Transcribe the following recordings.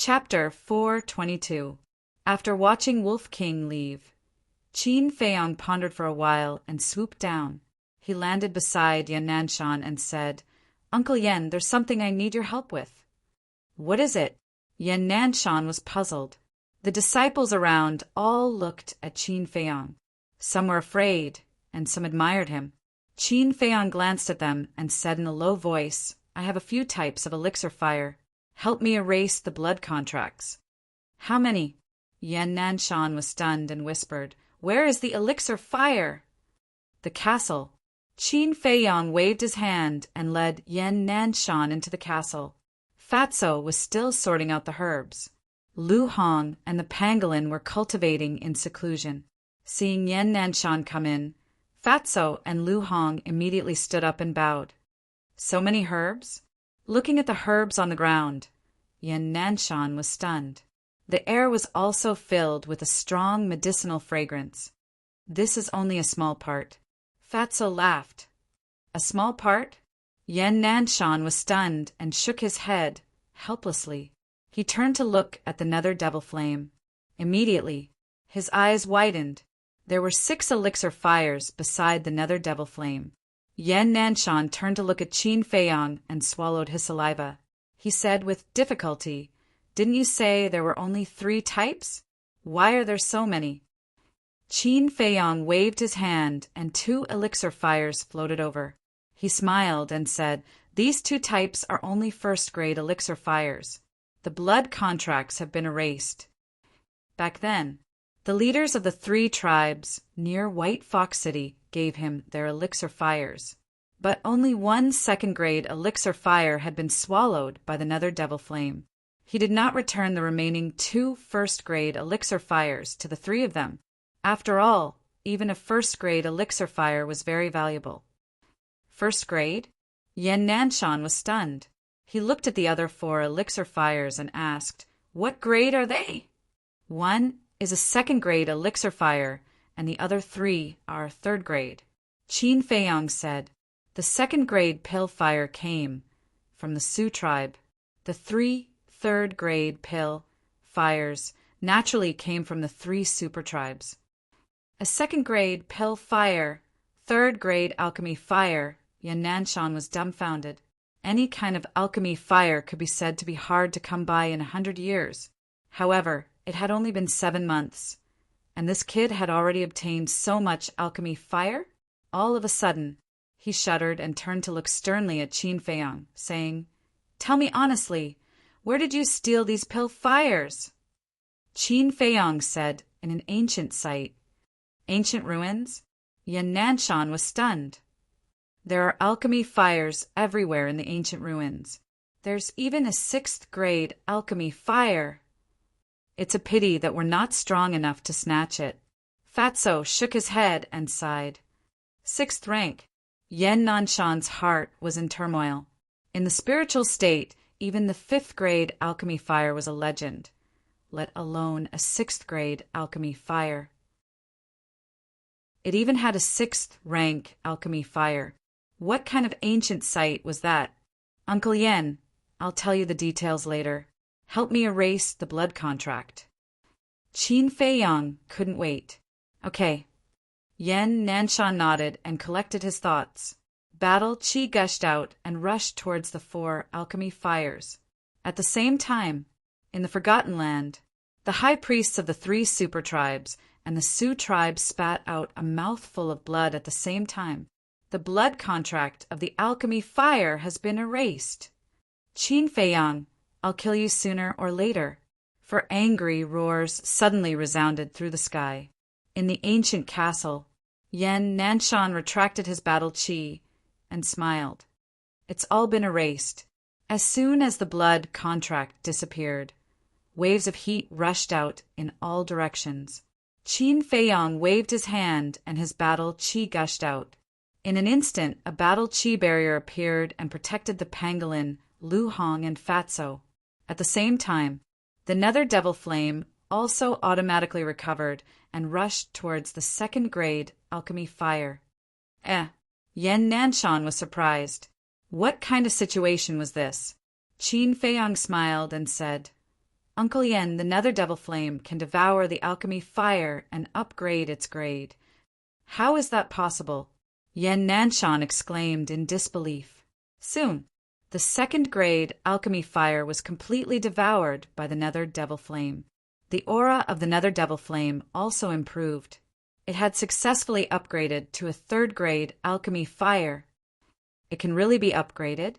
Chapter 422. After watching Wolf King leave, Qin Feiyong pondered for a while and swooped down. He landed beside Yan Nanshan and said, "Uncle Yan, there's something I need your help with." "What is it?" Yan Nanshan was puzzled. The disciples around all looked at Qin Feiyong. Some were afraid, and some admired him. Qin Feiyong glanced at them and said in a low voice, "I have a few types of elixir fire. Help me erase the blood contracts." "How many?" Yan Nanshan was stunned and whispered, "Where is the elixir fire?" "The castle." Qin Feiyong waved his hand and led Yan Nanshan into the castle. Fatso was still sorting out the herbs. Lu Hong and the pangolin were cultivating in seclusion. Seeing Yan Nanshan come in, Fatso and Lu Hong immediately stood up and bowed. "So many herbs?" Looking at the herbs on the ground, Yan Nanshan was stunned. The air was also filled with a strong medicinal fragrance. "This is only a small part." Fatso laughed. "A small part?" Yan Nanshan was stunned and shook his head helplessly. He turned to look at the nether devil flame. Immediately, his eyes widened. There were 6 elixir fires beside the nether devil flame. Yan Nanshan turned to look at Qin Feiyong and swallowed his saliva. He said with difficulty, "Didn't you say there were only 3 types? Why are there so many?" Qin Feiyong waved his hand and 2 elixir fires floated over. He smiled and said, "These 2 types are only first-grade elixir fires. The blood contracts have been erased." Back then, the leaders of the 3 tribes near White Fox City gave him their elixir fires, but only 1 second-grade elixir fire had been swallowed by the nether devil flame. He did not return the remaining 2 first-grade elixir fires to the 3 of them. After all, even a first-grade elixir fire was very valuable. First grade? Yan Nanshan was stunned. He looked at the other 4 elixir fires and asked, "What grade are they?" "One is a second-grade elixir fire, and the other 3 are third grade." Qin Feiyong said, "The second-grade pill fire came from the Sioux tribe. The 3 third-grade pill fires naturally came from the 3 super tribes." A second-grade pill fire, third-grade alchemy fire. Yan Nanshan was dumbfounded. Any kind of alchemy fire could be said to be hard to come by in 100 years. However, it had only been 7 months, and this kid had already obtained so much alchemy fire? All of a sudden, he shuddered and turned to look sternly at Qin Feiyong, saying, "Tell me honestly, where did you steal these pill fires?" Qin Feiyong said, "In an ancient site." "Ancient ruins?" Yan Nanshan was stunned. "There are alchemy fires everywhere in the ancient ruins. There's even a 6th-grade alchemy fire. It's a pity that we're not strong enough to snatch it." Fatso shook his head and sighed. 6th rank. Yan Nanshan's heart was in turmoil. In the spiritual state, even the 5th-grade alchemy fire was a legend, let alone a 6th-grade alchemy fire. It even had a 6th-rank alchemy fire. What kind of ancient site was that? "Uncle Yan, I'll tell you the details later. Help me erase the blood contract." Qin Feiyong couldn't wait. "Okay." Yan Nanshan nodded and collected his thoughts. Battle chi gushed out and rushed towards the 4 alchemy fires. At the same time, in the Forgotten Land, the high priests of the 3 super tribes and the Sioux tribe spat out a mouthful of blood at the same time. "The blood contract of the alchemy fire has been erased." "Qin Feiyong, I'll kill you sooner or later." For angry roars suddenly resounded through the sky. In the ancient castle, Yan Nanshan retracted his battle chi and smiled. "It's all been erased." As soon as the blood contract disappeared, waves of heat rushed out in all directions. Qin Feiyong waved his hand and his battle chi gushed out. In an instant, a battle chi barrier appeared and protected the pangolin, Lu Hong and Fatso. At the same time, the nether devil flame also automatically recovered and rushed towards the 2nd-grade alchemy fire. Yan Nanshan was surprised. What kind of situation was this? Qin Feiyong smiled and said, Uncle Yen, the Nether Devil Flame, can devour the alchemy fire and upgrade its grade. How is that possible? Yen Nanshan exclaimed in disbelief. Soon, the second grade alchemy fire was completely devoured by the Nether Devil Flame. The aura of the Nether Devil Flame also improved. It had successfully upgraded to a third grade alchemy fire. It can really be upgraded?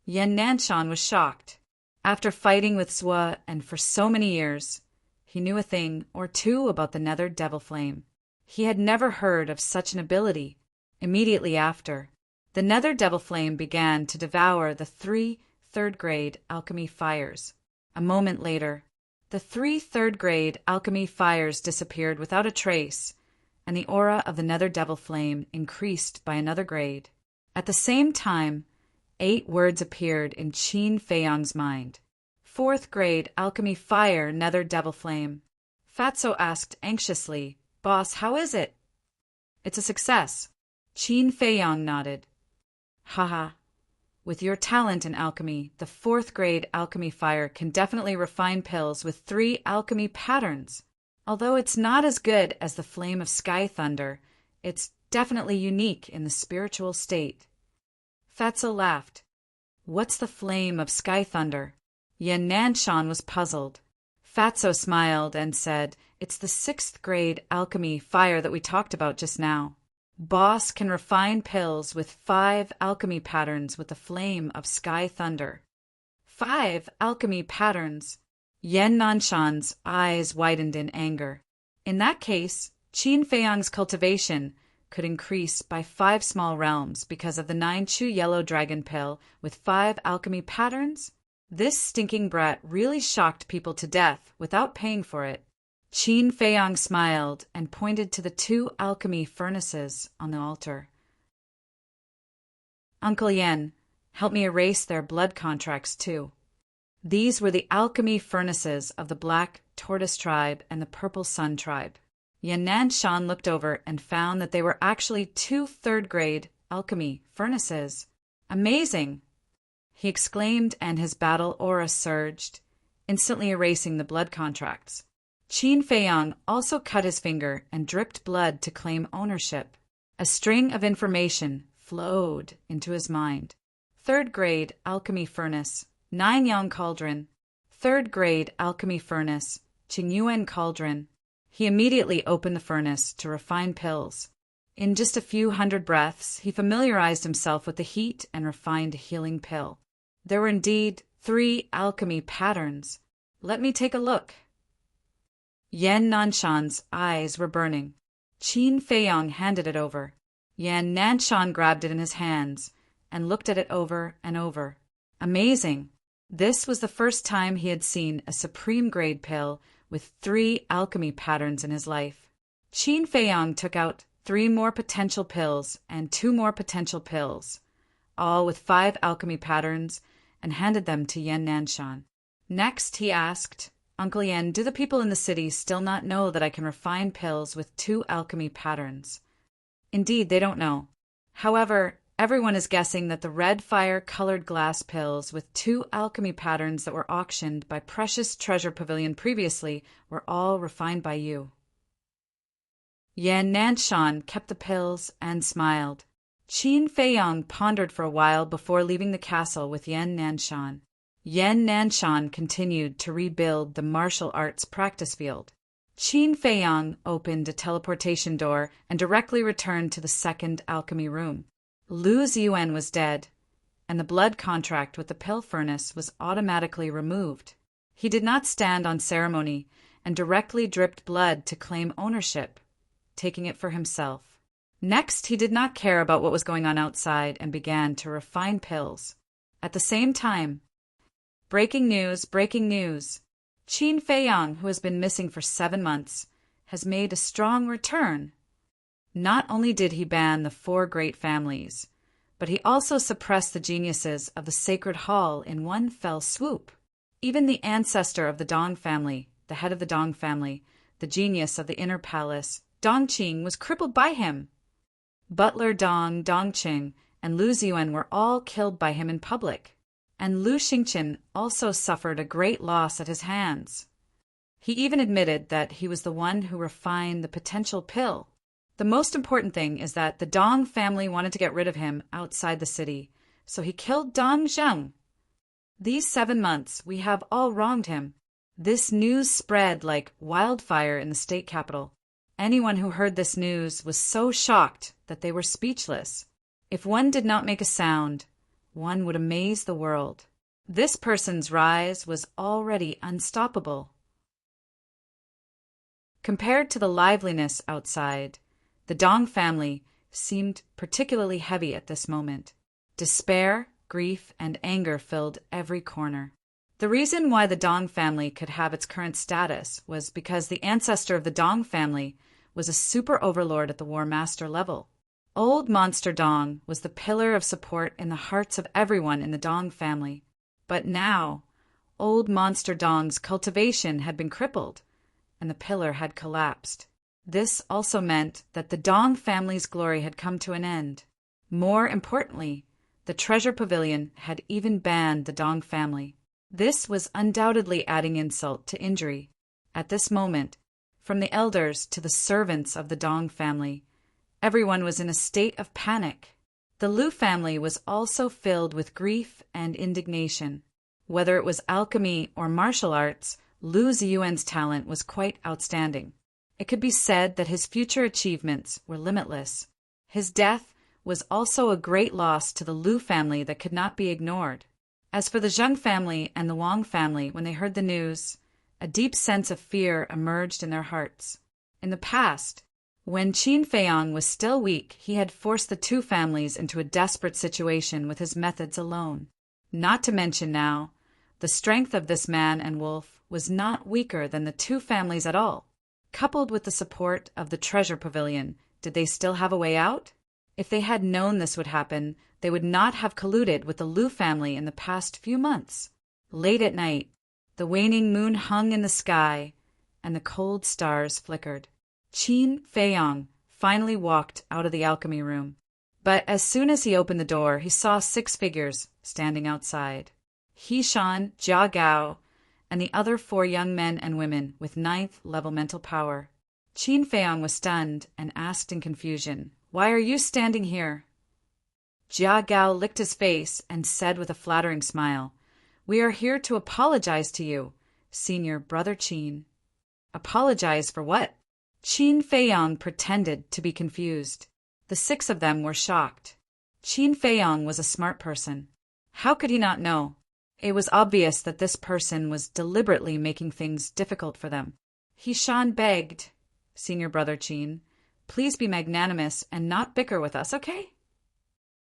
Yen Nanshan was shocked. After fighting with Zhua and for so many years, he knew a thing or two about the Nether Devil Flame. He had never heard of such an ability. Immediately after, the Nether Devil Flame began to devour the 3 third-grade alchemy fires. A moment later, the 3 third-grade alchemy fires disappeared without a trace, and the aura of the Nether Devil Flame increased by another grade. At the same time, 8 words appeared in Qin Feiyang's mind. 4th grade alchemy fire, Nether Devil Flame. Fatso asked anxiously, "Boss, how is it?" "It's a success." Qin Feiyang nodded. "Haha. With your talent in alchemy, the 4th grade alchemy fire can definitely refine pills with 3 alchemy patterns. Although it's not as good as the flame of sky thunder, it's definitely unique in the spiritual state." Fatso laughed. "What's the flame of sky thunder?" Yen Nanshan was puzzled. Fatso smiled and said, "It's the 6th grade alchemy fire that we talked about just now. Boss can refine pills with 5 alchemy patterns with the flame of sky thunder." 5 alchemy patterns? Yen Nanshan's eyes widened in anger. In that case, Qin Feiyang's cultivation could increase by 5 small realms because of the 9-chew yellow dragon pill with 5 alchemy patterns? This stinking brat really shocked people to death without paying for it. Qin Feiyang smiled and pointed to the 2 alchemy furnaces on the altar. "Uncle Yen, help me erase their blood contracts too." These were the alchemy furnaces of the Black Tortoise tribe and the Purple Sun tribe. Yen Nanshan looked over and found that they were actually 2 third-grade alchemy furnaces. "Amazing!" he exclaimed, and his battle aura surged, instantly erasing the blood contracts. Qin Feiyang also cut his finger and dripped blood to claim ownership. A string of information flowed into his mind. 3rd-grade alchemy furnace, 9-yang cauldron. 3rd-grade alchemy furnace, Qingyuan cauldron. He immediately opened the furnace to refine pills. In just a few hundred breaths, he familiarized himself with the heat and refined a healing pill. There were indeed 3 alchemy patterns. "Let me take a look." Yen Nanshan's eyes were burning. Qin Feiyang handed it over. Yen Nanshan grabbed it in his hands and looked at it over and over. Amazing! This was the first time he had seen a supreme grade pill with 3 alchemy patterns in his life. Qin Feiyang took out 3 more potential pills and 2 more potential pills, all with 5 alchemy patterns, and handed them to Yen Nanshan. Next, he asked, "Uncle Yen, do the people in the city still not know that I can refine pills with 2 alchemy patterns?" "Indeed, they don't know. However, everyone is guessing that the red fire-colored glass pills with 2 alchemy patterns that were auctioned by Precious Treasure Pavilion previously were all refined by you." Yen Nanshan kept the pills and smiled. Qin Feiyang pondered for a while before leaving the castle with Yen Nanshan. Yen Nanshan continued to rebuild the martial arts practice field. Qin Feiyang opened a teleportation door and directly returned to the 2nd alchemy room. Lu Ziyuan was dead, and the blood contract with the pill furnace was automatically removed. He did not stand on ceremony and directly dripped blood to claim ownership, taking it for himself. Next, he did not care about what was going on outside and began to refine pills. At the same time, breaking news, breaking news. Qin Feiyang, who has been missing for 7 months, has made a strong return. Not only did he ban the 4 great families, but he also suppressed the geniuses of the Sacred Hall in one fell swoop. Even the ancestor of the Dong family, the head of the Dong family, the genius of the Inner Palace, Dongqing, was crippled by him. Butler Dong, Dongqing, and Lu Ziyuan were all killed by him in public. and Lu Xingqian also suffered a great loss at his hands. He even admitted that he was the one who refined the potential pill. The most important thing is that the Dong family wanted to get rid of him outside the city, so he killed Dong Zheng. These 7 months, we have all wronged him. This news spread like wildfire in the state capital. Anyone who heard this news was so shocked that they were speechless. If one did not make a sound, one would amaze the world. This person's rise was already unstoppable. Compared to the liveliness outside, the Dong family seemed particularly heavy at this moment. Despair, grief, and anger filled every corner. The reason why the Dong family could have its current status was because the ancestor of the Dong family was a super overlord at the War Master level. Old Monster Dong was the pillar of support in the hearts of everyone in the Dong family. But now, Old Monster Dong's cultivation had been crippled, and the pillar had collapsed. This also meant that the Dong family's glory had come to an end. More importantly, the treasure pavilion had even banned the Dong family. This was undoubtedly adding insult to injury. At this moment, from the elders to the servants of the Dong family, everyone was in a state of panic. The Lu family was also filled with grief and indignation. Whether it was alchemy or martial arts, Lu Ziyuan's talent was quite outstanding. It could be said that his future achievements were limitless. His death was also a great loss to the Lu family that could not be ignored. As for the Zheng family and the Wang family, when they heard the news, a deep sense of fear emerged in their hearts. In the past, when Qin Feiyang was still weak, he had forced the two families into a desperate situation with his methods alone. Not to mention now, the strength of this man and wolf was not weaker than the two families at all. Coupled with the support of the treasure pavilion, did they still have a way out? If they had known this would happen, they would not have colluded with the Lu family in the past few months. Late at night, the waning moon hung in the sky, and the cold stars flickered. Qin Feiyang finally walked out of the alchemy room. But as soon as he opened the door, he saw 6 figures standing outside. Hishan, Jia Gao, and the other 4 young men and women with 9th-level mental power. Qin Feiyang was stunned and asked in confusion, "Why are you standing here?" Jia Gao licked his face and said with a flattering smile, "We are here to apologize to you, Senior Brother Qin." "Apologize for what?" Qin Feiyang pretended to be confused. The 6 of them were shocked. Qin Feiyang was a smart person. How could he not know? It was obvious that this person was deliberately making things difficult for them. Hishan begged, "Senior Brother Qin, please be magnanimous and not bicker with us, okay?"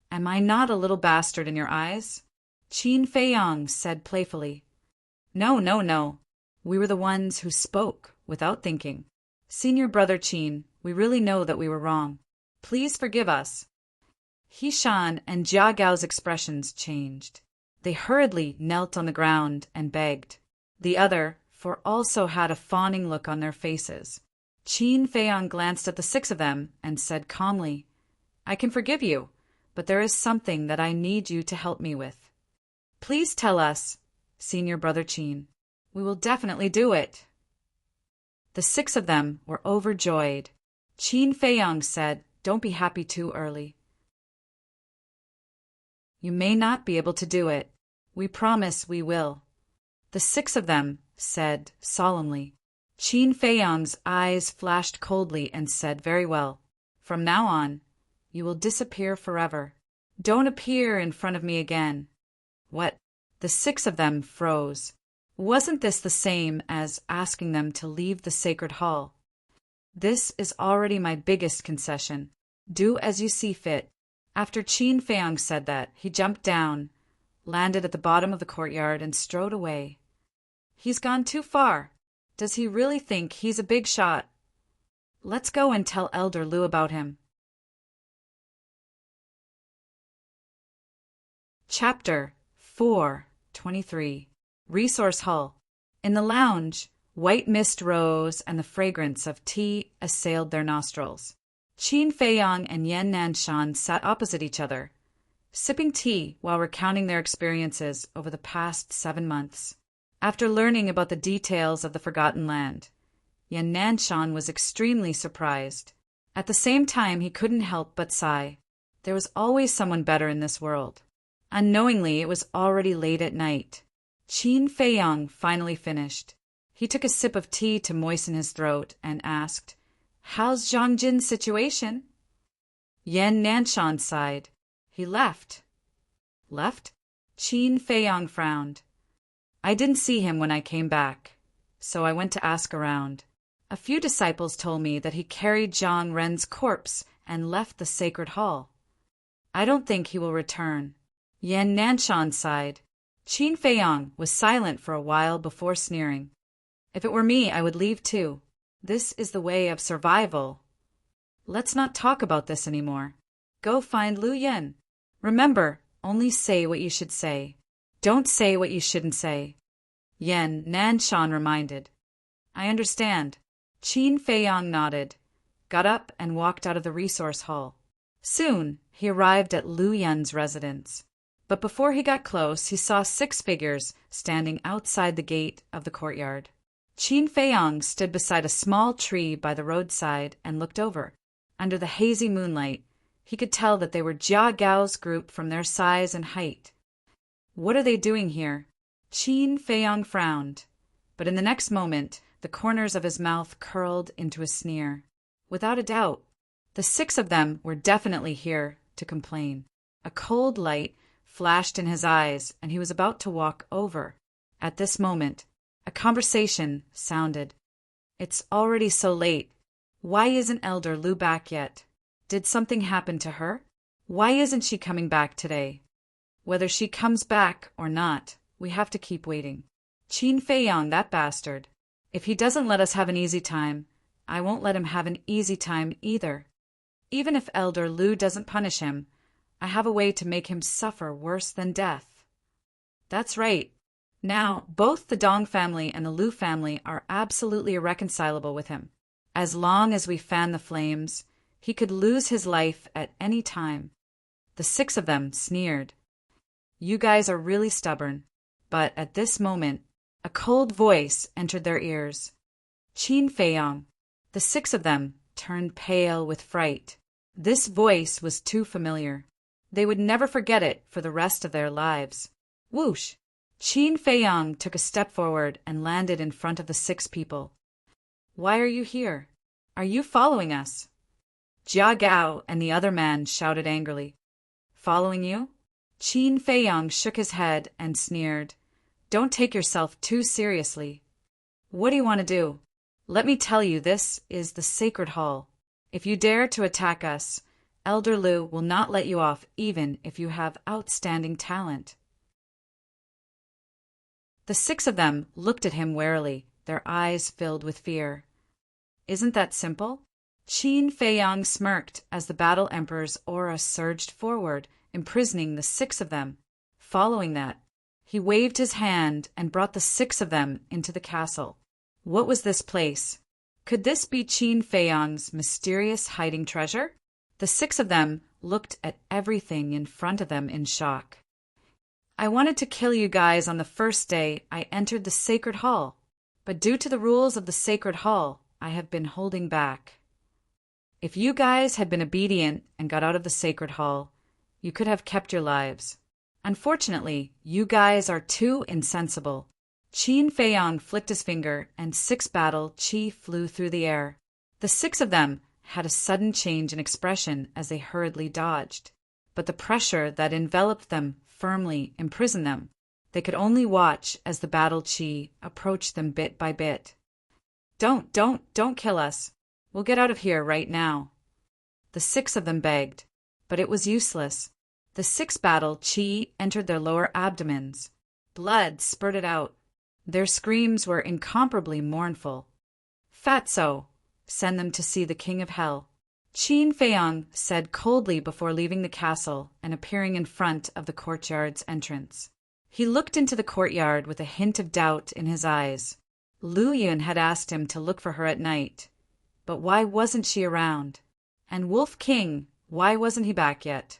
"Am I not a little bastard in your eyes?" Qin Feiyang said playfully. No. We were the ones who spoke without thinking. Senior Brother Qin, we really know that we were wrong. Please forgive us." Hishan and Jia Gao's expressions changed. They hurriedly knelt on the ground and begged. The other 4 also had a fawning look on their faces. Qin Feiyang glanced at the 6 of them and said calmly, "I can forgive you, but there is something that I need you to help me with. Please tell us, Senior Brother Qin. We will definitely do it." The 6 of them were overjoyed. Qin Feiyang said, "Don't be happy too early. You may not be able to do it. We promise we will." The 6 of them said solemnly. Qin Feiyang's eyes flashed coldly and said, "Very well. From now on, you will disappear forever. Don't appear in front of me again." What? The 6 of them froze. Wasn't this the same as asking them to leave the sacred hall? "This is already my biggest concession. Do as you see fit." After Qin Feiyang said that, he jumped down, landed at the bottom of the courtyard, and strode away. He's gone too far. Does he really think he's a big shot? Let's go and tell Elder Lu about him. Chapter 4:23 Resource Hall. In the lounge, white mist rose and the fragrance of tea assailed their nostrils. Qin Feiyang and Yan Nanshan sat opposite each other. sipping tea while recounting their experiences over the past 7 months. After learning about the details of the Forgotten Land, Yannanshan was extremely surprised. At the same time, he couldn't help but sigh. There was always someone better in this world. Unknowingly, it was already late at night. Qin Feiyang finally finished. He took a sip of tea to moisten his throat and asked, "How's Zhang Jin's situation?" Yannanshan sighed. "He left." "Left?" Qin Feiyang frowned. "I didn't see him when I came back, so I went to ask around. A few disciples told me that he carried Zhang Ren's corpse and left the sacred hall. I don't think he will return." Yannanshan sighed. Qin Feiyang was silent for a while before sneering. "If it were me, I would leave too. This is the way of survival. Let's not talk about this anymore. Go find Lu Yen. Remember, only say what you should say. Don't say what you shouldn't say," Yannanshan reminded. "I understand." Qin Feiyang nodded, got up and walked out of the resource hall. Soon, he arrived at Lu Yen's residence. But before he got close, he saw 6 figures standing outside the gate of the courtyard. Qin Feiyang stood beside a small tree by the roadside and looked over. Under the hazy moonlight, he could tell that they were Jia Gao's group from their size and height. What are they doing here? Qin Feiyang frowned, but in the next moment, the corners of his mouth curled into a sneer. Without a doubt, the 6 of them were definitely here to complain. A cold light flashed in his eyes, and he was about to walk over. At this moment, a conversation sounded. "It's already so late. Why isn't Elder Lu back yet? Did something happen to her? Why isn't she coming back today? Whether she comes back or not, we have to keep waiting. Qin Feiyang, that bastard. If he doesn't let us have an easy time, I won't let him have an easy time either. Even if Elder Lu doesn't punish him, I have a way to make him suffer worse than death." That's right. Now, both the Dong family and the Lu family are absolutely irreconcilable with him. As long as we fan the flames, he could lose his life at any time. The 6 of them sneered. "You guys are really stubborn." But at this moment, a cold voice entered their ears. Qin Feiyang. The 6 of them turned pale with fright. This voice was too familiar. They would never forget it for the rest of their lives. Whoosh! Qin Feiyang took a step forward and landed in front of the 6 people. "Why are you here? Are you following us?" Jia Gao and the other man shouted angrily. "Following you?" Qin Feiyang shook his head and sneered. "Don't take yourself too seriously. What do you want to do? Let me tell you, this is the Sacred Hall. If you dare to attack us, Elder Lu will not let you off even if you have outstanding talent." The 6 of them looked at him warily, their eyes filled with fear. "Isn't that simple?" Qin Feiyang smirked as the Battle Emperor's aura surged forward, imprisoning the 6 of them. Following that, he waved his hand and brought the 6 of them into the castle. What was this place? Could this be Qin Feiyang's mysterious hiding treasure? The 6 of them looked at everything in front of them in shock. "I wanted to kill you guys on the first day I entered the Sacred Hall, but due to the rules of the Sacred Hall, I have been holding back. If you guys had been obedient and got out of the Sacred Hall, you could have kept your lives. Unfortunately, you guys are too insensible." Qin Feiyang flicked his finger, and 6 battle chi flew through the air. The 6 of them had a sudden change in expression as they hurriedly dodged, but the pressure that enveloped them firmly imprisoned them. They could only watch as the battle chi approached them bit by bit. Don't kill us. We'll get out of here right now." The 6 of them begged, but it was useless. The 6 battle chi entered their lower abdomens. Blood spurted out. Their screams were incomparably mournful. "Fatso, send them to see the King of Hell," Qin Feiyang said coldly before leaving the castle and appearing in front of the courtyard's entrance. He looked into the courtyard with a hint of doubt in his eyes. Lu Yun had asked him to look for her at night, but why wasn't she around? And Wolf King, why wasn't he back yet?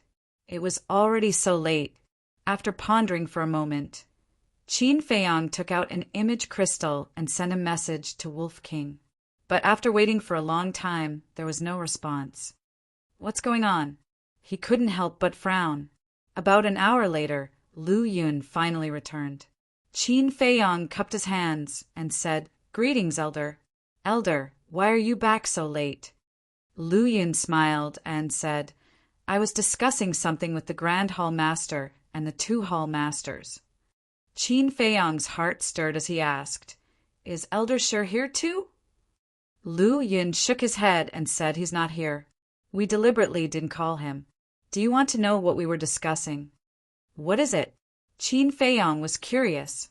It was already so late. After pondering for a moment, Qin Feiyang took out an image crystal and sent a message to Wolf King. But after waiting for a long time, there was no response. What's going on? He couldn't help but frown. About an hour later, Lu Yun finally returned. Qin Feiyang cupped his hands and said, "Greetings, Elder." "Elder, why are you back so late?" Lu Yun smiled and said, "I was discussing something with the Grand Hall Master and the two Hall Masters." Qin Feiyang's heart stirred as he asked, "Is Elder Shi here too?" Lu Yun shook his head and said he's not here. We deliberately didn't call him. Do you want to know what we were discussing? What is it? Qin Feiyang was curious.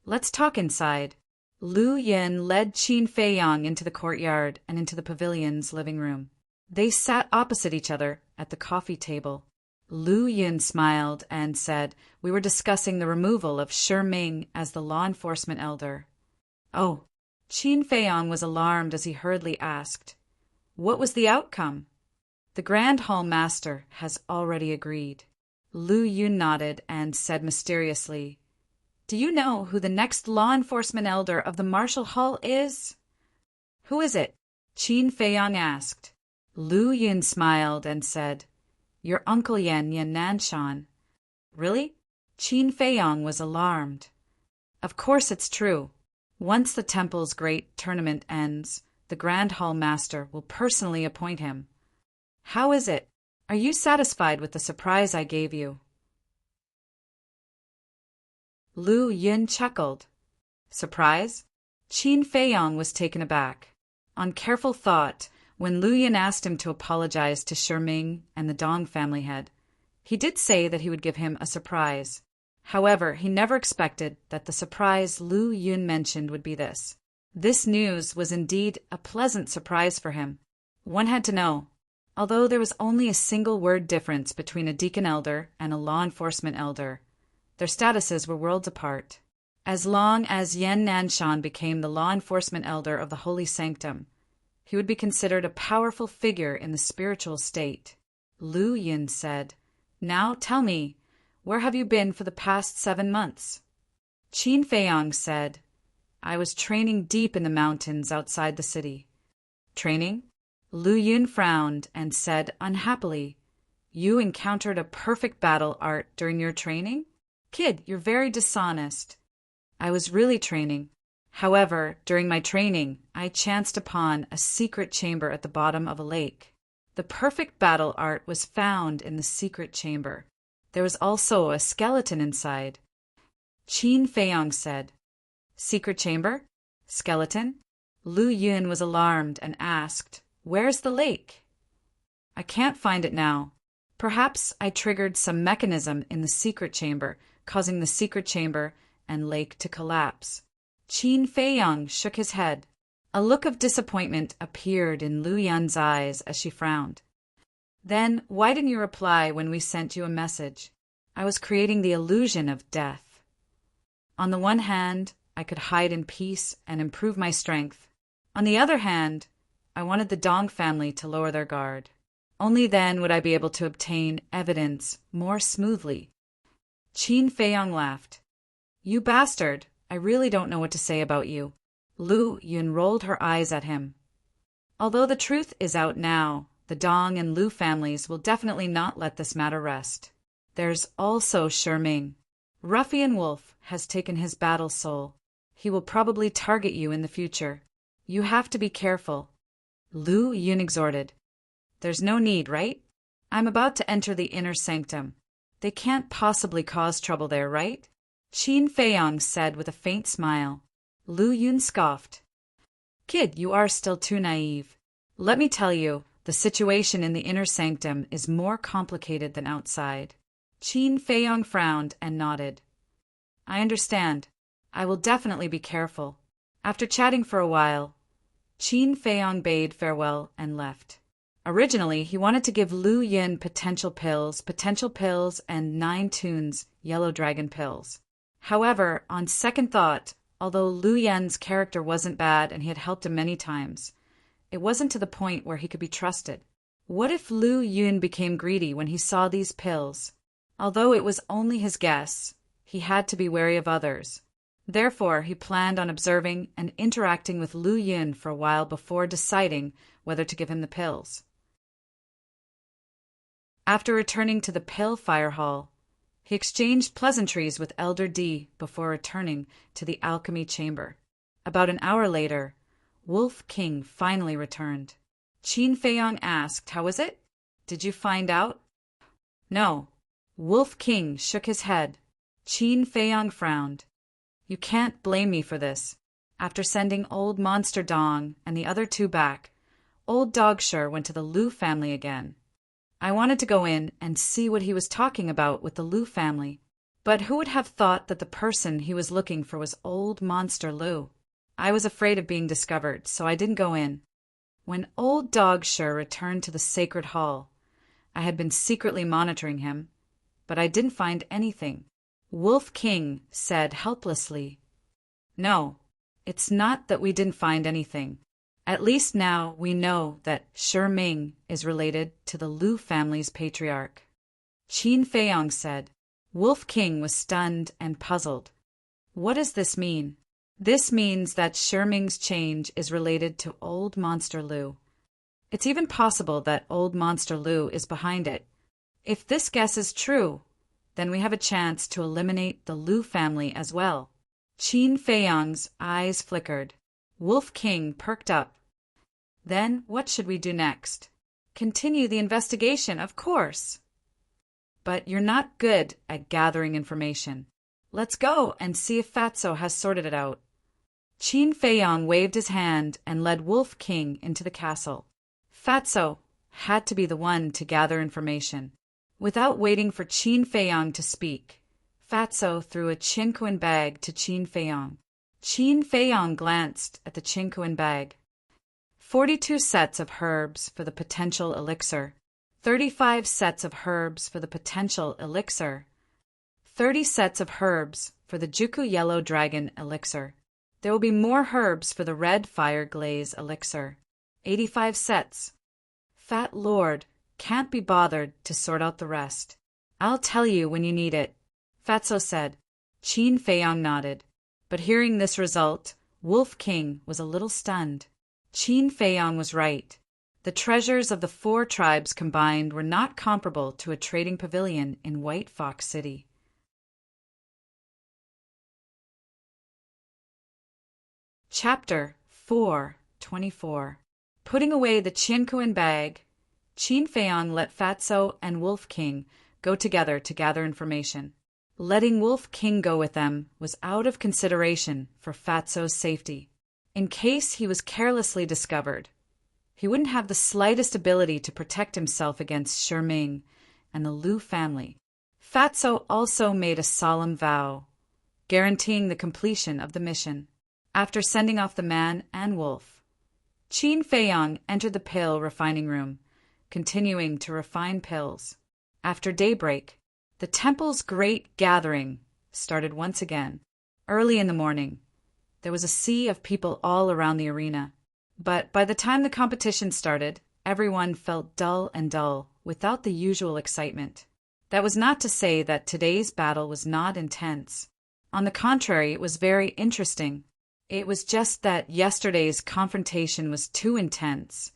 Let's talk inside. Lu Yun led Qin Feiyang into the courtyard and into the pavilion's living room. They sat opposite each other at the coffee table. Lu Yun smiled and said, "We were discussing the removal of Shi Ming as the law enforcement elder." Oh, Qin Feiyang was alarmed as he hurriedly asked, "What was the outcome?" "The Grand Hall Master has already agreed." Lu Yun nodded and said mysteriously, "Do you know who the next law enforcement elder of the Martial Hall is?" "Who is it?" Qin Feiyang asked. Lu Yun smiled and said, "Your uncle Yan Nanshan." "Really?" Qin Feiyang was alarmed. "Of course it's true. Once the temple's great tournament ends, the Grand Hall Master will personally appoint him. How is it? Are you satisfied with the surprise I gave you?" Lu Yun chuckled. Surprise? Qin Feiyang was taken aback. On careful thought, when Lu Yun asked him to apologize to Shi Ming and the Dong family head, he did say that he would give him a surprise. However, he never expected that the surprise Lu Yun mentioned would be this. This news was indeed a pleasant surprise for him. One had to know. Although there was only a single word difference between a deacon elder and a law enforcement elder, their statuses were worlds apart. As long as Yan Nanshan became the law enforcement elder of the Holy Sanctum, he would be considered a powerful figure in the spiritual state. Lu Yun said, "Now tell me, where have you been for the past 7 months?" Qin Feiyang said, "I was training deep in the mountains outside the city." "Training?" Lu Yun frowned and said unhappily, "You encountered a perfect battle art during your training? Kid, you're very dishonest." "I was really training. However, during my training, I chanced upon a secret chamber at the bottom of a lake. The perfect battle art was found in the secret chamber. There was also a skeleton inside." Qin Feiyang said, "Secret chamber? Skeleton?" Lu Yun was alarmed and asked, "Where's the lake?" "I can't find it now. Perhaps I triggered some mechanism in the secret chamber, causing the secret chamber and lake to collapse." Qin Feiyang shook his head. A look of disappointment appeared in Lu Yun's eyes as she frowned. "Then why didn't you reply when we sent you a message?" "I was creating the illusion of death. On the one hand, I could hide in peace and improve my strength. On the other hand, I wanted the Dong family to lower their guard. Only then would I be able to obtain evidence more smoothly." Qin Feiyang laughed. "You bastard, I really don't know what to say about you." Lu Yun rolled her eyes at him. "Although the truth is out now, the Dong and Lu families will definitely not let this matter rest. There's also Shi Ming. Ruffian Wolf has taken his battle soul. He will probably target you in the future. You have to be careful." Lu Yun exhorted. "There's no need, right? I'm about to enter the inner sanctum. They can't possibly cause trouble there, right?" Qin Feiyang said with a faint smile. Lu Yun scoffed. "Kid, you are still too naive. Let me tell you, the situation in the inner sanctum is more complicated than outside." Qin Feiyang frowned and nodded. "I understand. I will definitely be careful." After chatting for a while, Qin Feiyang bade farewell and left. Originally, he wanted to give Lu Yun potential pills, and 9 tunes, yellow dragon pills. However, on second thought, although Lu Yun's character wasn't bad and he had helped him many times, it wasn't to the point where he could be trusted. What if Lu Yun became greedy when he saw these pills? Although it was only his guess, he had to be wary of others. Therefore, he planned on observing and interacting with Lu Yun for a while before deciding whether to give him the pills. After returning to the pill fire hall, he exchanged pleasantries with Elder D before returning to the alchemy chamber. About an hour later, Wolf King finally returned. Qin Feiyong asked, "How is it? Did you find out?" "No." Wolf King shook his head. Qin Feiyong frowned. "You can't blame me for this. After sending old Monster Dong and the other two back, old Dog Sure went to the Lu family again. I wanted to go in and see what he was talking about with the Lu family. But who would have thought that the person he was looking for was old Monster Lu? I was afraid of being discovered, so I didn't go in. When old Dog Sure returned to the sacred hall, I had been secretly monitoring him, but I didn't find anything." Wolf King said helplessly. "No, it's not that we didn't find anything. At least now we know that Shi Ming is related to the Lu family's patriarch," Qin Feiyong said. Wolf King was stunned and puzzled. "What does this mean?" "This means that Shi Ming's change is related to old Monster Lu. It's even possible that old Monster Lu is behind it. If this guess is true, then we have a chance to eliminate the Lu family as well." Qin Feiyong's eyes flickered. Wolf King perked up. "Then what should we do next?" "Continue the investigation, of course." "But you're not good at gathering information. Let's go and see if Fatso has sorted it out." Qin Feiyong waved his hand and led Wolf King into the castle. Fatso had to be the one to gather information. Without waiting for Qin Feiyong to speak, Fatso threw a Qinquan bag to Qin Feiyong. Qin Feiyong glanced at the Qinquan bag. 42 sets of herbs for the potential elixir. 35 sets of herbs for the potential elixir. 30 sets of herbs for the Juku Yellow Dragon elixir. There will be more herbs for the Red Fire Glaze elixir. 85 sets. Fat Lord can't be bothered to sort out the rest. "I'll tell you when you need it," Fatso said. Qin Feiyong nodded. But hearing this result, Wolf King was a little stunned. Qin Feiyong was right. The treasures of the 4 tribes combined were not comparable to a trading pavilion in White Fox City. Chapter 4:24. Putting away the Qinquan bag, Qin Feiyong let Fatso and Wolf King go together to gather information. Letting Wolf King go with them was out of consideration for Fatso's safety. In case he was carelessly discovered, he wouldn't have the slightest ability to protect himself against Shi Ming and the Lu family. Fatso also made a solemn vow, guaranteeing the completion of the mission. After sending off the man and wolf, Qin Feiyong entered the pill refining room, continuing to refine pills. After daybreak, the temple's great gathering started once again. Early in the morning, there was a sea of people all around the arena. But by the time the competition started, everyone felt dull and dull, without the usual excitement. That was not to say that today's battle was not intense. On the contrary, it was very interesting. It was just that yesterday's confrontation was too intense,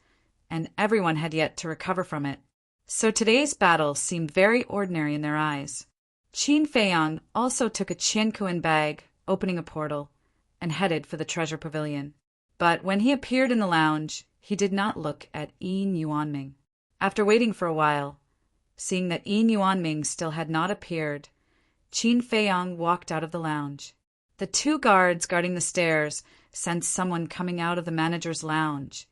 and everyone had yet to recover from it. So today's battle seemed very ordinary in their eyes. Qin Feiyong also took a Qinquan bag, opening a portal, and headed for the treasure pavilion. But when he appeared in the lounge, he did not look at Yin Yuanming. After waiting for a while, seeing that Yin Yuanming still had not appeared, Qin Feiyong walked out of the lounge. The 2 guards guarding the stairs sensed someone coming out of the manager's lounge,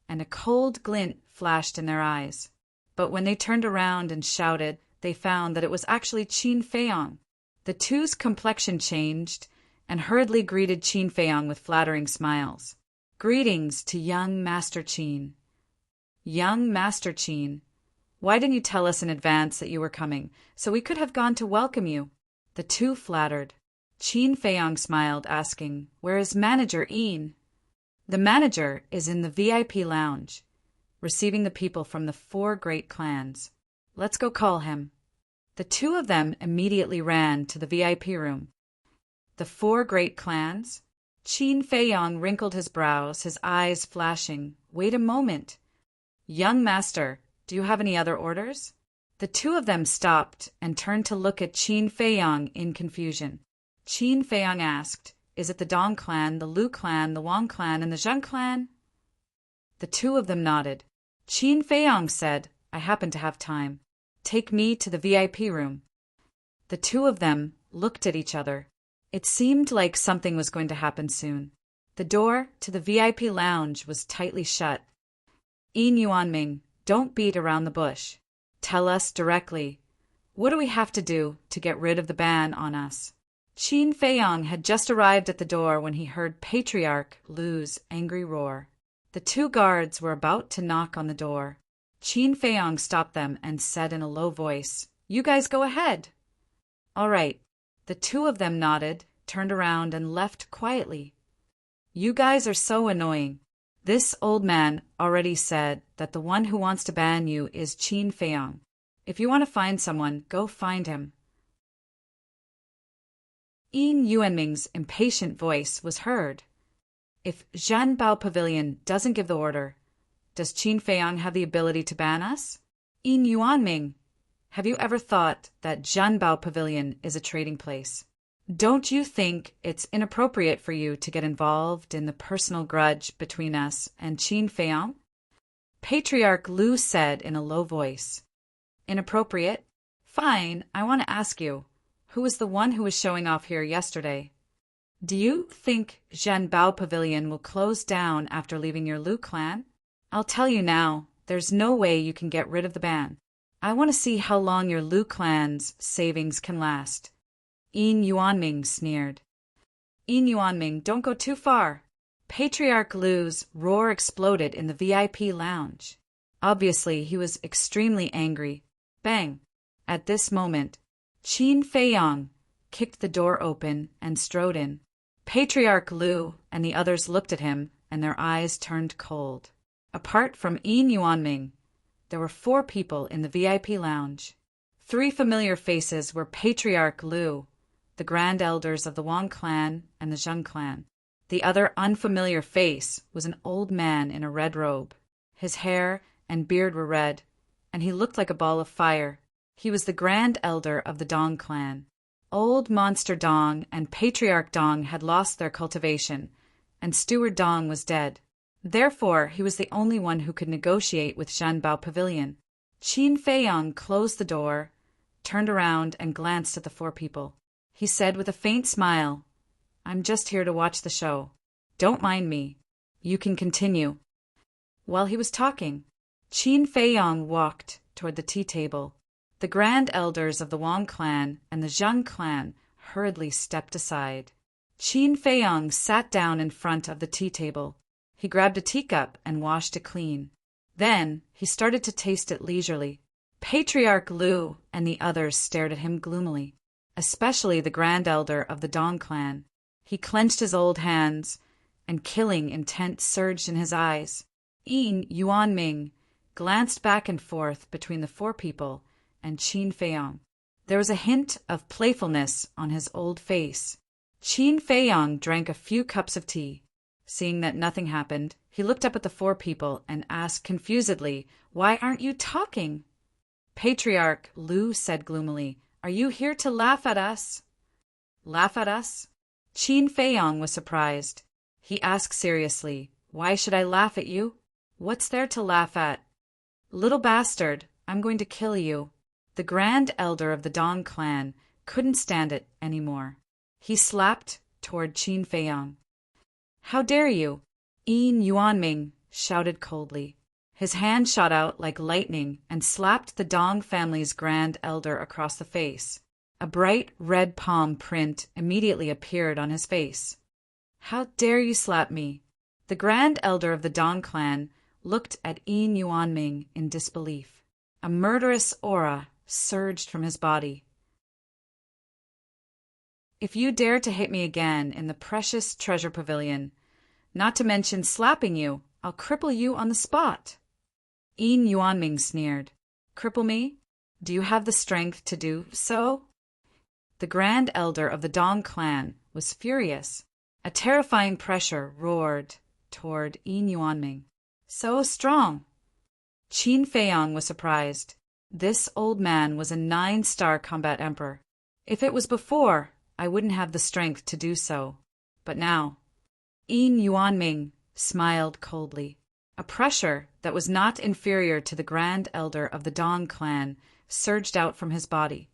and a cold glint flashed in their eyes. But when they turned around and shouted, they found that it was actually Qin Feiyong. The two's complexion changed and hurriedly greeted Qin Feiyong with flattering smiles. "Greetings to young Master Qin." "Young Master Qin, why didn't you tell us in advance that you were coming, so we could have gone to welcome you?" The 2 flattered. Qin Feiyong smiled, asking, "Where is Manager Yin?" "The manager is in the VIP lounge. receiving the people from the 4 great clans. Let's go call him. The 2 of them immediately ran to the VIP room. The 4 great clans? Qin Feiyong wrinkled his brows, his eyes flashing. Wait a moment. Young master, do you have any other orders? The 2 of them stopped and turned to look at Qin Feiyong in confusion. Qin Feiyong asked, is it the Dong clan, the Lu clan, the Wang clan, and the Zheng clan? The 2 of them nodded. Qin Feiyong said, I happen to have time. Take me to the VIP room. The 2 of them looked at each other. It seemed like something was going to happen soon. The door to the VIP lounge was tightly shut. Yin Yuanming, don't beat around the bush. Tell us directly. What do we have to do to get rid of the ban on us? Qin Feiyong had just arrived at the door when he heard Patriarch Lu's angry roar. The 2 guards were about to knock on the door. Qin Feiyong stopped them and said in a low voice, You guys go ahead. All right. The 2 of them nodded, turned around, and left quietly. You guys are so annoying. This old man already said that the one who wants to ban you is Qin Feiyong. If you want to find someone, go find him. Yin Yuanming's impatient voice was heard. If Zhanbao Pavilion doesn't give the order, does Qin Feiyong have the ability to ban us? Yin Yuanming, have you ever thought that Zhanbao Pavilion is a trading place? Don't you think it's inappropriate for you to get involved in the personal grudge between us and Qin Feiyong? Patriarch Lu said in a low voice. Inappropriate? Fine, I want to ask you, who was the one who was showing off here yesterday? Do you think Zhanbao Pavilion will close down after leaving your Lu clan? I'll tell you now, there's no way you can get rid of the ban. I want to see how long your Lu clan's savings can last. Yin Yuanming sneered. Yin Yuanming, don't go too far. Patriarch Lu's roar exploded in the VIP lounge. Obviously, he was extremely angry. Bang! At this moment, Qin Feiyong kicked the door open and strode in. Patriarch Lu and the others looked at him, and their eyes turned cold. Apart from Yin Yuanming, there were 4 people in the VIP lounge. 3 familiar faces were Patriarch Lu, the Grand Elders of the Wang clan and the Zheng clan. The other unfamiliar face was an old man in a red robe. His hair and beard were red, and he looked like a ball of fire. He was the Grand Elder of the Dong clan. Old Monster Dong and Patriarch Dong had lost their cultivation, and Steward Dong was dead. Therefore, he was the only one who could negotiate with Zhanbao Pavilion. Qin Feiyong closed the door, turned around, and glanced at the 4 people. He said with a faint smile, I'm just here to watch the show. Don't mind me. You can continue. While he was talking, Qin Feiyong walked toward the tea table. The Grand Elders of the Wang clan and the Zheng clan hurriedly stepped aside. Qin Feiyong sat down in front of the tea table. He grabbed a teacup and washed it clean. Then he started to taste it leisurely. Patriarch Lu and the others stared at him gloomily, especially the Grand Elder of the Dong clan. He clenched his old hands, and killing intent surged in his eyes. Yin Yuanming glanced back and forth between the 4 people and Qin Feiyong. There was a hint of playfulness on his old face. Qin Feiyong drank a few cups of tea. Seeing that nothing happened, he looked up at the 4 people and asked confusedly, Why aren't you talking? Patriarch Lu said gloomily, Are you here to laugh at us? Laugh at us? Qin Feiyong was surprised. He asked seriously, Why should I laugh at you? What's there to laugh at? Little bastard, I'm going to kill you. The Grand Elder of the Dong clan couldn't stand it anymore. He slapped toward Qin Feiyong. How dare you? Yin Yuanming shouted coldly. His hand shot out like lightning and slapped the Dong family's Grand Elder across the face. A bright red palm print immediately appeared on his face. How dare you slap me? The Grand Elder of the Dong clan looked at Yin Yuanming in disbelief. A murderous aura surged from his body. If you dare to hit me again in the precious treasure pavilion, not to mention slapping you, I'll cripple you on the spot. Yin Yuanming sneered. Cripple me? Do you have the strength to do so? The Grand Elder of the Dong clan was furious. A terrifying pressure roared toward Yin Yuanming. So strong! Qin Feiyang was surprised. This old man was a 9-star combat emperor. If it was before, I wouldn't have the strength to do so. But now, Yin Yuanming smiled coldly. A pressure that was not inferior to the Grand Elder of the Dong clan surged out from his body.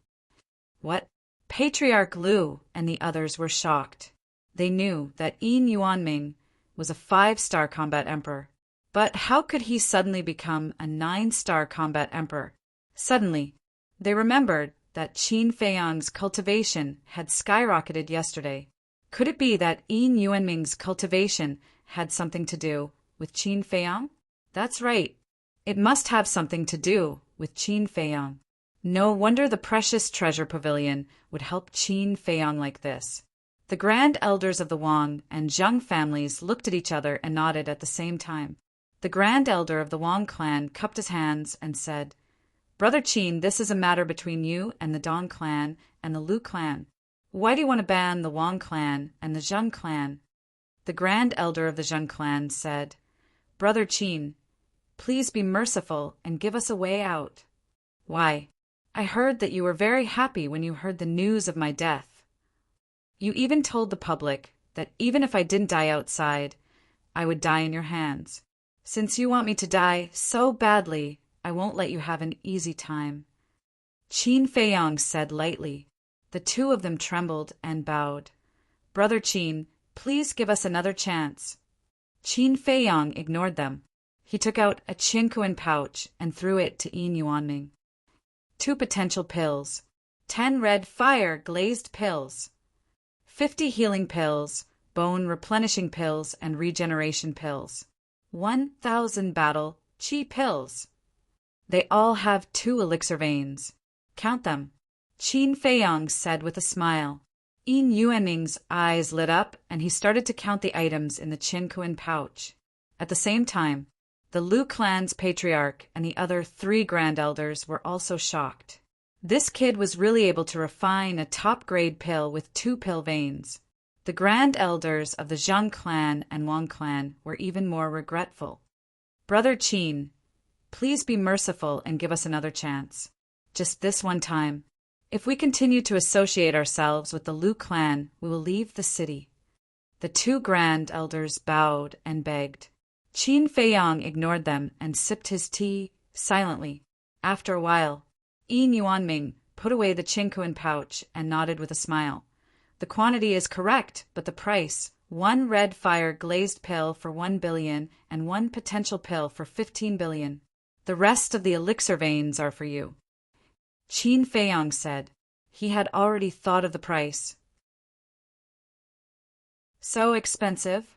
What? Patriarch Lu and the others were shocked. They knew that Yin Yuanming was a 5-star combat emperor. But how could he suddenly become a 9-star combat emperor? Suddenly, they remembered that Qin Feiyang's cultivation had skyrocketed yesterday. Could it be that Yin Yuanming's cultivation had something to do with Qin Feiyang? That's right. It must have something to do with Qin Feiyang. No wonder the precious treasure pavilion would help Qin Feiyang like this. The Grand Elders of the Wang and Zheng families looked at each other and nodded at the same time. The Grand Elder of the Wang clan cupped his hands and said, Brother Qin, this is a matter between you and the Dong clan and the Lu clan. Why do you want to ban the Wang clan and the Zheng clan? The Grand Elder of the Zheng clan said, Brother Qin, please be merciful and give us a way out. Why, I heard that you were very happy when you heard the news of my death. You even told the public that even if I didn't die outside, I would die in your hands. Since you want me to die so badly, I won't let you have an easy time. Qin Feiyang said lightly. The two of them trembled and bowed. Brother Qin, please give us another chance. Qin Feiyang ignored them. He took out a Qinkuan pouch and threw it to Yin Yuanming. 2 potential pills, 10 red fire glazed pills, 50 healing pills, bone replenishing pills and regeneration pills, 1,000 battle chi pills. They all have 2 elixir veins. Count them. Qin Feiyang said with a smile. Yin Yuanming's eyes lit up and he started to count the items in the Qinkuan pouch. At the same time, the Lu clan's patriarch and the other 3 Grand Elders were also shocked. This kid was really able to refine a top-grade pill with 2 pill veins. The Grand Elders of the Zheng clan and Wang clan were even more regretful. Brother Qin, please be merciful and give us another chance. Just this one time. If we continue to associate ourselves with the Lu clan, we will leave the city. The 2 Grand Elders bowed and begged. Qin Feiyang ignored them and sipped his tea silently. After a while, Yin Yuanming put away the Qinkuan pouch and nodded with a smile. The quantity is correct, but the price, 1 red fire glazed pill for 1 billion and 1 potential pill for 15 billion. The rest of the elixir veins are for you. Qin Feiyang said. He had already thought of the price. So expensive?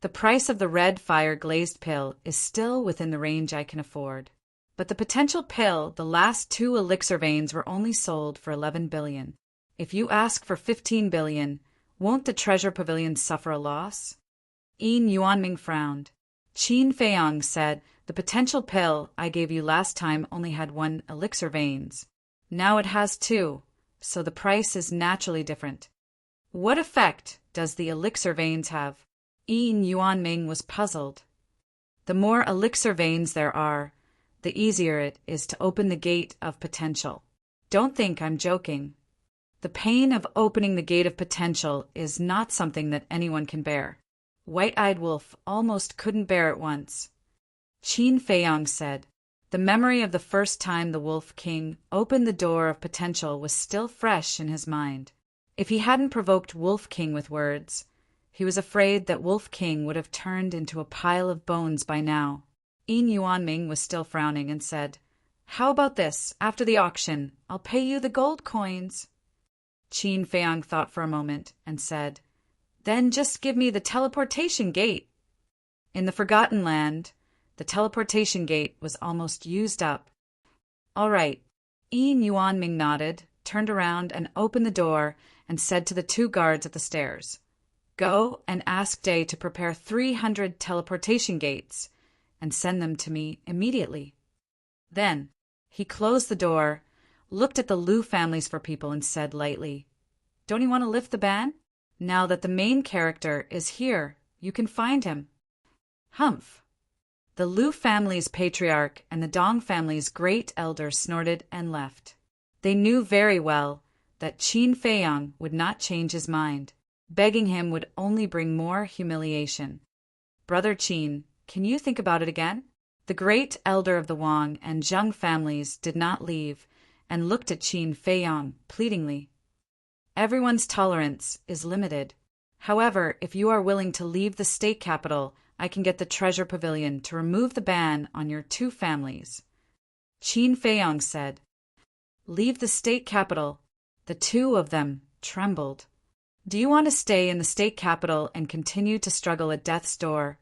The price of the red fire glazed pill is still within the range I can afford. But the potential pill, the last 2 elixir veins were only sold for 11 billion. If you ask for 15 billion, won't the treasure pavilion suffer a loss? Yin Yuanming frowned. Qin Feiyang said, the potential pill I gave you last time only had 1 elixir veins. Now it has 2, so the price is naturally different. What effect does the elixir veins have? Yin Yuanming was puzzled. The more elixir veins there are, the easier it is to open the gate of potential. Don't think I'm joking. The pain of opening the gate of potential is not something that anyone can bear. White-Eyed Wolf almost couldn't bear it once. Qin Feiyang said. The memory of the first time the Wolf King opened the door of potential was still fresh in his mind. If he hadn't provoked Wolf King with words, he was afraid that Wolf King would have turned into a pile of bones by now. Yin Yuanming was still frowning and said, How about this? After the auction, I'll pay you the gold coins. Qin Feiyang thought for a moment and said, Then just give me the teleportation gate. In the Forgotten Land, the teleportation gate was almost used up. All right. Yin Yuanming nodded, turned around and opened the door and said to the 2 guards at the stairs, Go and ask Day to prepare 300 teleportation gates. and send them to me immediately." Then he closed the door, looked at the Lu families for people, and said lightly, "Don't you want to lift the ban? Now that the main character is here, you can find him." Humph! The Lu family's patriarch and the Dong family's great elder snorted and left. They knew very well that Qin Feiyang would not change his mind. Begging him would only bring more humiliation. "Brother Qin, can you think about it again?" The great elder of the Wang and Zheng families did not leave and looked at Qin Feiyang pleadingly. "Everyone's tolerance is limited. However, if you are willing to leave the state capital, I can get the treasure pavilion to remove the ban on your two families." Qin Feiyang said, "Leave the state capital." The two of them trembled. "Do you want to stay in the state capital and continue to struggle at death's door?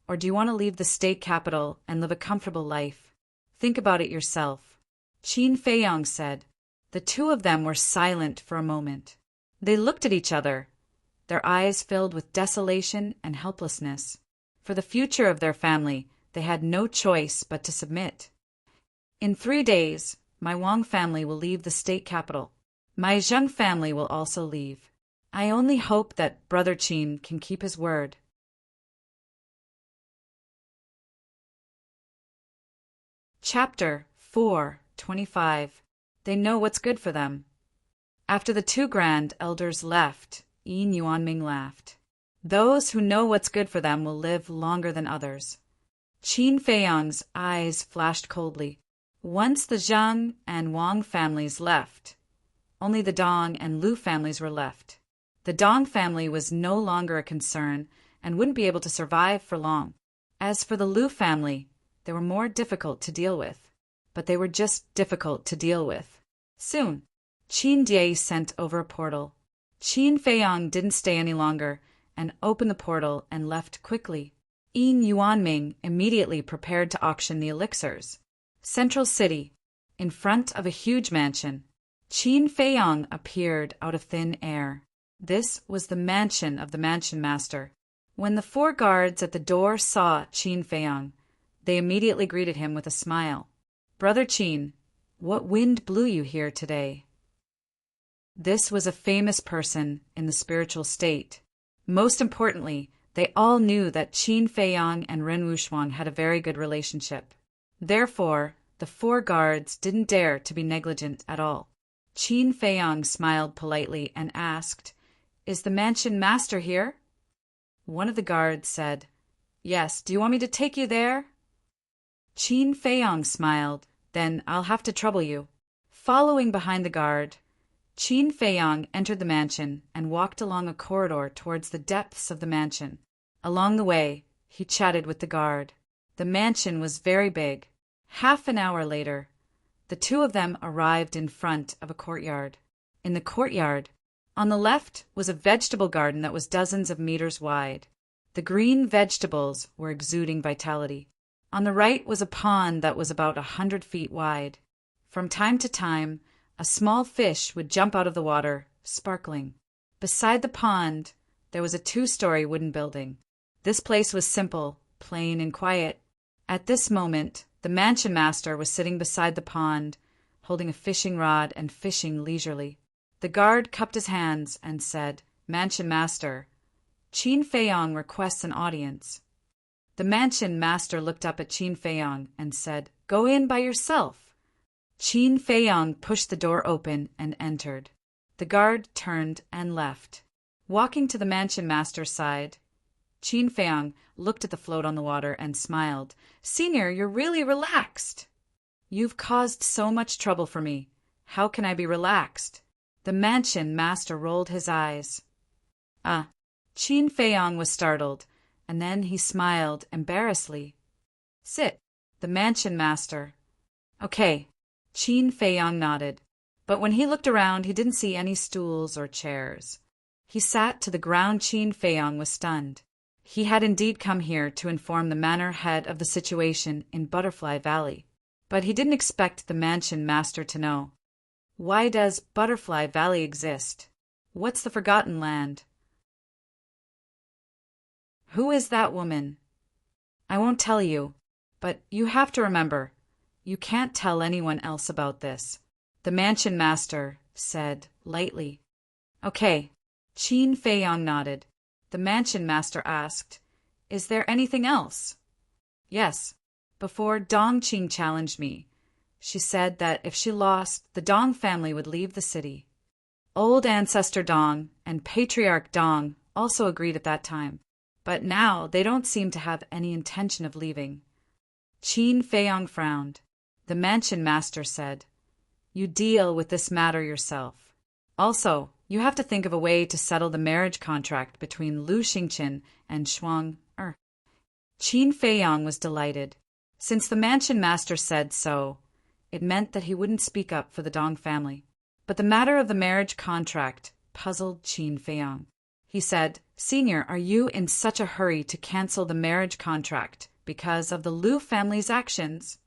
Or do you want to leave the state capital and live a comfortable life? Think about it yourself." Qin Feiyang said. The two of them were silent for a moment. They looked at each other, their eyes filled with desolation and helplessness. For the future of their family, they had no choice but to submit. "In 3 days, my Wang family will leave the state capital. My Zheng family will also leave. I only hope that Brother Qin can keep his word." Chapter 4:25. They know what's good for them. After the two grand elders left, Yin Yuanming laughed. "Those who know what's good for them will live longer than others." Qin Feiyang's eyes flashed coldly. Once the Zhang and Wang families left, only the Dong and Lu families were left. The Dong family was no longer a concern and wouldn't be able to survive for long. As for the Lu family, they were more difficult to deal with, but they were just difficult to deal with. Soon, Qin Die sent over a portal. Qin Feiyang didn't stay any longer and opened the portal and left quickly. Yin Yuanming immediately prepared to auction the elixirs. Central City, in front of a huge mansion, Qin Feiyang appeared out of thin air. This was the mansion of the mansion master. When the 4 guards at the door saw Qin Feiyang, they immediately greeted him with a smile. "Brother Qin, what wind blew you here today?" This was a famous person in the spiritual state. Most importantly, they all knew that Qin Feiyang and Ren Wuxuang had a very good relationship. Therefore, the 4 guards didn't dare to be negligent at all. Qin Feiyang smiled politely and asked, "Is the mansion master here?" One of the guards said, "Yes, do you want me to take you there?" Qin Feiyang smiled, "Then I'll have to trouble you." Following behind the guard, Qin Feiyang entered the mansion and walked along a corridor towards the depths of the mansion. Along the way, he chatted with the guard. The mansion was very big. Half an hour later, the two of them arrived in front of a courtyard. In the courtyard, on the left was a vegetable garden that was dozens of meters wide. The green vegetables were exuding vitality. On the right was a pond that was about 100 feet wide. From time to time, a small fish would jump out of the water, sparkling. Beside the pond, there was a 2-story wooden building. This place was simple, plain, and quiet. At this moment, the mansion master was sitting beside the pond, holding a fishing rod and fishing leisurely. The guard cupped his hands and said, "Mansion master, Qin Feiyang requests an audience." The mansion master looked up at Qin Feiyang and said, "Go in by yourself." Qin Feiyang pushed the door open and entered. The guard turned and left. Walking to the mansion master's side, Qin Feiyang looked at the float on the water and smiled. "Senior, you're really relaxed." "You've caused so much trouble for me. How can I be relaxed?" The mansion master rolled his eyes. Qin Feiyang was startled, and then he smiled embarrassedly. "Sit." The mansion master. "Okay." Qin Feiyang nodded, but when he looked around, he didn't see any stools or chairs. He sat to the ground. Qin Feiyang was stunned. He had indeed come here to inform the manor head of the situation in Butterfly Valley, but he didn't expect the mansion master to know. Why does Butterfly Valley exist? What's the Forgotten Land? Who is that woman? I won't tell you. But you have to remember, you can't tell anyone else about this, the mansion master said lightly. Okay. Qin Feiyang nodded. The mansion master asked, Is there anything else? Yes. Before Dong Qing challenged me, she said that if she lost, the Dong family would leave the city. Old ancestor Dong and patriarch Dong also agreed at that time, but now they don't seem to have any intention of leaving. Qin Feiyang frowned. The mansion master said, You deal with this matter yourself. Also, you have to think of a way to settle the marriage contract between Lu Xingqian and Shuang Er. Qin Feiyang was delighted. Since the mansion master said so, it meant that he wouldn't speak up for the Dong family. But the matter of the marriage contract puzzled Qin Feiyang. He said, Senior, are you in such a hurry to cancel the marriage contract because of the Lu family's actions?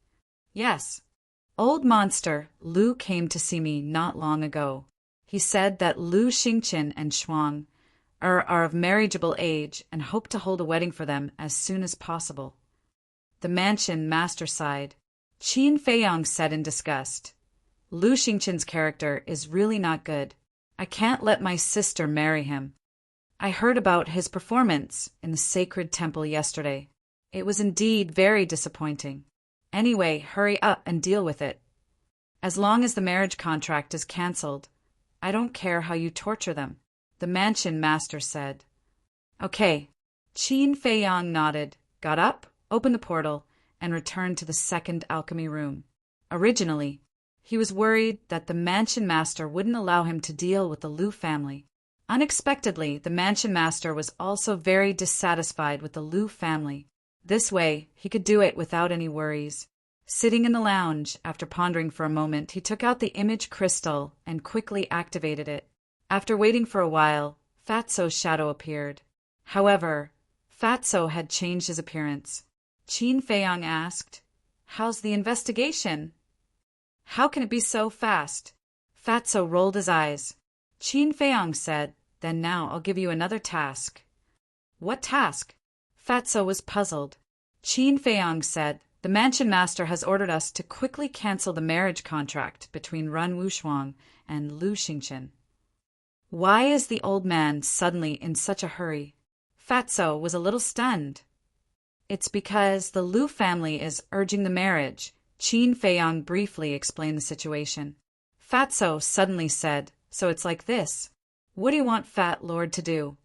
Yes. Old monster Lu came to see me not long ago. He said that Lu Xingqian and Shuang are of marriageable age and hope to hold a wedding for them as soon as possible. The mansion master sighed. Qin Feiyang said in disgust, Lu Xingqian's character is really not good. I can't let my sister marry him. I heard about his performance in the sacred temple yesterday. It was indeed very disappointing. Anyway, hurry up and deal with it. As long as the marriage contract is cancelled, I don't care how you torture them, the mansion master said. Okay. Qin Feiyang nodded, got up, opened the portal, and returned to the second alchemy room. Originally, he was worried that the mansion master wouldn't allow him to deal with the Lu family. Unexpectedly, the mansion master was also very dissatisfied with the Lu family. This way, he could do it without any worries. Sitting in the lounge, after pondering for a moment, he took out the image crystal and quickly activated it. After waiting for a while, Fatso's shadow appeared. However, Fatso had changed his appearance. Qin Feiyang asked, How's the investigation? How can it be so fast? Fatso rolled his eyes. Qin Feiyang said, Then now I'll give you another task. What task? Fatso was puzzled. Qin Feiyang said, The mansion master has ordered us to quickly cancel the marriage contract between Ren Wushuang and Lu Xingqian. Why is the old man suddenly in such a hurry? Fatso was a little stunned. It's because the Lu family is urging the marriage. Qin Feiyang briefly explained the situation. Fatso suddenly said, So it's like this. What do you want Fat Lord to do?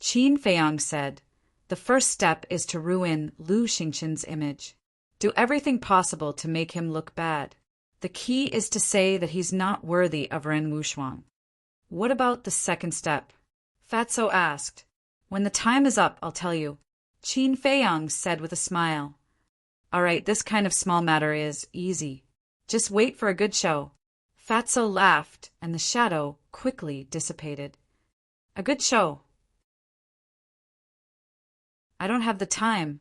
Qin Feiyang said, The first step is to ruin Lu Xingqian's image. Do everything possible to make him look bad. The key is to say that he's not worthy of Ren Wushuang. What about the second step? Fatso asked. When the time is up, I'll tell you. Qin Feiyang said with a smile. All right, this kind of small matter is easy. Just wait for a good show. Fatso laughed, and the shadow quickly dissipated. A good show. I don't have the time.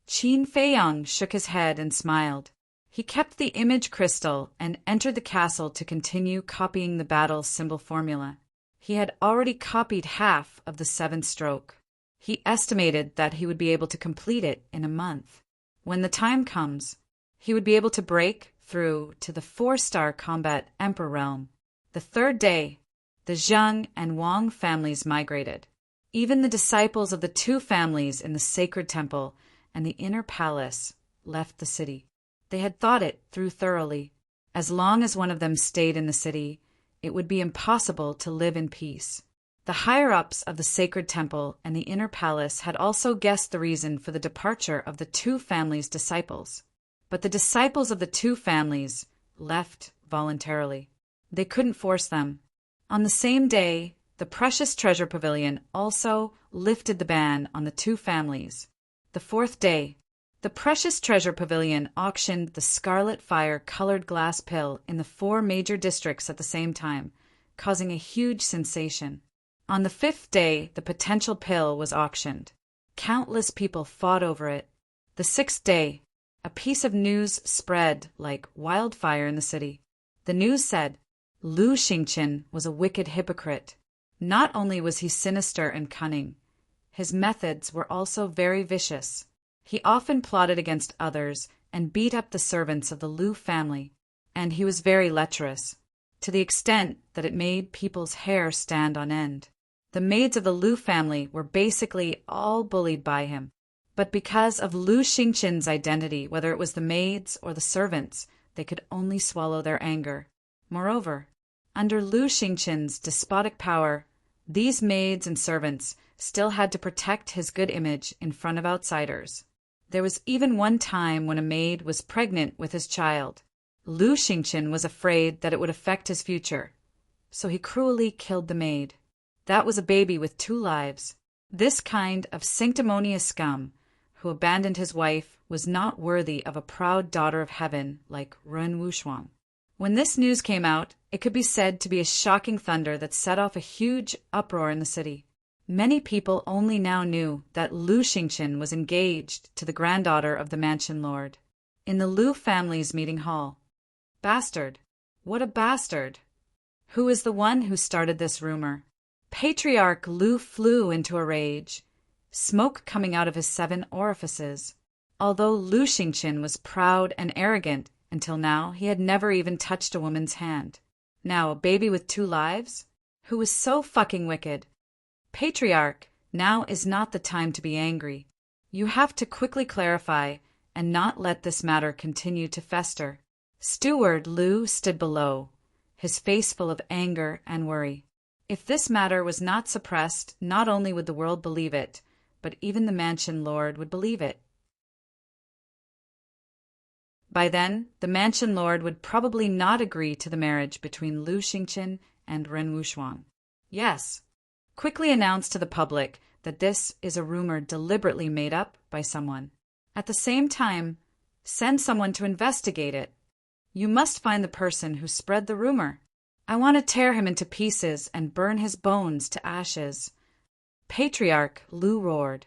Qin Feiyang shook his head and smiled. He kept the image crystal and entered the castle to continue copying the battle symbol formula. He had already copied half of the 7th stroke. He estimated that he would be able to complete it in a month. When the time comes, he would be able to break through to the 4-star combat Emperor realm. The 3rd day, the Zheng and Wang families migrated. Even the disciples of the 2 families in the sacred temple and the inner palace left the city. They had thought it through thoroughly. As long as one of them stayed in the city, it would be impossible to live in peace. The higher-ups of the sacred temple and the inner palace had also guessed the reason for the departure of the 2 families' disciples. But the disciples of the 2 families left voluntarily. They couldn't force them. On the same day, the Precious Treasure Pavilion also lifted the ban on the 2 families. The 4th day, the Precious Treasure Pavilion auctioned the Scarlet Fire colored glass pill in the 4 major districts at the same time, causing a huge sensation. On the 5th day, the potential pill was auctioned. Countless people fought over it. The 6th day, a piece of news spread like wildfire in the city. The news said, Lu Xingqian was a wicked hypocrite. Not only was he sinister and cunning, his methods were also very vicious. He often plotted against others and beat up the servants of the Lu family, and he was very lecherous, to the extent that it made people's hair stand on end. The maids of the Lu family were basically all bullied by him. But because of Lu Xingqin's identity, whether it was the maids or the servants, they could only swallow their anger. Moreover, under Lu Xingqin's despotic power, these maids and servants still had to protect his good image in front of outsiders. There was even one time when a maid was pregnant with his child. Lu Xingqin was afraid that it would affect his future, so he cruelly killed the maid. That was a baby with 2 lives. This kind of sanctimonious scum, who abandoned his wife, was not worthy of a proud daughter of heaven like Ren Wuxuang. When this news came out, it could be said to be a shocking thunder that set off a huge uproar in the city. Many people only now knew that Lu Xingqin was engaged to the granddaughter of the mansion lord. In the Lu family's meeting hall. Bastard! What a bastard! Who is the one who started this rumor? Patriarch Lu flew into a rage, smoke coming out of his 7 orifices. Although Lu Xingqin was proud and arrogant until now, he had never even touched a woman's hand. Now a baby with 2 lives? Who was so fucking wicked? Patriarch, now is not the time to be angry. You have to quickly clarify and not let this matter continue to fester. Steward Lu stood below, his face full of anger and worry. If this matter was not suppressed, not only would the world believe it, but even the mansion lord would believe it. By then, the mansion lord would probably not agree to the marriage between Lu Xingqin and Ren Wuxuang. Yes, quickly announce to the public that this is a rumor deliberately made up by someone. At the same time, send someone to investigate it. You must find the person who spread the rumor. I want to tear him into pieces and burn his bones to ashes. Patriarch Lu roared.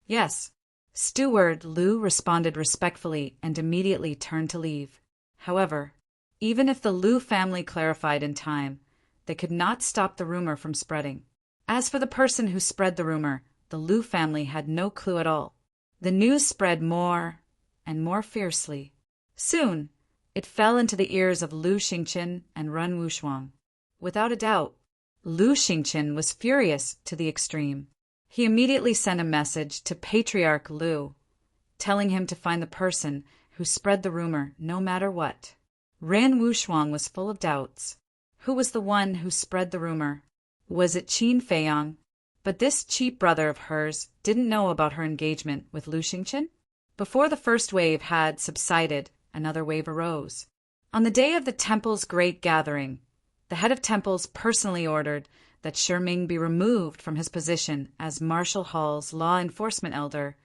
Yes. Steward Lu responded respectfully and immediately turned to leave. However, even if the Lu family clarified in time, they could not stop the rumor from spreading. As for the person who spread the rumor, the Lu family had no clue at all. The news spread more and more fiercely. Soon, it fell into the ears of Lu Xingqin and Ren Wuxuang. Without a doubt, Lu Xingqin was furious to the extreme. He immediately sent a message to Patriarch Lu, telling him to find the person who spread the rumor no matter what. Ren Wuxuang was full of doubts. Who was the one who spread the rumor? Was it Qin Feiyang? But this cheap brother of hers didn't know about her engagement with Lu Xingqin. Before the first wave had subsided, another wave arose. On the day of the temple's great gathering, the head of temples personally ordered that Shiming be removed from his position as Marshall Hall's law enforcement elder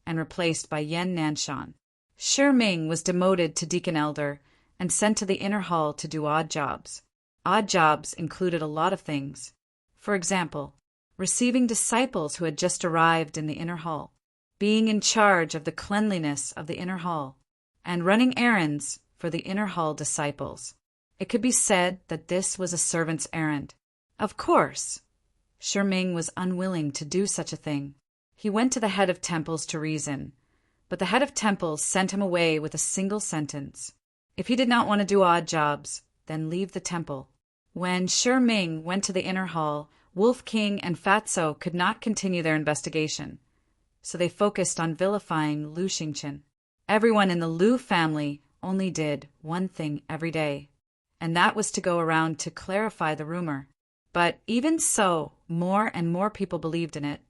and replaced by Yan Nanshan. Shiming was demoted to deacon elder and sent to the inner hall to do odd jobs. Odd jobs included a lot of things. For example, receiving disciples who had just arrived in the inner hall, being in charge of the cleanliness of the inner hall, and running errands for the inner hall disciples. It could be said that this was a servant's errand. Of course, Shiming was unwilling to do such a thing. He went to the head of temples to reason, but the head of temples sent him away with a single sentence. If he did not want to do odd jobs, then leave the temple. When Shiming went to the inner hall, Wolf King and Fatso could not continue their investigation, so they focused on vilifying Lu Xingqin. Everyone in the Lu family only did one thing every day, and that was to go around to clarify the rumor. But even so, more and more people believed in it.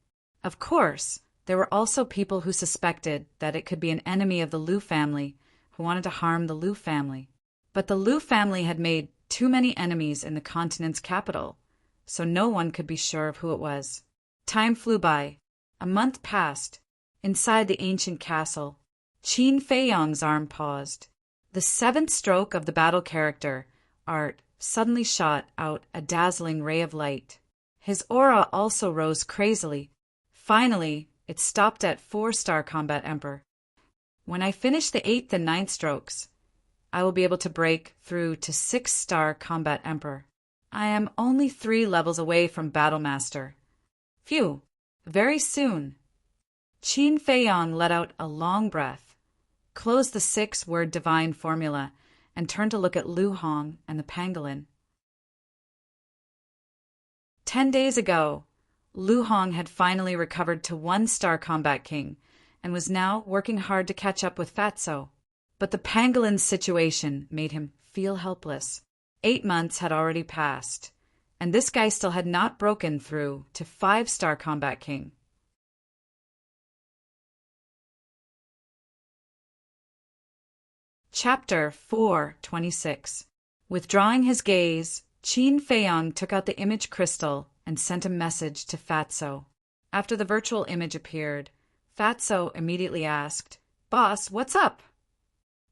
Of course, there were also people who suspected that it could be an enemy of the Lu family who wanted to harm the Lu family. But the Lu family had made too many enemies in the continent's capital, so no one could be sure of who it was. Time flew by. A month passed. Inside the ancient castle, Qin Feiyang's arm paused. The 7th stroke of the battle character, Art, suddenly shot out a dazzling ray of light. His aura also rose crazily. Finally, it stopped at 4-star combat emperor. When I finish the 8th and 9th strokes, I will be able to break through to 6-star combat emperor. I am only 3 levels away from battle master. Phew, very soon. Qin Feiyang let out a long breath, closed the 6-word divine formula, and turned to look at Lu Hong and the pangolin. 10 days ago, Lu Hong had finally recovered to 1-star combat king and was now working hard to catch up with Fatso. But the pangolin's situation made him feel helpless. 8 months had already passed, and this guy still had not broken through to 5-star combat king. Chapter 4:26. Withdrawing his gaze, Qin Feiyang took out the image crystal and sent a message to Fatso. After the virtual image appeared, Fatso immediately asked, "Boss, what's up?"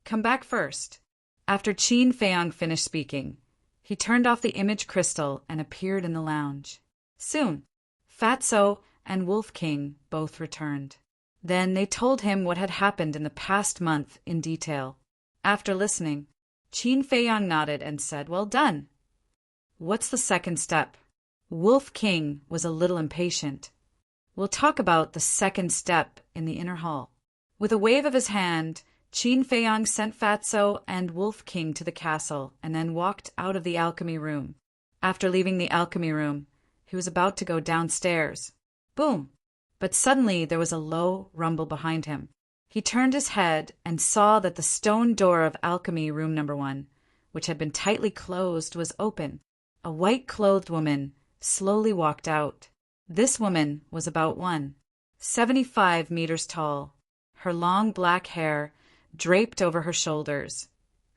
"Come back first." After Qin Feiyang finished speaking, he turned off the image crystal and appeared in the lounge. Soon, Fatso and Wolf King both returned. Then they told him what had happened in the past month in detail. After listening, Qin Feiyang nodded and said, "Well done. What's the second step?" Wolf King was a little impatient. "We'll talk about the second step in the inner hall." With a wave of his hand, Qin Feiyang sent Fatso and Wolf King to the castle and then walked out of the alchemy room. After leaving the alchemy room, he was about to go downstairs. Boom! But suddenly there was a low rumble behind him. He turned his head and saw that the stone door of alchemy room number 1, which had been tightly closed, was open. A white-clothed woman slowly walked out. This woman was about 1.75 meters tall. Her long black hair draped over her shoulders,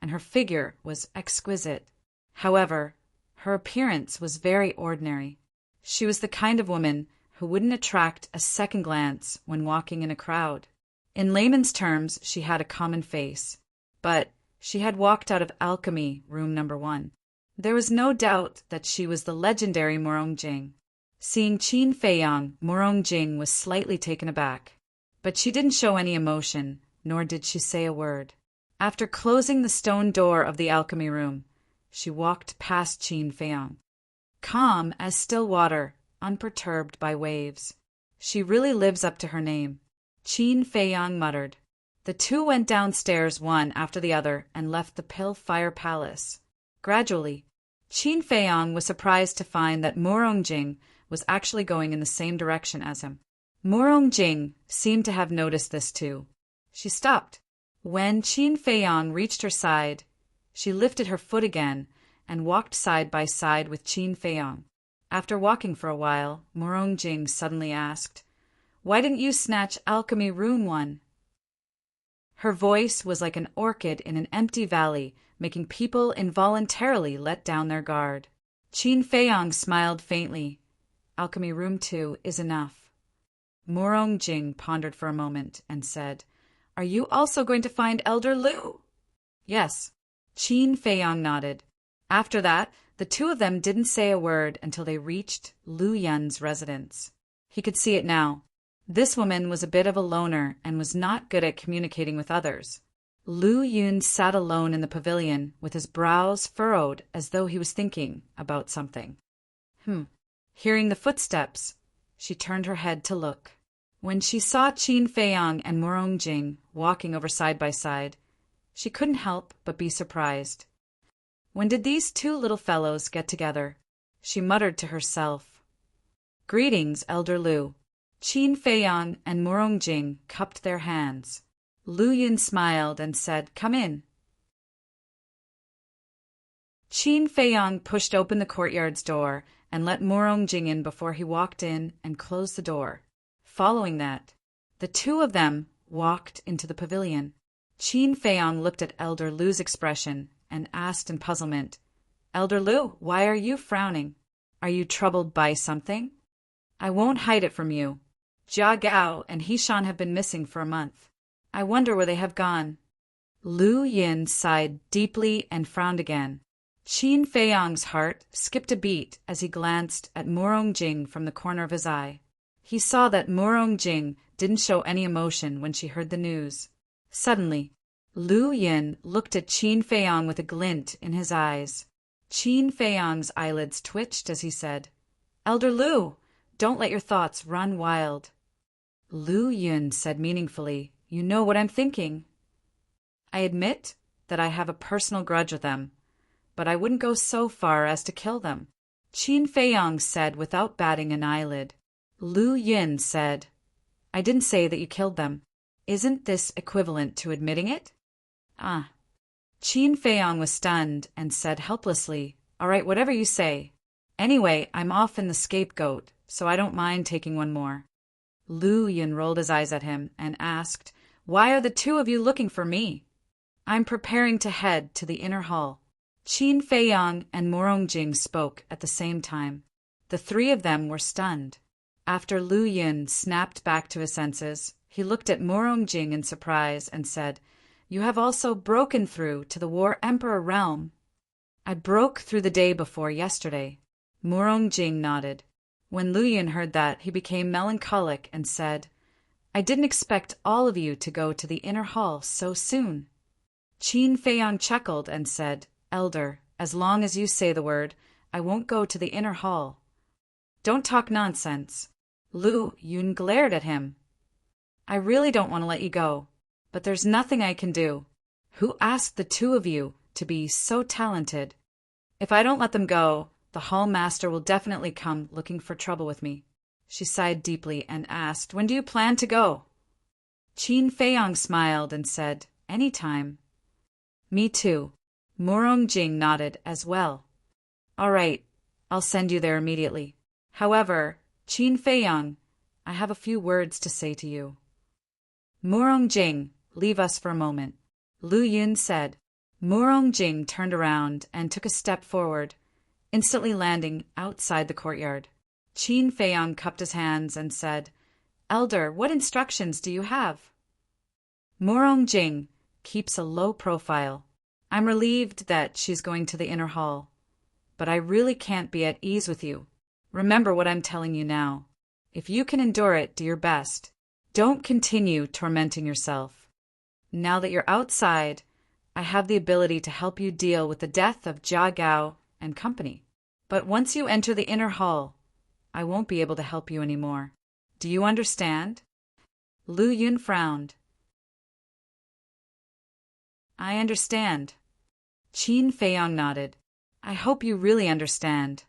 and her figure was exquisite. However, her appearance was very ordinary. She was the kind of woman who wouldn't attract a second glance when walking in a crowd. In layman's terms, she had a common face, but she had walked out of alchemy room number 1. There was no doubt that she was the legendary Morongjing. Seeing Qin Feiyang, Morongjing was slightly taken aback, but she didn't show any emotion, nor did she say a word. After closing the stone door of the alchemy room, she walked past Qin Feiyang, calm as still water, unperturbed by waves. She really lives up to her name, Qin Feiyang muttered. The two went downstairs one after the other and left the Pale-Fire Palace. Gradually, Qin Feiyang was surprised to find that Morongjing was actually going in the same direction as him. Morongjing seemed to have noticed this too. She stopped. When Qin Feiyang reached her side, she lifted her foot again and walked side by side with Qin Feiyang. After walking for a while, Morongjing suddenly asked, "Why didn't you snatch alchemy room 1?" Her voice was like an orchid in an empty valley, making people involuntarily let down their guard. Qin Feiyang smiled faintly. "Alchemy room 2 is enough." Morongjing pondered for a moment and said, "Are you also going to find Elder Lu?" "Yes." Qin Feiyang nodded. After that, the two of them didn't say a word until they reached Lu Yun's residence. He could see it now. This woman was a bit of a loner and was not good at communicating with others. Lu Yun sat alone in the pavilion with his brows furrowed as though he was thinking about something. Hearing the footsteps, she turned her head to look. When she saw Qin Feiyang and Morongjing walking over side by side, she couldn't help but be surprised. When did these two little fellows get together? She muttered to herself. "Greetings, Elder Lu." Qin Feiyang and Morongjing cupped their hands. Lu Yun smiled and said, "Come in." Qin Feiyang pushed open the courtyard's door and let Morongjing in before he walked in and closed the door. Following that, the two of them walked into the pavilion. Qin Feiyang looked at Elder Lu's expression and asked in puzzlement, "Elder Lu, why are you frowning? Are you troubled by something?" "I won't hide it from you. Jia Gao and Hishan have been missing for a month. I wonder where they have gone." Lu Yin sighed deeply and frowned again. Qin Feiyang's heart skipped a beat as he glanced at Morongjing from the corner of his eye. He saw that Morongjing didn't show any emotion when she heard the news. Suddenly, Lu Yin looked at Qin Feiyang with a glint in his eyes. Qin Feiyang's eyelids twitched as he said, "Elder Lu, don't let your thoughts run wild." Lu Yun said meaningfully, "You know what I'm thinking." "I admit that I have a personal grudge with them, but I wouldn't go so far as to kill them," Qin Feiyong said without batting an eyelid. Lu Yun said, "I didn't say that you killed them. Isn't this equivalent to admitting it?" "Ah." Qin Feiyong was stunned and said helplessly, "All right, whatever you say. Anyway, I'm often the scapegoat, so I don't mind taking one more." Lu Yun rolled his eyes at him and asked, "Why are the two of you looking for me?" "I'm preparing to head to the inner hall." Qin Feiyong and Morongjing spoke at the same time. The three of them were stunned. After Lu Yun snapped back to his senses, he looked at Morongjing in surprise and said, "You have also broken through to the War Emperor realm." "I broke through the day before yesterday." Morongjing nodded. When Lu Yun heard that, he became melancholic and said, "I didn't expect all of you to go to the inner hall so soon." Qin Feiyong chuckled and said, "Elder, as long as you say the word, I won't go to the inner hall." "Don't talk nonsense." Lu Yun glared at him. "I really don't want to let you go, but there's nothing I can do. Who asked the two of you to be so talented? If I don't let them go, the hall master will definitely come looking for trouble with me." She sighed deeply and asked, "When do you plan to go?" Qin Feiyong smiled and said, "Anytime." "Me too." Morongjing nodded as well. "All right, I'll send you there immediately. However, Qin Feiyong, I have a few words to say to you." "Morongjing, leave us for a moment," Lu Yun said. Morongjing turned around and took a step forward, instantly landing outside the courtyard. Qin Feiyong cupped his hands and said, "Elder, what instructions do you have?" Morongjing keeps a low profile. I'm relieved that she's going to the inner hall, but I really can't be at ease with you. Remember what I'm telling you now. If you can endure it, do your best. Don't continue tormenting yourself. Now that you're outside, I have the ability to help you deal with the death of Jia Gao and company. But once you enter the inner hall, I won't be able to help you anymore. Do you understand?" Lu Yun frowned. "I understand." Qin Feiyong nodded. "I hope you really understand.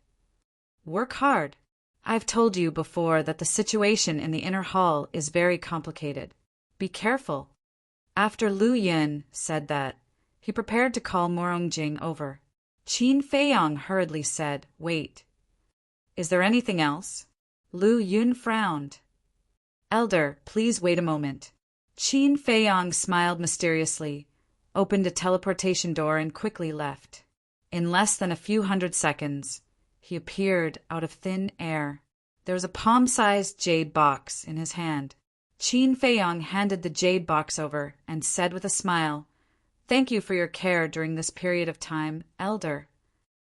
Work hard. I've told you before that the situation in the inner hall is very complicated. Be careful." After Lu Yun said that, he prepared to call Morongjing over. Qin Feiyong hurriedly said, "Wait. Is there anything else?" Lu Yun frowned. "Elder, please wait a moment." Qin Feiyong smiled mysteriously, opened a teleportation door and quickly left. In less than a few hundred seconds, he appeared out of thin air. There was a palm-sized jade box in his hand. Qin Feiyong handed the jade box over and said with a smile, "Thank you for your care during this period of time, Elder."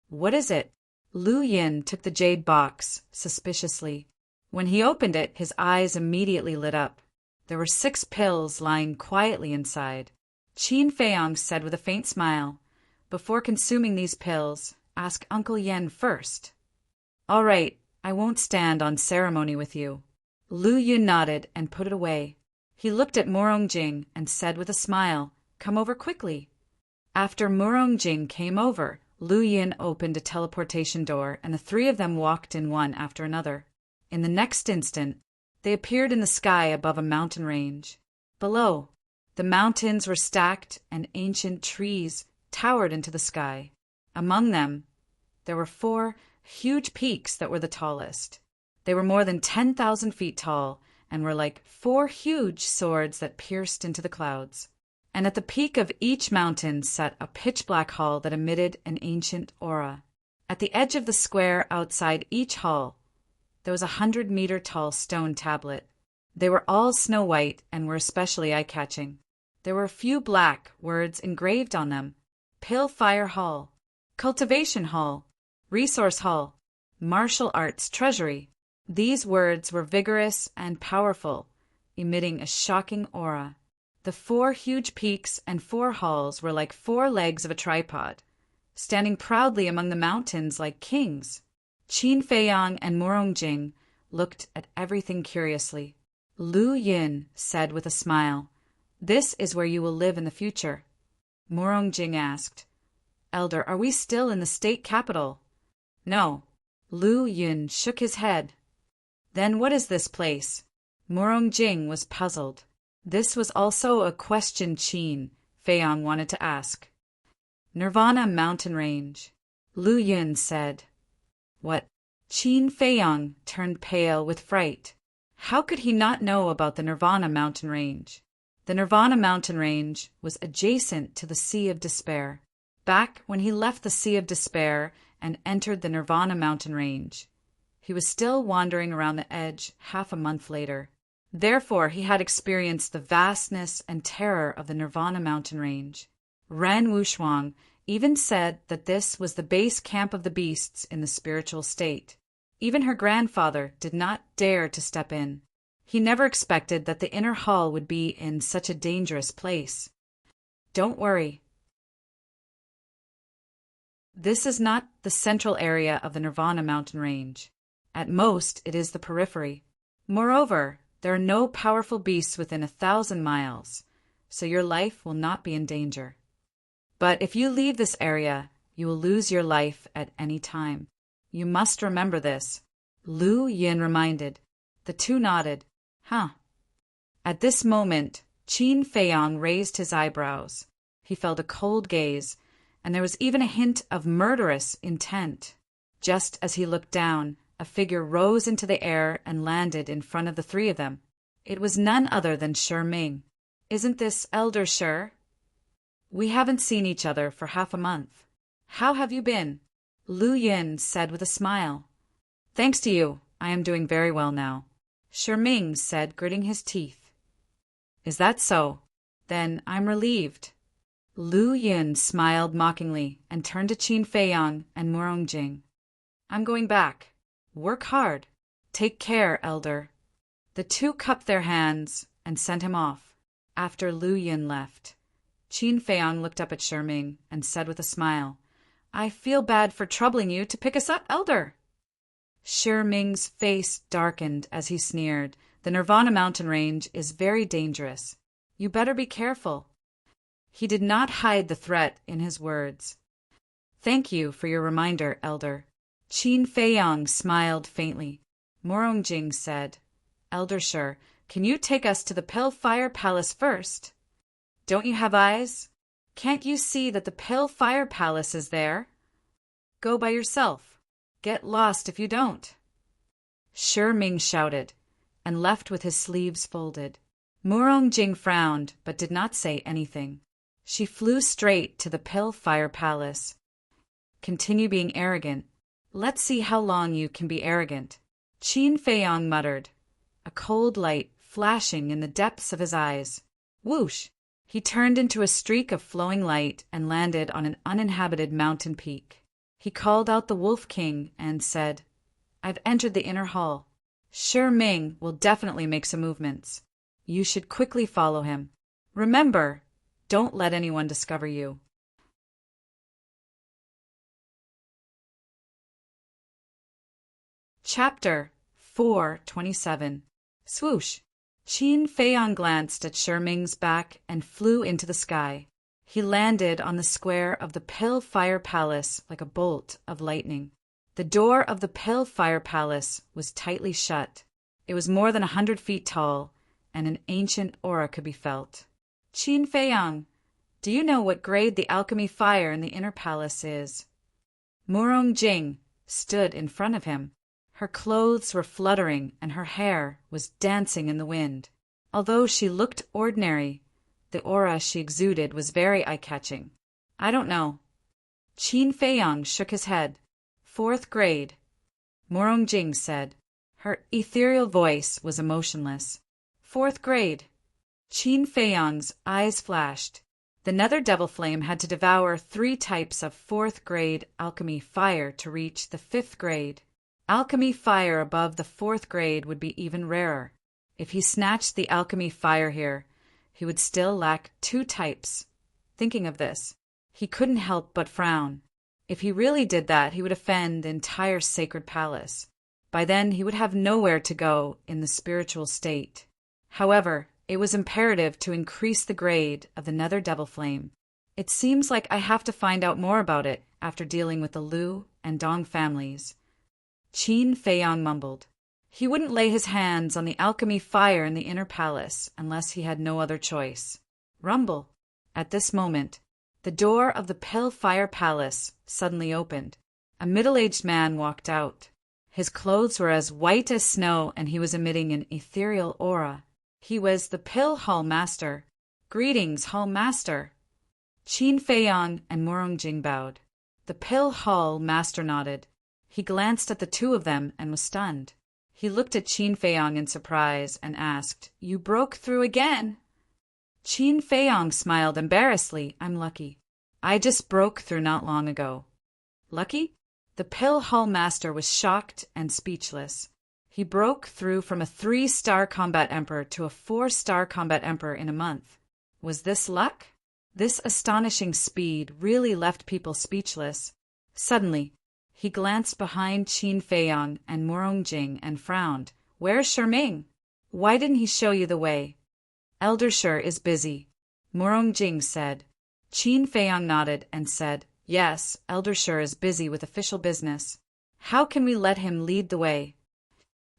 "What is it?" Lu Yun took the jade box suspiciously. When he opened it, his eyes immediately lit up. There were 6 pills lying quietly inside. Qin Feiyong said with a faint smile, "Before consuming these pills, ask Uncle Yen first." "All right, I won't stand on ceremony with you." Lu Yun nodded and put it away. He looked at Morongjing and said with a smile, "Come over quickly." After Morongjing came over, Lu Yun opened a teleportation door and the three of them walked in one after another. In the next instant, they appeared in the sky above a mountain range. Below, the mountains were stacked and ancient trees towered into the sky. Among them, there were 4 huge peaks that were the tallest. They were more than 10,000 feet tall and were like 4 huge swords that pierced into the clouds. And at the peak of each mountain sat a pitch-black hall that emitted an ancient aura. At the edge of the square outside each hall, there was a 100-meter-tall stone tablet. They were all snow-white and were especially eye-catching. There were a few black words engraved on them: Pill Fire Hall, Cultivation Hall, Resource Hall, Martial Arts Treasury. These words were vigorous and powerful, emitting a shocking aura. The 4 huge peaks and 4 halls were like 4 legs of a tripod, standing proudly among the mountains like kings. Qin Feiyong and Morongjing looked at everything curiously. Lu Yin said with a smile, "This is where you will live in the future." Murong Jing asked, "Elder, are we still in the state capital?" "No." Lu Yin shook his head. "Then what is this place?" Murong Jing was puzzled. This was also a question Qin Feiyang wanted to ask. "Nirvana Mountain Range," Lu Yin said. "What?" Qin Feiyang turned pale with fright. How could he not know about the Nirvana Mountain Range? The Nirvana Mountain Range was adjacent to the Sea of Despair. Back when he left the Sea of Despair and entered the Nirvana Mountain Range, he was still wandering around the edge half a month later. Therefore, he had experienced the vastness and terror of the Nirvana Mountain Range. Ren Wushuang even said that this was the base camp of the beasts in the spiritual state. Even her grandfather did not dare to step in. He never expected that the inner hall would be in such a dangerous place. Don't worry. This is not the central area of the Nirvana Mountain Range. At most, it is the periphery. Moreover, there are no powerful beasts within 1,000 miles, so your life will not be in danger. But if you leave this area, you will lose your life at any time. You must remember this. Lu Yin reminded. The two nodded. Huh. At this moment, Qin Feiyang raised his eyebrows. He felt a cold gaze, and there was even a hint of murderous intent. Just as he looked down, a figure rose into the air and landed in front of the three of them. It was none other than Shi Ming. "Isn't this Elder Shi? We haven't seen each other for half a month. How have you been?" Lu Yin said with a smile. "Thanks to you, I am doing very well now," Shi Ming said, gritting his teeth. "Is that so? Then I'm relieved." Lu Yin smiled mockingly and turned to Qin Feiyang and Murong Jing. "I'm going back. Work hard. Take care, Elder." The two cupped their hands and sent him off. After Lu Yin left, Qin Feiyang looked up at Shi Ming and said with a smile, "I feel bad for troubling you to pick us up, Elder." Shi Ming's face darkened as he sneered. "The Nirvana Mountain Range is very dangerous. You better be careful." He did not hide the threat in his words. "Thank you for your reminder, Elder." Qin Feiyang smiled faintly. Murong Jing said, "Elder Shi, can you take us to the Pale Fire Palace first? Don't you have eyes? Can't you see that the Pale Fire Palace is there? Go by yourself. Get lost if you don't." Shi Ming shouted, and left with his sleeves folded. Murong Jing frowned, but did not say anything. She flew straight to the Pale Fire Palace. "Continue being arrogant. Let's see how long you can be arrogant," Qin Feiyang muttered, a cold light flashing in the depths of his eyes. Whoosh! He turned into a streak of flowing light and landed on an uninhabited mountain peak. He called out the Wolf King and said, "I've entered the inner hall. Shi Ming will definitely make some movements. You should quickly follow him. Remember, don't let anyone discover you." Chapter 4:27. Swoosh! Qin Feiyang glanced at Shi Ming's back and flew into the sky. He landed on the square of the Pale Fire Palace like a bolt of lightning. The door of the Pale Fire Palace was tightly shut. It was more than 100 feet tall, and an ancient aura could be felt. "Qin Feiyang, do you know what grade the alchemy fire in the inner palace is?" Murong Jing stood in front of him. Her clothes were fluttering and her hair was dancing in the wind. Although she looked ordinary, the aura she exuded was very eye-catching. "I don't know." Qin Feiyang shook his head. "4th grade," Murong Jing said. Her ethereal voice was emotionless. "4th grade." Qin Feiyang's eyes flashed. The nether devil flame had to devour 3 types of 4th grade alchemy fire to reach the 5th grade. Alchemy fire above the 4th grade would be even rarer. If he snatched the alchemy fire here, he would still lack 2 types. Thinking of this, he couldn't help but frown. If he really did that, he would offend the entire sacred palace. By then, he would have nowhere to go in the spiritual state. However, it was imperative to increase the grade of the nether devil flame. It seems like I have to find out more about it after dealing with the Lu and Dong families. Qin Feiyang mumbled. He wouldn't lay his hands on the alchemy fire in the inner palace unless he had no other choice. Rumble. At this moment, the door of the pale fire palace suddenly opened. A middle-aged man walked out. His clothes were as white as snow, and he was emitting an ethereal aura. He was the Pill Hall Master. Greetings, Hall Master. Qin Feiyang and Morongjing bowed. The Pill Hall Master nodded. He glanced at the two of them and was stunned. He looked at Qin Feiyang in surprise and asked, "You broke through again?" Qin Feiyang smiled embarrassedly. "I'm lucky. I just broke through not long ago." Lucky? The Pill Hall Master was shocked and speechless. He broke through from a 3-star combat emperor to a 4-star combat emperor in a month. Was this luck? This astonishing speed really left people speechless. Suddenly, he glanced behind Qin Feiyang and Morongjing and frowned. "Where's Sherming? Why didn't he show you the way?" "Elder Sher is busy," Morongjing said. Qin Feiyang nodded and said, "Yes, Elder Sher is busy with official business. How can we let him lead the way?"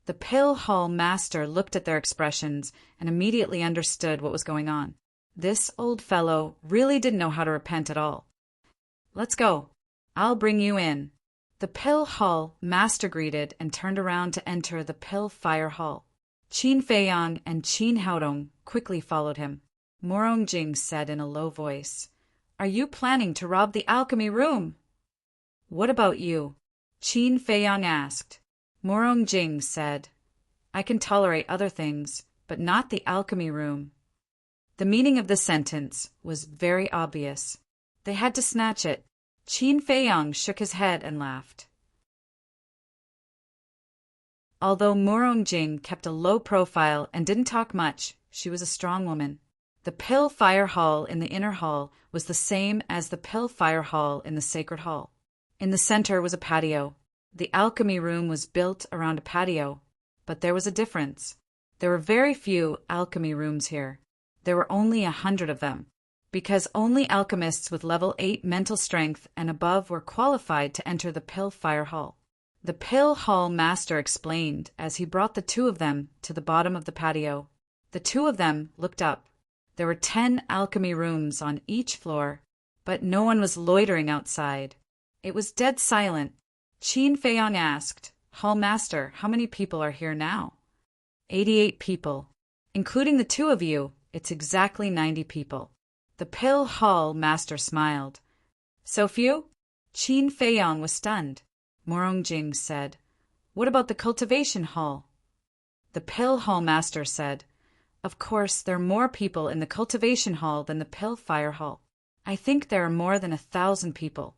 The Pill Hall Master looked at their expressions and immediately understood what was going on. This old fellow really didn't know how to repent at all. "Let's go. I'll bring you in." The Pill Hall Master greeted and turned around to enter the Pill Fire Hall. Qin Feiyang and Qin Haodong quickly followed him. Morongjing said in a low voice, "Are you planning to rob the alchemy room?" "What about you?" Qin Feiyang asked. Morongjing said, "I can tolerate other things, but not the alchemy room." The meaning of the sentence was very obvious. They had to snatch it. Qin Feiyang shook his head and laughed. Although Morongjing kept a low profile and didn't talk much, she was a strong woman. The Pill Fire Hall in the inner hall was the same as the Pill Fire Hall in the Sacred Hall. In the center was a patio. The alchemy room was built around a patio, but there was a difference. There were very few alchemy rooms here. There were only 100 of them, because only alchemists with level 8 mental strength and above were qualified to enter the Pill Fire Hall. The Pill Hall Master explained as he brought the two of them to the bottom of the patio. The two of them looked up. There were 10 alchemy rooms on each floor, but no one was loitering outside. It was dead silent. Qin Feiyang asked, "Hall Master, how many people are here now?" 88 people. Including the two of you, it's exactly 90 people. The Pill Hall Master smiled. "So few?" Qin Feiyang was stunned. Morongjing said, "What about the cultivation hall?" The Pill Hall Master said, "Of course, there are more people in the cultivation hall than the Pill Fire Hall. I think there are more than 1,000 people.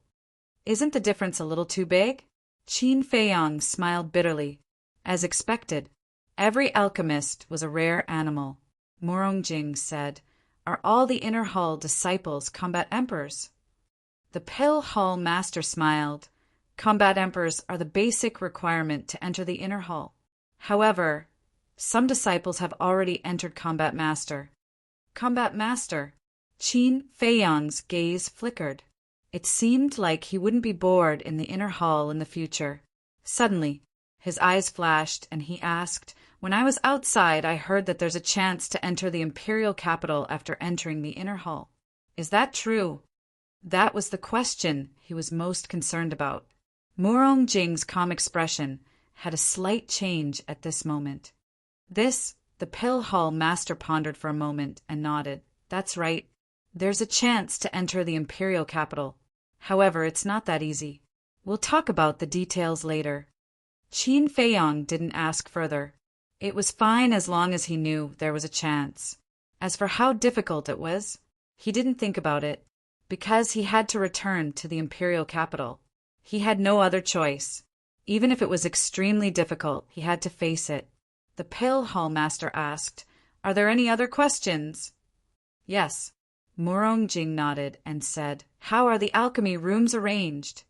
Isn't the difference a little too big?" Qin Feiyang smiled bitterly. As expected, every alchemist was a rare animal. Morongjing said, "Are all the inner hall disciples combat emperors?" The Pill Hall Master smiled. "Combat emperors are the basic requirement to enter the inner hall. However, some disciples have already entered Combat Master." Combat Master? Qin Feiyang's gaze flickered. It seemed like he wouldn't be bored in the inner hall in the future. Suddenly, his eyes flashed and he asked, "When I was outside, I heard that there's a chance to enter the imperial capital after entering the inner hall. Is that true?" That was the question he was most concerned about. Morongjing's calm expression had a slight change at this moment. The Pill Hall Master pondered for a moment and nodded. "That's right. There's a chance to enter the imperial capital. However, it's not that easy. We'll talk about the details later." Qin Feiyang didn't ask further. It was fine as long as he knew there was a chance. As for how difficult it was, he didn't think about it, because he had to return to the imperial capital. He had no other choice. Even if it was extremely difficult, he had to face it. The Pill Hall Master asked, "Are there any other questions?" "Yes." Morongjing nodded and said, "How are the alchemy rooms arranged?"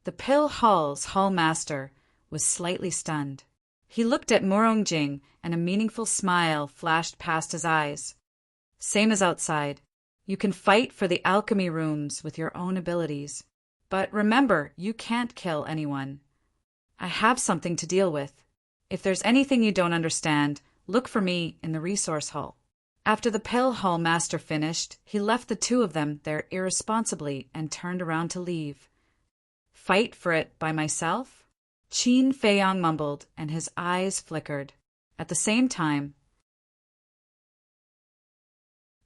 The Pill Hall's Hall Master was slightly stunned. He looked at Morongjing, and a meaningful smile flashed past his eyes. Same as outside. You can fight for the alchemy rooms with your own abilities. But remember, you can't kill anyone. I have something to deal with. If there's anything you don't understand, look for me in the resource hall. After the pill hall master finished, he left the two of them there irresponsibly and turned around to leave. Fight for it by myself? Qin Feiyang mumbled, and his eyes flickered. At the same time,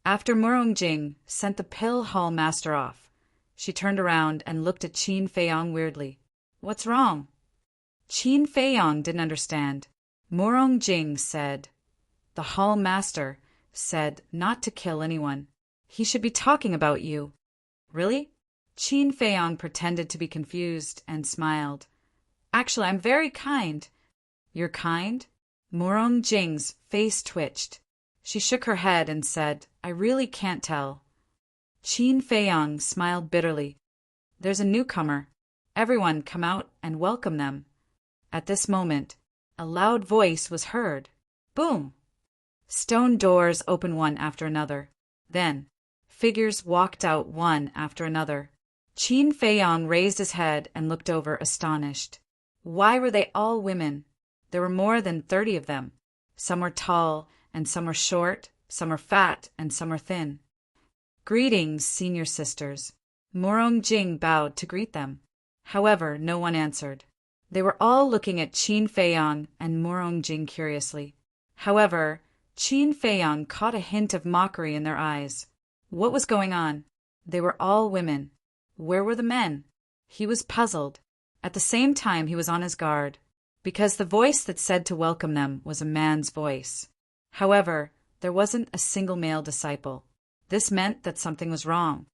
after Morongjing sent the pill hall master off, she turned around and looked at Qin Feiyang weirdly. What's wrong? Qin Feiyang didn't understand. Morongjing said, the hall master said not to kill anyone. He should be talking about you. Really? Qin Feiyang pretended to be confused and smiled. Actually, I'm very kind. You're kind? Morongjing's face twitched. She shook her head and said, I really can't tell. Qin Feiyang smiled bitterly. There's a newcomer. Everyone come out and welcome them. At this moment, a loud voice was heard. Boom! Stone doors opened one after another. Then, figures walked out one after another. Qin Feiyang raised his head and looked over astonished. Why were they all women? There were more than 30 of them. Some were tall, and some were short, some were fat, and some were thin. Greetings, senior sisters. Morongjing bowed to greet them. However, no one answered. They were all looking at Qin Feiyang and Morongjing curiously. However, Qin Feiyang caught a hint of mockery in their eyes. What was going on? They were all women. Where were the men? He was puzzled. At the same time, he was on his guard, because the voice that said to welcome them was a man's voice. However, there wasn't a single male disciple. This meant that something was wrong.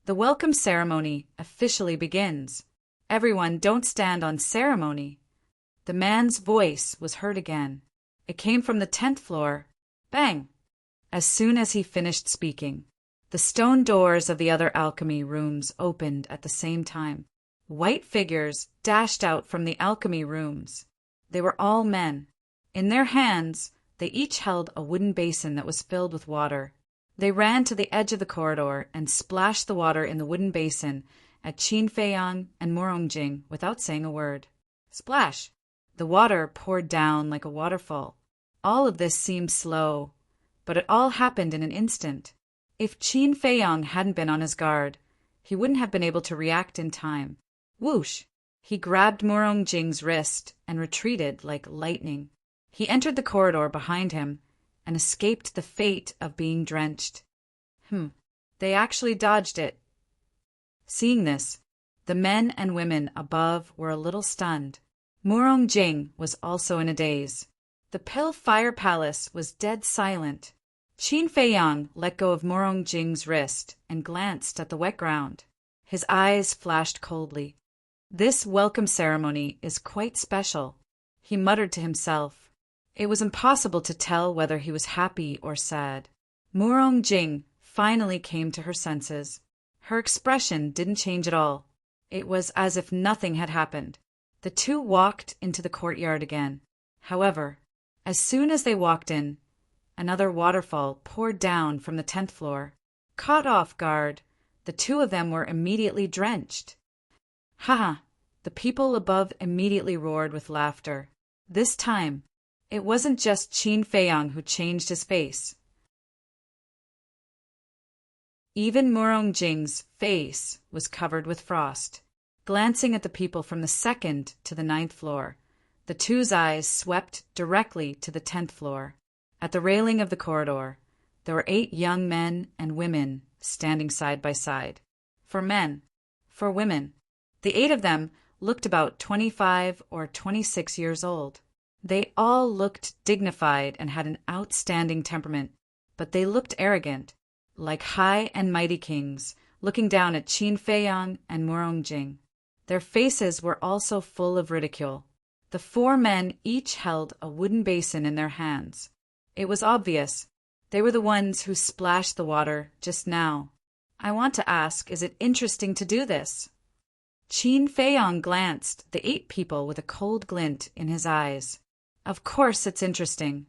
The welcome ceremony officially begins. Everyone, don't stand on ceremony. The man's voice was heard again. It came from the 10th floor. Bang! As soon as he finished speaking, the stone doors of the other alchemy rooms opened at the same time. White figures dashed out from the alchemy rooms. They were all men. In their hands, they each held a wooden basin that was filled with water. They ran to the edge of the corridor and splashed the water in the wooden basin at Qin Feiyang and Morongjing without saying a word. Splash! The water poured down like a waterfall. All of this seemed slow, but it all happened in an instant. If Qin Feiyang hadn't been on his guard, he wouldn't have been able to react in time. Whoosh! He grabbed Morongjing's wrist and retreated like lightning. He entered the corridor behind him and escaped the fate of being drenched. They actually dodged it. Seeing this, the men and women above were a little stunned. Morongjing was also in a daze. The Pill Fire Palace was dead silent. Qin Feiyang let go of Morongjing's wrist and glanced at the wet ground. His eyes flashed coldly. This welcome ceremony is quite special, he muttered to himself. It was impossible to tell whether he was happy or sad. Morongjing finally came to her senses. Her expression didn't change at all. It was as if nothing had happened. The two walked into the courtyard again. However, as soon as they walked in, another waterfall poured down from the 10th floor. Caught off guard, the two of them were immediately drenched. Ha! The people above immediately roared with laughter. This time, it wasn't just Qin Feiyang who changed his face. Even Morongjing's face was covered with frost. Glancing at the people from the 2nd to the 9th floor, the two's eyes swept directly to the 10th floor. At the railing of the corridor, there were 8 young men and women standing side by side. For men, for women. The 8 of them looked about 25 or 26 years old. They all looked dignified and had an outstanding temperament, but they looked arrogant, like high and mighty kings, looking down at Qin Feiyang and Morongjing. Their faces were also full of ridicule. The 4 men each held a wooden basin in their hands. It was obvious. They were the ones who splashed the water just now. I want to ask, is it interesting to do this? Qin Feiyang glanced the 8 people with a cold glint in his eyes. Of course it's interesting.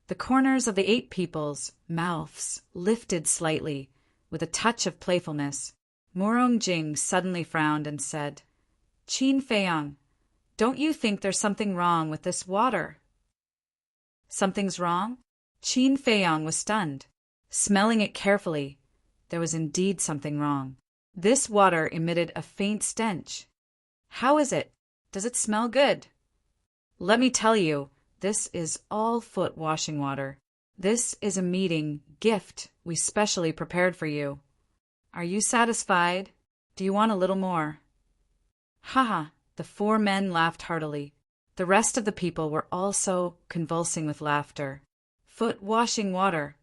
The corners of the 8 people's mouths lifted slightly, with a touch of playfulness. Murong Jing suddenly frowned and said, Qin Feiyang, don't you think there's something wrong with this water? Something's wrong? Qin Feiyang was stunned. Smelling it carefully, there was indeed something wrong. This water emitted a faint stench. How is it? Does it smell good? Let me tell you, this is all foot washing water. This is a meeting gift we specially prepared for you. Are you satisfied? Do you want a little more? Haha, the 4 men laughed heartily. The rest of the people were also convulsing with laughter. Foot washing water.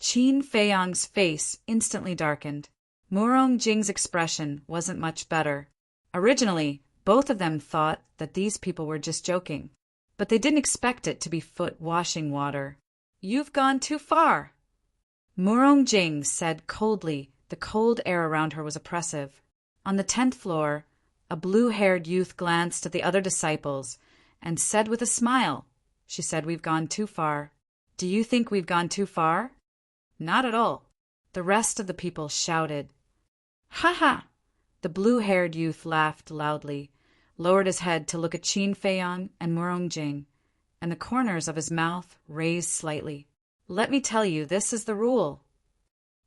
Qin Feiyang's face instantly darkened. Murong Jing's expression wasn't much better. Originally, both of them thought that these people were just joking, but they didn't expect it to be foot washing water. You've gone too far. Murong Jing said coldly. The cold air around her was oppressive. On the 10th floor, a blue-haired youth glanced at the other disciples and said with a smile, she said, We've gone too far. Do you think we've gone too far? Not at all. The rest of the people shouted. Ha ha! The blue-haired youth laughed loudly, lowered his head to look at Qin Feiyang and Murong Jing, and the corners of his mouth raised slightly. Let me tell you, this is the rule.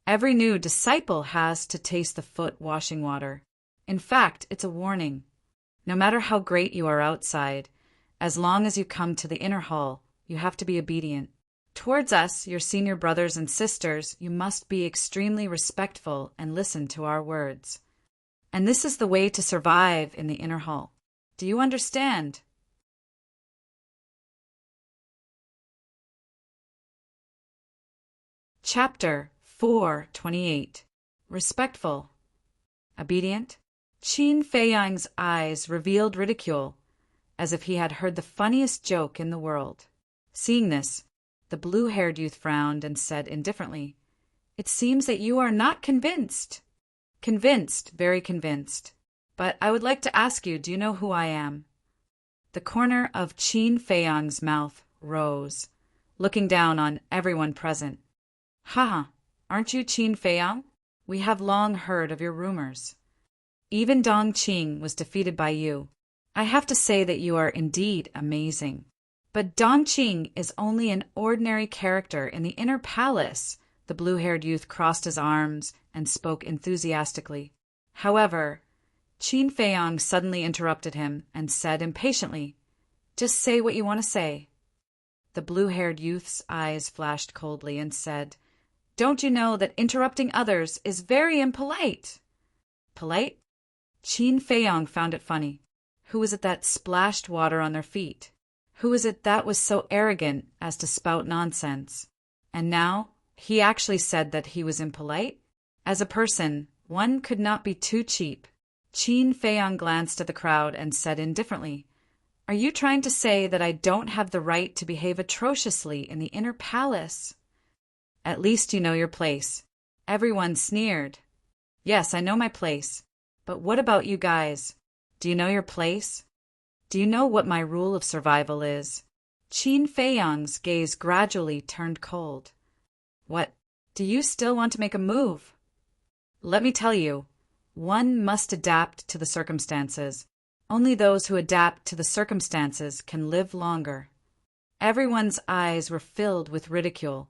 Every new disciple has to taste the foot washing water. In fact, it's a warning. No matter how great you are outside, as long as you come to the inner hall, you have to be obedient. Towards us, your senior brothers and sisters, you must be extremely respectful and listen to our words. And this is the way to survive in the inner hall. Do you understand? Chapter 4:28. Respectful. Obedient. Qin Feiyang's eyes revealed ridicule, as if he had heard the funniest joke in the world. Seeing this, the blue-haired youth frowned and said indifferently, It seems that you are not convinced. Convinced, very convinced. But I would like to ask you, do you know who I am? The corner of Qin Feiyang's mouth rose, looking down on everyone present. Haha, aren't you Qin Feiyang? We have long heard of your rumors. Even Dong Qing was defeated by you. I have to say that you are indeed amazing. But Dong Qing is only an ordinary character in the inner palace. The blue-haired youth crossed his arms and spoke enthusiastically. However, Qin Feiyang suddenly interrupted him and said impatiently, Just say what you want to say. The blue-haired youth's eyes flashed coldly and said, Don't you know that interrupting others is very impolite? Polite? Qin Feiyang found it funny. Who was it that splashed water on their feet? Who was it that was so arrogant as to spout nonsense? And now he actually said that he was impolite? As a person, one could not be too cheap. Qin Feiyang glanced at the crowd and said indifferently, Are you trying to say that I don't have the right to behave atrociously in the inner palace? At least you know your place. Everyone sneered. Yes, I know my place. But what about you guys? Do you know your place? Do you know what my rule of survival is? Qin Feiyang's gaze gradually turned cold. What? Do you still want to make a move? Let me tell you, one must adapt to the circumstances. Only those who adapt to the circumstances can live longer. Everyone's eyes were filled with ridicule.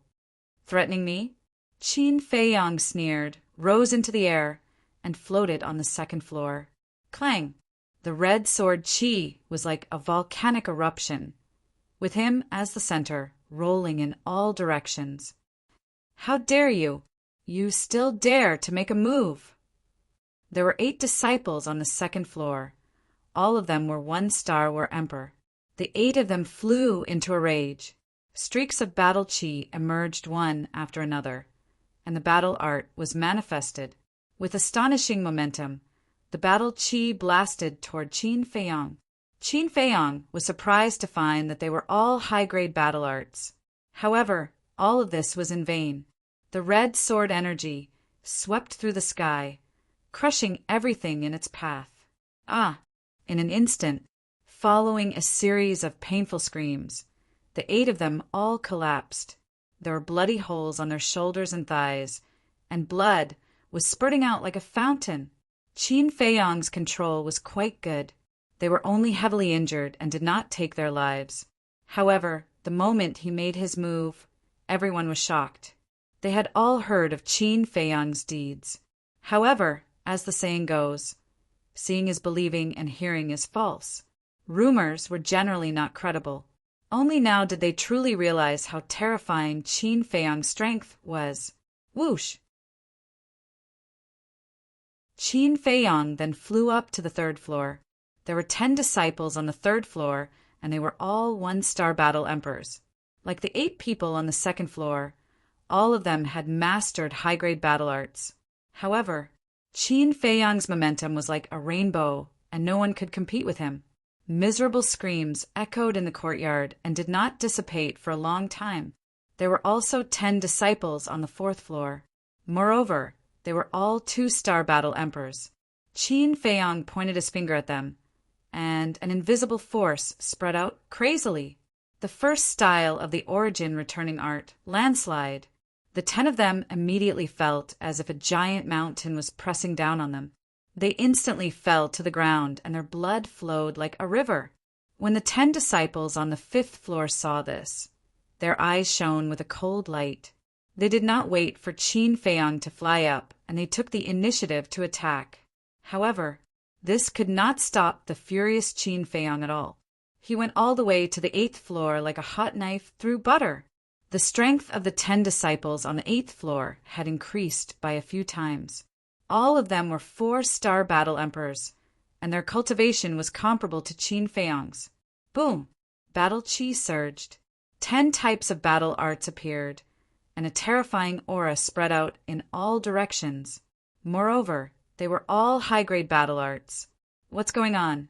Threatening me? Qin Feiyang sneered, rose into the air, and floated on the 2nd floor. Clang! The red sword Qi was like a volcanic eruption, with him as the center, rolling in all directions. How dare you? You still dare to make a move? There were 8 disciples on the 2nd floor. All of them were 1-star war emperor. The 8 of them flew into a rage. Streaks of battle Qi emerged one after another, and the battle art was manifested. With astonishing momentum, the battle Qi blasted toward Qin Feiyang. Qin Feiyang was surprised to find that they were all high-grade battle arts. However, all of this was in vain. The red sword energy swept through the sky, crushing everything in its path. In an instant, following a series of painful screams. The 8 of them all collapsed. There were bloody holes on their shoulders and thighs, and blood was spurting out like a fountain. Qin Feiyong's control was quite good. They were only heavily injured and did not take their lives. However, the moment he made his move, everyone was shocked. They had all heard of Qin Feiyong's deeds. However, as the saying goes, seeing is believing and hearing is false. Rumors were generally not credible. Only now did they truly realize how terrifying Qin Feiyong's strength was. Whoosh! Qin Feiyong then flew up to the 3rd floor. There were 10 disciples on the 3rd floor, and they were all 1-star battle emperors. Like the 8 people on the 2nd floor, all of them had mastered high-grade battle arts. However, Qin Feiyong's momentum was like a rainbow, and no one could compete with him. Miserable screams echoed in the courtyard and did not dissipate for a long time. There were also 10 disciples on the 4th floor. Moreover, they were all 2-star battle emperors. Qin Feiyong pointed his finger at them, and an invisible force spread out crazily. The first style of the origin returning art, landslide. The 10 of them immediately felt as if a giant mountain was pressing down on them. They instantly fell to the ground, and their blood flowed like a river. When the 10 disciples on the 5th floor saw this, their eyes shone with a cold light. They did not wait for Qin Feiyong to fly up, and they took the initiative to attack. However, this could not stop the furious Qin Feiyong at all. He went all the way to the 8th floor like a hot knife through butter. The strength of the 10 disciples on the 8th floor had increased by a few times. All of them were 4-star battle emperors, and their cultivation was comparable to Qin Feiyong's. Boom! Battle chi surged. 10 types of battle arts appeared, and a terrifying aura spread out in all directions. Moreover, they were all high-grade battle arts. What's going on?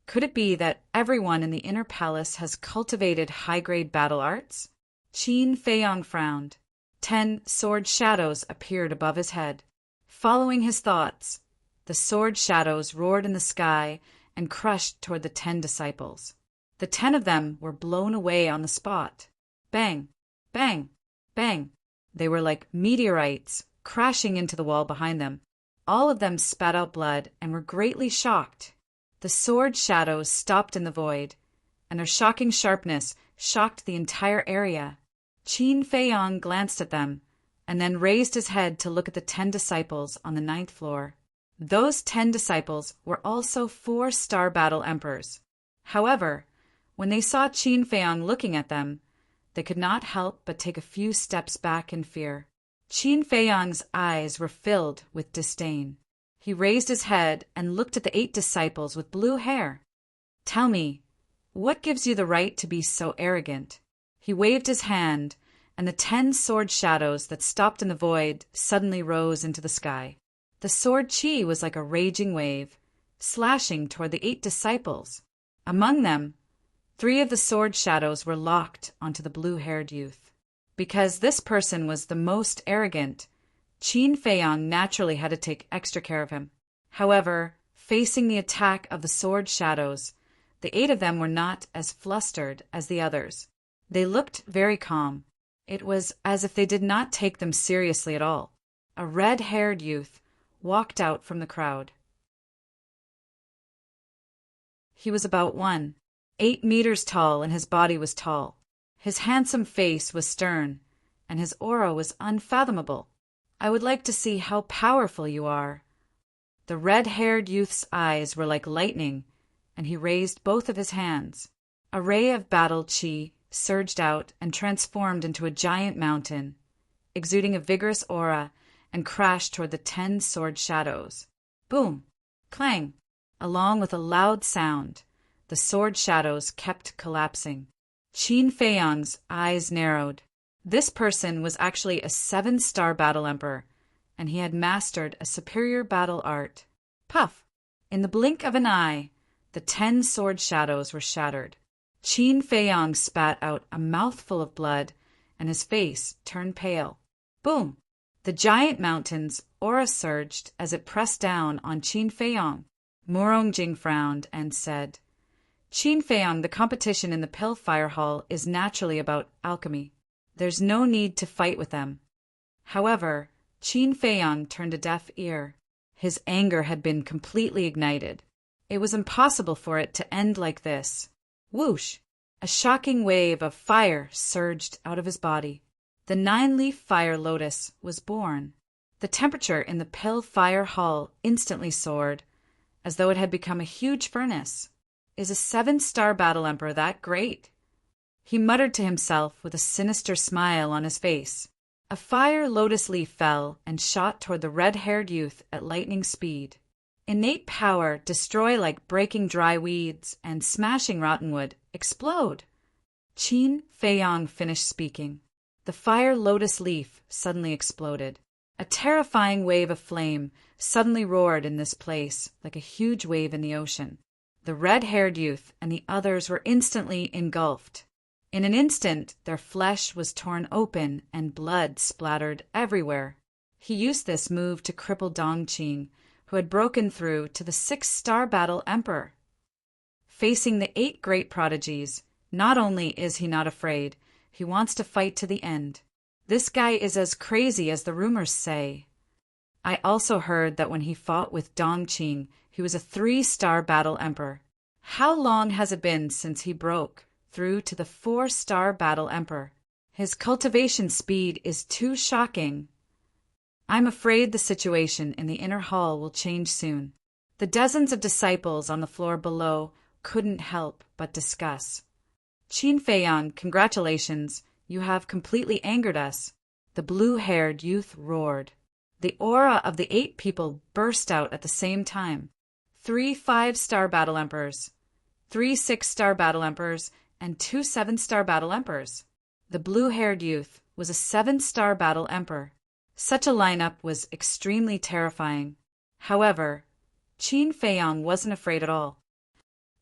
Could it be that everyone in the inner palace has cultivated high-grade battle arts? Qin Feiyong frowned. 10 sword shadows appeared above his head. Following his thoughts, the sword shadows roared in the sky and crushed toward the 10 disciples. The 10 of them were blown away on the spot. Bang! Bang! Bang! They were like meteorites crashing into the wall behind them. All of them spat out blood and were greatly shocked. The sword shadows stopped in the void, and their shocking sharpness shocked the entire area. Qin Feiyong glanced at them, and then raised his head to look at the 10 disciples on the 9th floor. Those 10 disciples were also 4-star battle emperors. However, when they saw Qin Feiyong looking at them, they could not help but take a few steps back in fear. Qin Feiyong's eyes were filled with disdain. He raised his head and looked at the 8 disciples with blue hair. "Tell me, what gives you the right to be so arrogant?" He waved his hand, and the 10 sword shadows that stopped in the void suddenly rose into the sky. The sword chi was like a raging wave, slashing toward the 8 disciples. Among them, 3 of the sword shadows were locked onto the blue-haired youth. Because this person was the most arrogant, Qin Feiyong naturally had to take extra care of him. However, facing the attack of the sword shadows, the 8 of them were not as flustered as the others. They looked very calm. It was as if they did not take them seriously at all. A red-haired youth walked out from the crowd. He was about 8 meters tall, and his body was tall. His handsome face was stern, and his aura was unfathomable. "I would like to see how powerful you are." The red-haired youth's eyes were like lightning, and he raised both of his hands. A ray of battle chi surged out and transformed into a giant mountain, exuding a vigorous aura, and crashed toward the 10 sword shadows. Boom! Clang! Along with a loud sound, the sword shadows kept collapsing. Qin Feiyong's eyes narrowed. This person was actually a 7-star battle emperor, and he had mastered a superior battle art. Puff! In the blink of an eye, the 10 sword shadows were shattered. Qin Feiyong spat out a mouthful of blood, and his face turned pale. Boom! The giant mountain's aura surged as it pressed down on Qin Feiyong. Morongjing frowned and said, Qin Feiyang, the competition in the Pill Fire Hall is naturally about alchemy. There's no need to fight with them. However, Qin Feiyang turned a deaf ear. His anger had been completely ignited. It was impossible for it to end like this. Whoosh! A shocking wave of fire surged out of his body. The 9-leaf fire lotus was born. The temperature in the Pill Fire Hall instantly soared, as though it had become a huge furnace. Is a 7-star battle emperor that great? He muttered to himself with a sinister smile on his face. A fire lotus leaf fell and shot toward the red-haired youth at lightning speed. Innate power, destroy like breaking dry weeds and smashing rotten wood, explode. Qin Feiyang finished speaking. The fire lotus leaf suddenly exploded. A terrifying wave of flame suddenly roared in this place like a huge wave in the ocean. The red-haired youth and the others were instantly engulfed. In an instant, their flesh was torn open and blood splattered everywhere. He used this move to cripple Dongqing, who had broken through to the 6-star battle emperor. Facing the 8 great prodigies, not only is he not afraid, he wants to fight to the end. This guy is as crazy as the rumors say. I also heard that when he fought with Dongqing, he was a 3-star battle emperor. How long has it been since he broke through to the 4-star battle emperor? His cultivation speed is too shocking. I'm afraid the situation in the inner hall will change soon. The dozens of disciples on the floor below couldn't help but discuss. Qin Feiyang, congratulations, you have completely angered us. The blue-haired youth roared. The aura of the 8 people burst out at the same time. 3 5-star battle emperors, 3 6-star battle emperors, and 2 7-star battle emperors. The blue-haired youth was a 7-star battle emperor. Such a lineup was extremely terrifying. However, Qin Feiyang wasn't afraid at all.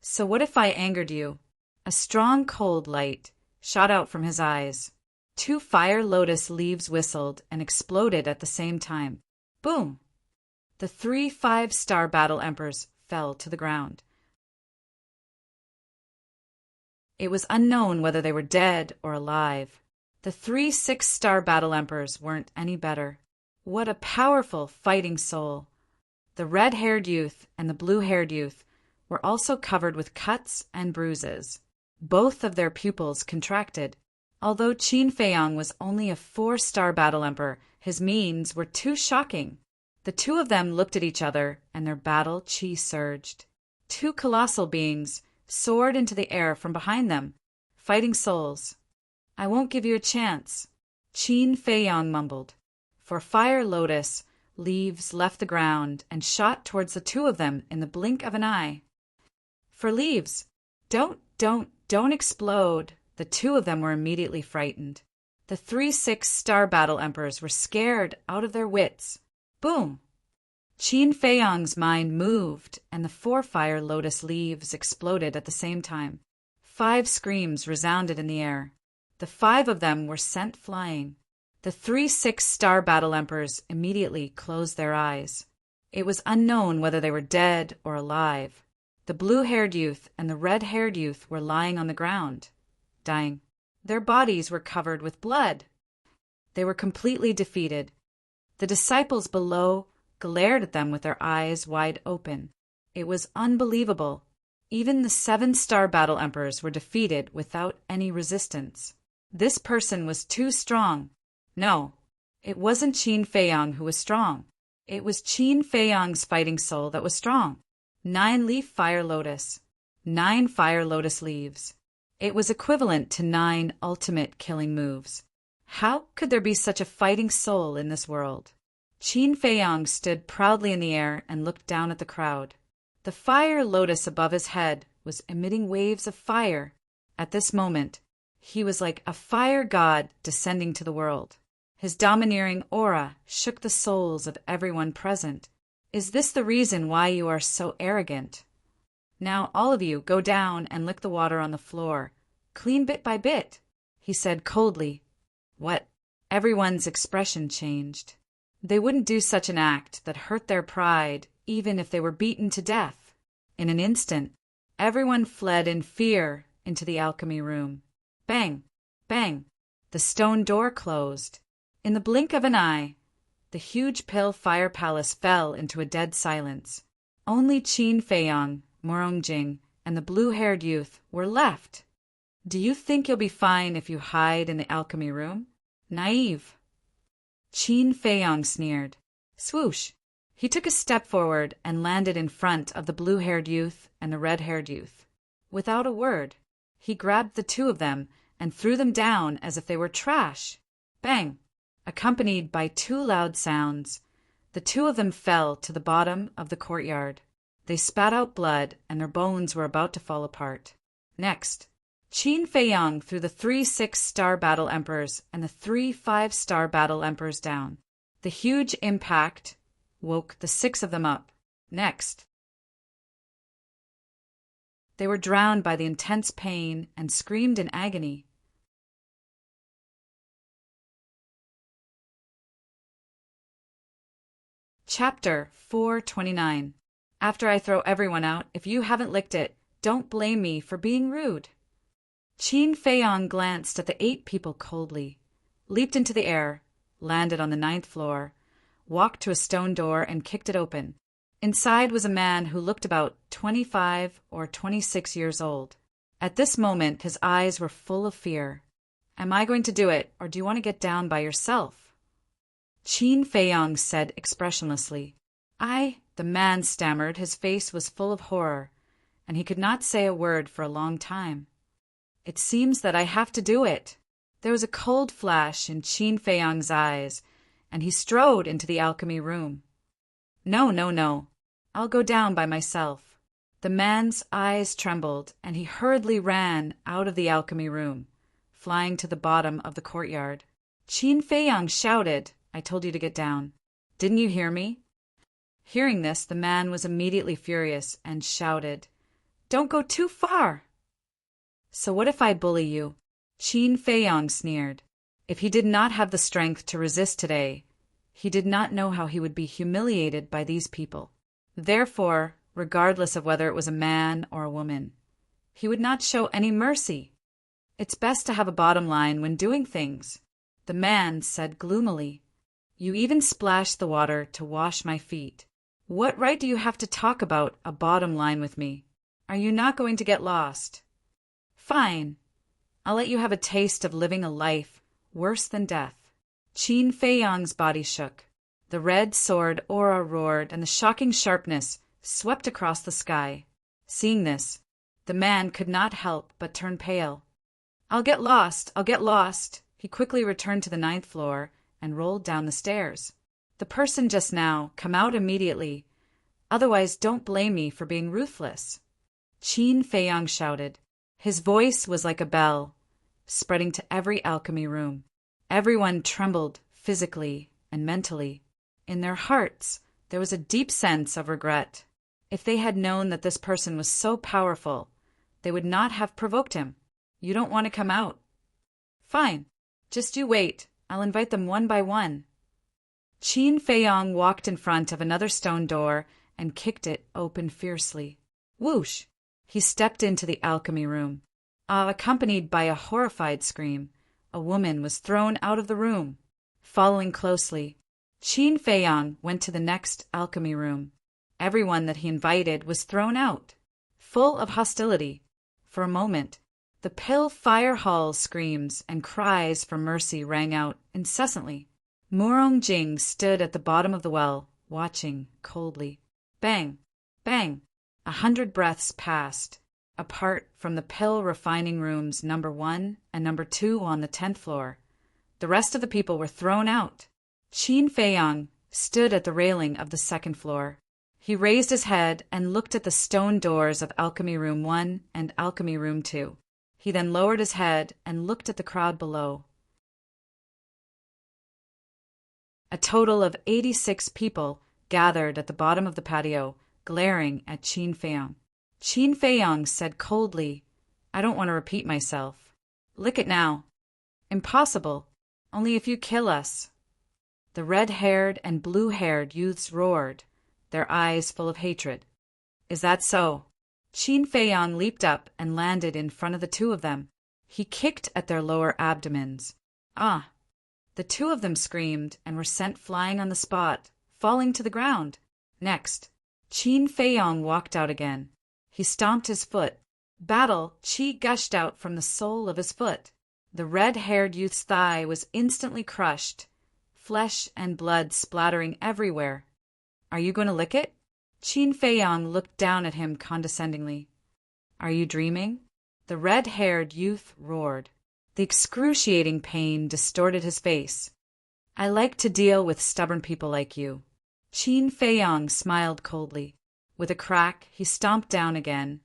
So what if I angered you? A strong cold light shot out from his eyes. 2 fire lotus leaves whistled and exploded at the same time. Boom! The 3 5-star battle emperors fell to the ground. It was unknown whether they were dead or alive. The 3 6-star battle emperors weren't any better. What a powerful fighting soul! The red-haired youth and the blue-haired youth were also covered with cuts and bruises. Both of their pupils contracted. Although Qin Feiyang was only a 4-star battle emperor, his means were too shocking. The 2 of them looked at each other, and their battle qi surged. 2 colossal beings soared into the air from behind them, fighting souls. I won't give you a chance, Qin Feiyang mumbled. For fire lotus, leaves left the ground and shot towards the 2 of them in the blink of an eye. For leaves, don't explode. The 2 of them were immediately frightened. The 3 6-star battle emperors were scared out of their wits. Boom! Qin Feiyang's mind moved, and the 4 fire lotus leaves exploded at the same time. 5 screams resounded in the air. The 5 of them were sent flying. The 3 6-star battle emperors immediately closed their eyes. It was unknown whether they were dead or alive. The blue-haired youth and the red-haired youth were lying on the ground, dying. Their bodies were covered with blood. They were completely defeated. The disciples below glared at them with their eyes wide open. It was unbelievable. Even the 7-star battle emperors were defeated without any resistance. This person was too strong. No, it wasn't Qin Feiyang who was strong. It was Qin Feiyang's fighting soul that was strong. 9-leaf fire lotus. 9 fire lotus leaves. It was equivalent to 9 ultimate killing moves. How could there be such a fighting soul in this world? Qin Feiyang stood proudly in the air and looked down at the crowd. The fire lotus above his head was emitting waves of fire. At this moment, he was like a fire god descending to the world. His domineering aura shook the souls of everyone present. Is this the reason why you are so arrogant? Now all of you go down and lick the water on the floor, clean bit by bit, he said coldly. What? Everyone's expression changed. They wouldn't do such an act that hurt their pride, even if they were beaten to death. In an instant, Everyone fled in fear into the alchemy room. Bang! Bang! The stone door closed. In the blink of an eye, the huge pill fire palace fell into a dead silence. Only Qin Feiyang, Morongjing, and the blue-haired youth were left. Do you think you'll be fine if you hide in the alchemy room? Naive. Qin Feiyang sneered. Swoosh! He took a step forward and landed in front of the blue-haired youth and the red-haired youth. Without a word, he grabbed the two of them and threw them down as if they were trash. Bang! Accompanied by two loud sounds, the two of them fell to the bottom of the courtyard. They spat out blood, and their bones were about to fall apart. Next, Qin Feiyang threw the 3 6-star battle emperors and the 3 5-star battle emperors down. The huge impact woke the 6 of them up. Next, they were drowned by the intense pain and screamed in agony. Chapter 429. After I throw everyone out, if you haven't licked it, don't blame me for being rude. Qin Feiyang glanced at the 8 people coldly, leaped into the air, landed on the 9th floor, walked to a stone door and kicked it open. Inside was a man who looked about 25 or 26 years old. At this moment, his eyes were full of fear. Am I going to do it, or do you want to get down by yourself? Qin Feiyang said expressionlessly. The man stammered. His face was full of horror, and he could not say a word for a long time. It seems that I have to do it. There was a cold flash in Qin Feiyang's eyes, and he strode into the alchemy room. No, no, no. I'll go down by myself. The man's eyes trembled, and he hurriedly ran out of the alchemy room, flying to the bottom of the courtyard. Qin Feiyang shouted, I told you to get down. Didn't you hear me? Hearing this, the man was immediately furious and shouted, Don't go too far! So what if I bully you? Qin Feiyang sneered. If he did not have the strength to resist today, he did not know how he would be humiliated by these people. Therefore, regardless of whether it was a man or a woman, he would not show any mercy. It's best to have a bottom line when doing things. The man said gloomily, You even splashed the water to wash my feet. What right do you have to talk about a bottom line with me? Are you not going to get lost? Fine. I'll let you have a taste of living a life worse than death. Qin Feiyang's body shook. The red sword aura roared, and the shocking sharpness swept across the sky. Seeing this, the man could not help but turn pale. I'll get lost. He quickly returned to the 9th floor and rolled down the stairs. The person just now, come out immediately. Otherwise, don't blame me for being ruthless. Qin Feiyang shouted. His voice was like a bell, spreading to every alchemy room. Everyone trembled physically and mentally. In their hearts, there was a deep sense of regret. If they had known that this person was so powerful, they would not have provoked him. You don't want to come out? Fine. Just you wait. I'll invite them one by one. Qin Feiyang walked in front of another stone door and kicked it open fiercely. Whoosh! He stepped into the alchemy room. Accompanied by a horrified scream, a woman was thrown out of the room. Following closely, Qin Feiyang went to the next alchemy room. Everyone that he invited was thrown out, full of hostility. For a moment, the pill fire hall's screams and cries for mercy rang out incessantly. Morongjing stood at the bottom of the well, watching coldly. Bang! Bang! 100 breaths passed, apart from the pill refining rooms number 1 and number 2 on the 10th floor. The rest of the people were thrown out. Qin Feiyang stood at the railing of the 2nd floor. He raised his head and looked at the stone doors of Alchemy Room 1 and Alchemy Room 2. He then lowered his head and looked at the crowd below. A total of 86 people gathered at the bottom of the patio, glaring at Qin Feiyang. Qin Feiyang said coldly, I don't want to repeat myself. Lick it now. Impossible. Only if you kill us. The red-haired and blue-haired youths roared, their eyes full of hatred. Is that so? Qin Feiyang leaped up and landed in front of the two of them. He kicked at their lower abdomens. Ah! The two of them screamed and were sent flying on the spot, falling to the ground. Next, Qin Feiyang walked out again. He stomped his foot. Battle qi gushed out from the sole of his foot. The red-haired youth's thigh was instantly crushed, flesh and blood splattering everywhere. Are you going to lick it? Qin Feiyang looked down at him condescendingly. Are you dreaming? The red-haired youth roared. The excruciating pain distorted his face. I like to deal with stubborn people like you. Qin Feiyang smiled coldly. With a crack, he stomped down again,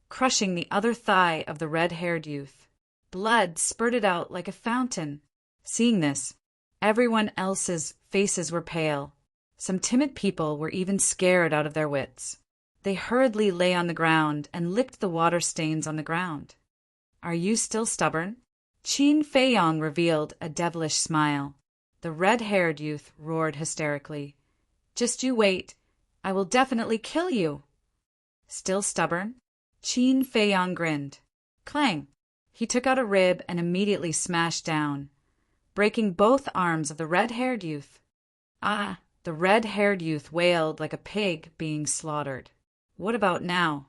crushing the other thigh of the red-haired youth. Blood spurted out like a fountain. Seeing this, everyone else's faces were pale. Some timid people were even scared out of their wits. They hurriedly lay on the ground and licked the water stains on the ground. Are you still stubborn? Qin Feiyang revealed a devilish smile. The red-haired youth roared hysterically. Just you wait. I will definitely kill you. Still stubborn? Qin Feiyang grinned. Clang! He took out a rib and immediately smashed down, breaking both arms of the red-haired youth. Ah! The red-haired youth wailed like a pig being slaughtered. What about now?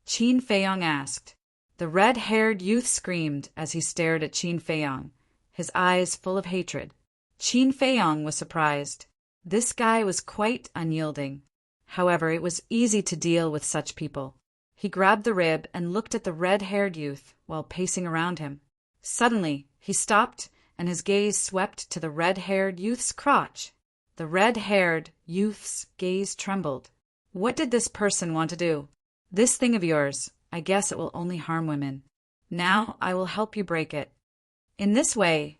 Qin Feiyang asked. The red-haired youth screamed as he stared at Qin Feiyang, his eyes full of hatred. Qin Feiyang was surprised. This guy was quite unyielding. However, it was easy to deal with such people. He grabbed the rib and looked at the red-haired youth while pacing around him. Suddenly, he stopped and his gaze swept to the red-haired youth's crotch. The red-haired youth's gaze trembled. What did this person want to do? This thing of yours, I guess it will only harm women. Now I will help you break it. In this way,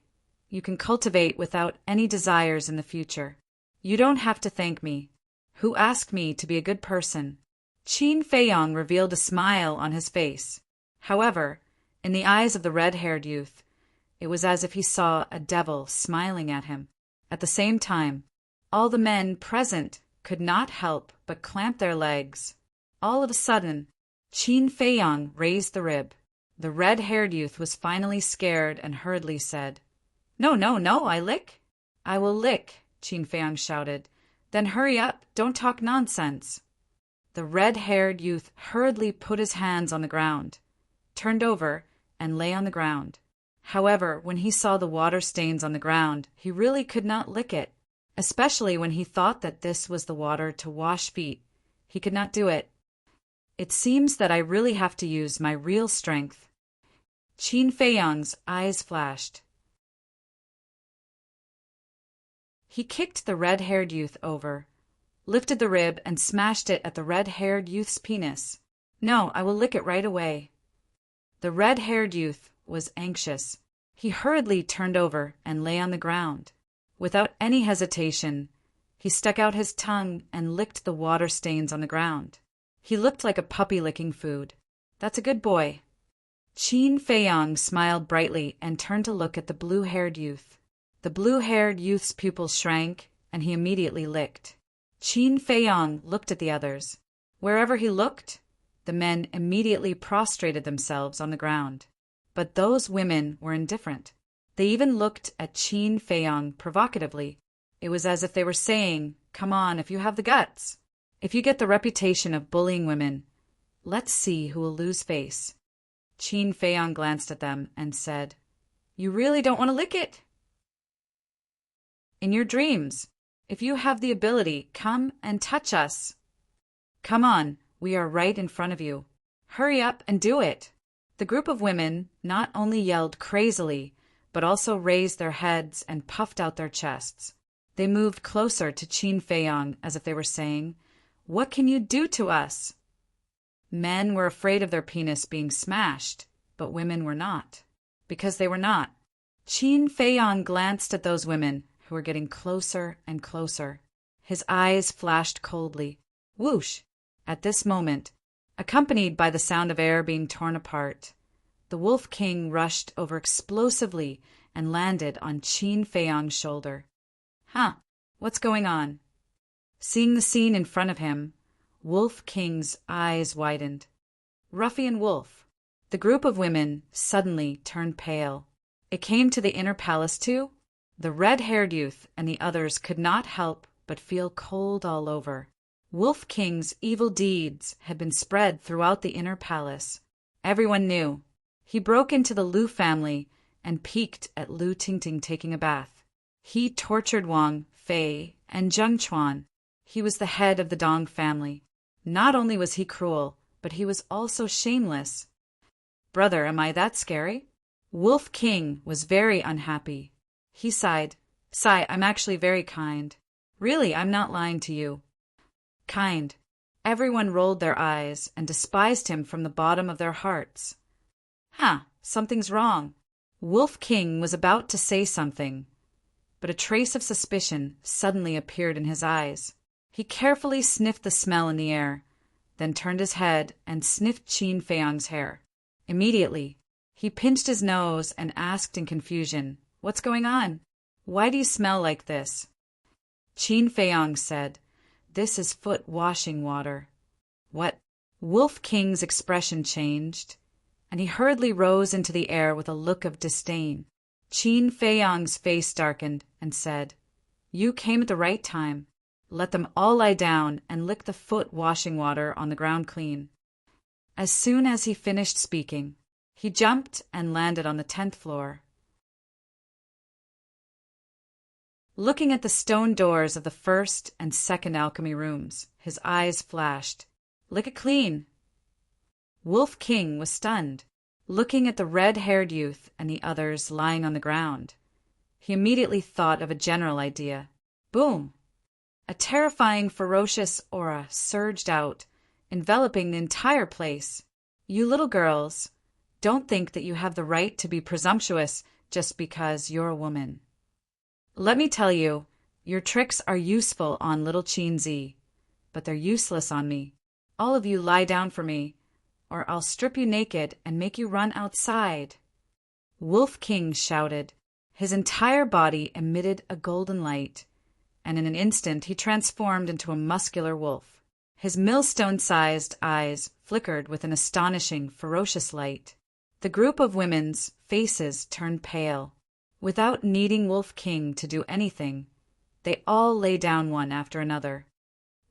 you can cultivate without any desires in the future. You don't have to thank me. Who asked me to be a good person? Qin Feiyang revealed a smile on his face. However, in the eyes of the red-haired youth, it was as if he saw a devil smiling at him. At the same time, all the men present could not help but clamp their legs. All of a sudden, Qin Feiyang raised the rib. The red-haired youth was finally scared and hurriedly said, No, no, no, I lick. I will lick, Qin Feiyang shouted. Then hurry up, don't talk nonsense. The red-haired youth hurriedly put his hands on the ground, turned over, and lay on the ground. However, when he saw the water stains on the ground, he really could not lick it. Especially when he thought that this was the water to wash feet. He could not do it. It seems that I really have to use my real strength. Qin Feiyang's eyes flashed. He kicked the red-haired youth over, lifted the rib and smashed it at the red-haired youth's penis. No, I will lick it right away. The red-haired youth was anxious. He hurriedly turned over and lay on the ground. Without any hesitation, he stuck out his tongue and licked the water stains on the ground. He looked like a puppy licking food. That's a good boy. Qin Feiyang smiled brightly and turned to look at the blue-haired youth. The blue-haired youth's pupils shrank, and he immediately licked. Qin Feiyang looked at the others. Wherever he looked, the men immediately prostrated themselves on the ground. But those women were indifferent. They even looked at Qin Feiyang provocatively. It was as if they were saying, Come on, if you have the guts. If you get the reputation of bullying women, let's see who will lose face. Qin Feiyang glanced at them and said, You really don't want to lick it? In your dreams, if you have the ability, come and touch us. Come on, we are right in front of you. Hurry up and do it. The group of women not only yelled crazily, but also raised their heads and puffed out their chests. They moved closer to Qin Feiyang as if they were saying, What can you do to us? Men were afraid of their penis being smashed, but women were not. Because they were not. Qin Feiyang glanced at those women who were getting closer and closer. His eyes flashed coldly. Whoosh! At this moment, accompanied by the sound of air being torn apart, the Wolf King rushed over explosively and landed on Qin Feiyang's shoulder. Huh, what's going on? Seeing the scene in front of him, Wolf King's eyes widened. Ruffian Wolf. The group of women suddenly turned pale. It came to the inner palace too. The red-haired youth and the others could not help but feel cold all over. Wolf King's evil deeds had been spread throughout the inner palace. Everyone knew. He broke into the Lu family and peeked at Lu Tingting taking a bath. He tortured Wang, Fei, and Zheng Chuan. He was the head of the Dong family. Not only was he cruel, but he was also shameless. Brother, am I that scary? Wolf King was very unhappy. He sighed. Sigh, I'm actually very kind. Really, I'm not lying to you. Kind. Everyone rolled their eyes and despised him from the bottom of their hearts. Something's wrong. Wolf King was about to say something, but a trace of suspicion suddenly appeared in his eyes. He carefully sniffed the smell in the air, then turned his head and sniffed Qin Feiyang's hair. Immediately, he pinched his nose and asked in confusion, "What's going on? Why do you smell like this?" Qin Feiyang said, "This is foot washing water." What? Wolf King's expression changed, and he hurriedly rose into the air with a look of disdain. Qin Feiyang's face darkened and said, "You came at the right time. Let them all lie down and lick the foot washing water on the ground clean." As soon as he finished speaking, he jumped and landed on the 10th floor. Looking at the stone doors of the first and second alchemy rooms, his eyes flashed. "Lick it clean." Wolf King was stunned, looking at the red-haired youth and the others lying on the ground. He immediately thought of a general idea. Boom! A terrifying, ferocious aura surged out, enveloping the entire place. "You little girls, don't think that you have the right to be presumptuous just because you're a woman. Let me tell you, your tricks are useful on little Qin Zi, but they're useless on me. All of you lie down for me, or I'll strip you naked and make you run outside." Wolf King shouted. His entire body emitted a golden light, and in an instant he transformed into a muscular wolf. His millstone-sized eyes flickered with an astonishing, ferocious light. The group of women's faces turned pale. Without needing Wolf King to do anything, they all lay down one after another.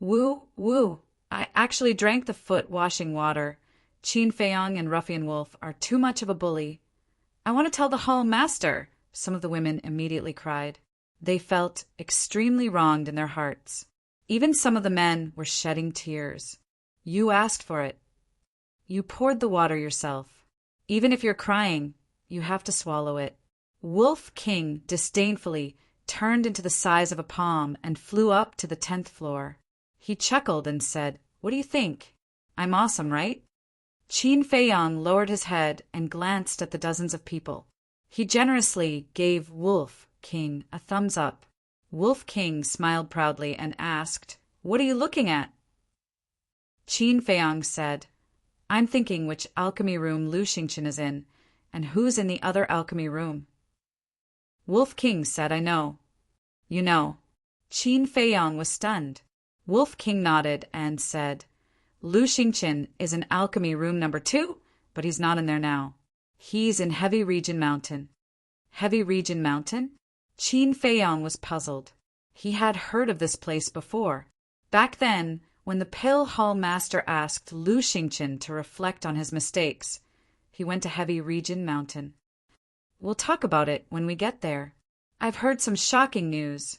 Woo! I actually drank the foot-washing water. Qin Feiyang and Ruffian Wolf are too much of a bully. I want to tell the Hall Master, some of the women immediately cried. They felt extremely wronged in their hearts. Even some of the men were shedding tears. You asked for it. You poured the water yourself. Even if you're crying, you have to swallow it. Wolf King disdainfully turned into the size of a palm and flew up to the 10th floor. He chuckled and said, "What do you think? I'm awesome, right?" Qin Feiyang lowered his head and glanced at the dozens of people. He generously gave Wolf King a thumbs up. Wolf King smiled proudly and asked, "What are you looking at?" Qin Feiyang said, "I'm thinking which alchemy room Lu Xingqian is in, and who's in the other alchemy room." Wolf King said, "I know." "You know." Qin Feiyang was stunned. Wolf King nodded and said, "Lu Xingqian is in alchemy room number 2, but he's not in there now. He's in Heavy Region Mountain." Heavy Region Mountain? Qin Feiyang was puzzled. He had heard of this place before. Back then, when the Pill Hall Master asked Lu Xingqian to reflect on his mistakes, he went to Heavy Region Mountain. "We'll talk about it when we get there. I've heard some shocking news."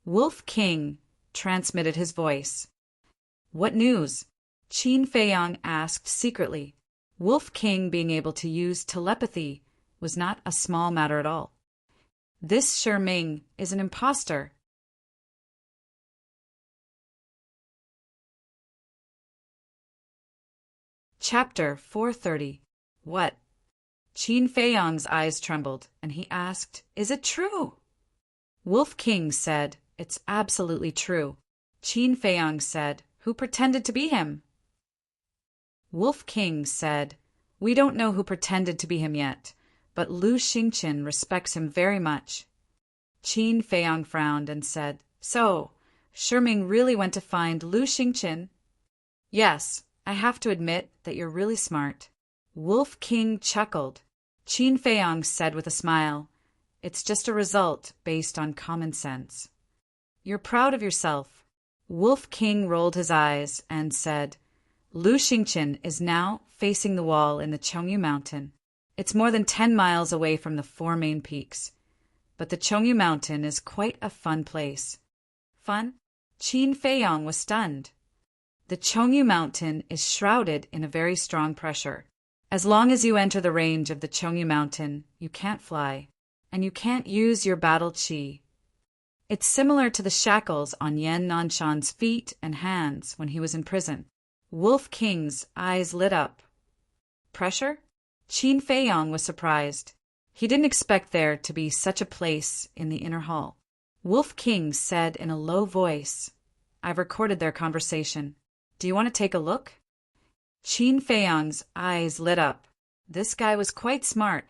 Wolf King transmitted his voice. "What news?" Qin Feiyang asked secretly. Wolf King being able to use telepathy was not a small matter at all. "This Shi Ming is an imposter." Chapter 430. What? Qin Feiyang's eyes trembled, and he asked, "Is it true?" Wolf King said, "It's absolutely true." Qin Feiyang said, "Who pretended to be him?" Wolf King said, "We don't know who pretended to be him yet, but Lu Xingqian respects him very much." Qin Feiyang frowned and said, "So, Shi Ming really went to find Lu Xingqian?" "Yes, I have to admit that you're really smart. Wolf King chuckled. Qin Feiyong said with a smile, "It's just a result based on common sense." "You're proud of yourself." Wolf King rolled his eyes and said, "Lu Xingqian is now facing the wall in the Chengyu Mountain. It's more than 10 miles away from the 4 main peaks. But the Chengyu Mountain is quite a fun place." "Fun?" Qin Feiyong was stunned. "The Chengyu Mountain is shrouded in a very strong pressure. As long as you enter the range of the Chengyu Mountain, you can't fly, and you can't use your battle qi. It's similar to the shackles on Yan Nanshan's feet and hands when he was in prison." Wolf King's eyes lit up. "Pressure?" Qin Feiyong was surprised. He didn't expect there to be such a place in the inner hall. Wolf King said in a low voice, "I've recorded their conversation. Do you want to take a look?" Qin Feiyong's eyes lit up. This guy was quite smart.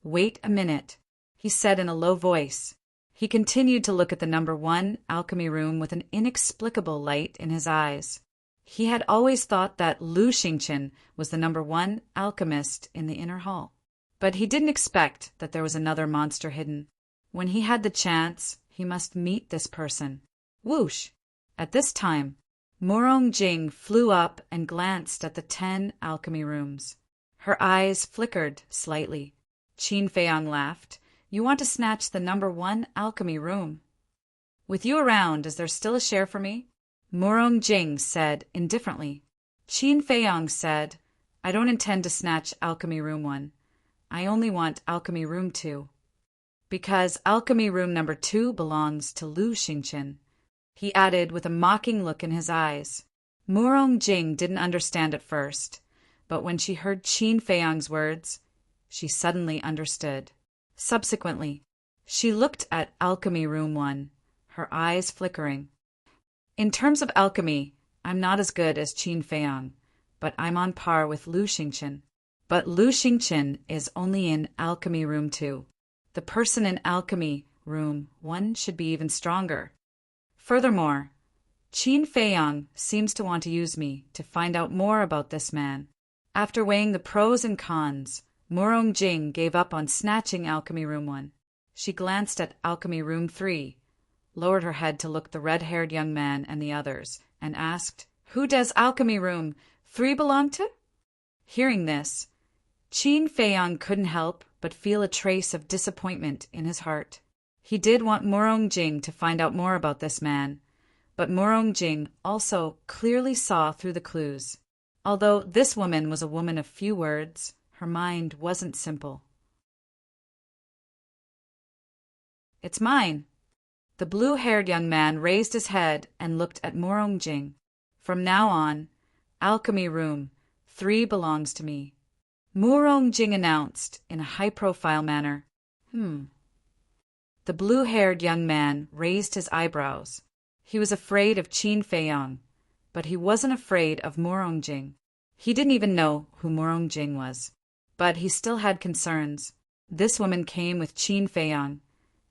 "Wait a minute," he said in a low voice. He continued to look at the number 1 alchemy room with an inexplicable light in his eyes. He had always thought that Lu Xingqian was the number 1 alchemist in the inner hall. But he didn't expect that there was another monster hidden. When he had the chance, he must meet this person. Whoosh! At this time, Murong Jing flew up and glanced at the 10 alchemy rooms. Her eyes flickered slightly. Qin Feiyong laughed. "You want to snatch the number 1 alchemy room? With you around, is there still a share for me?" Murong Jing said indifferently. Qin Feiyong said, "I don't intend to snatch alchemy room 1. I only want alchemy room 2. Because alchemy room number 2 belongs to Lu Xingqian," he added with a mocking look in his eyes. Murong Jing didn't understand at first, but when she heard Qin Feiyong's words, she suddenly understood. Subsequently, she looked at alchemy room 1, her eyes flickering. "In terms of alchemy, I'm not as good as Qin Feiyong, but I'm on par with Lu Xingqian. But Lu Xingqian is only in alchemy room 2. The person in alchemy room 1 should be even stronger. Furthermore, Qin Feiyong seems to want to use me to find out more about this man." After weighing the pros and cons, Murong Jing gave up on snatching alchemy room 1. She glanced at alchemy room 3, lowered her head to look the red-haired young man and the others, and asked, "Who does alchemy room 3 belong to?" Hearing this, Qin Feiyong couldn't help but feel a trace of disappointment in his heart. He did want Murong Jing to find out more about this man, but Murong Jing also clearly saw through the clues. Although this woman was a woman of few words, her mind wasn't simple. "It's mine." The blue-haired young man raised his head and looked at Murong Jing. "From now on, alchemy room 3 belongs to me," Murong Jing announced in a high-profile manner. The blue-haired young man raised his eyebrows. He was afraid of Qin Feiyong, but he wasn't afraid of Murong Jing. He didn't even know who Murong Jing was, but he still had concerns. This woman came with Qin Feiyong,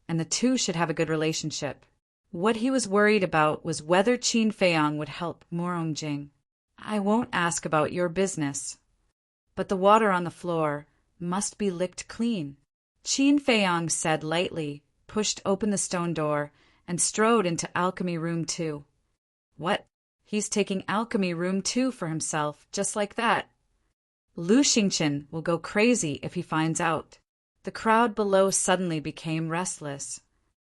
and the two should have a good relationship. What he was worried about was whether Qin Feiyong would help Murong Jing. "I won't ask about your business, but the water on the floor must be licked clean," Qin Feiyong said lightly, pushed open the stone door, and strode into alchemy room 2. "What? He's taking alchemy room 2 for himself, just like that. Lu Xingqian will go crazy if he finds out." The crowd below suddenly became restless.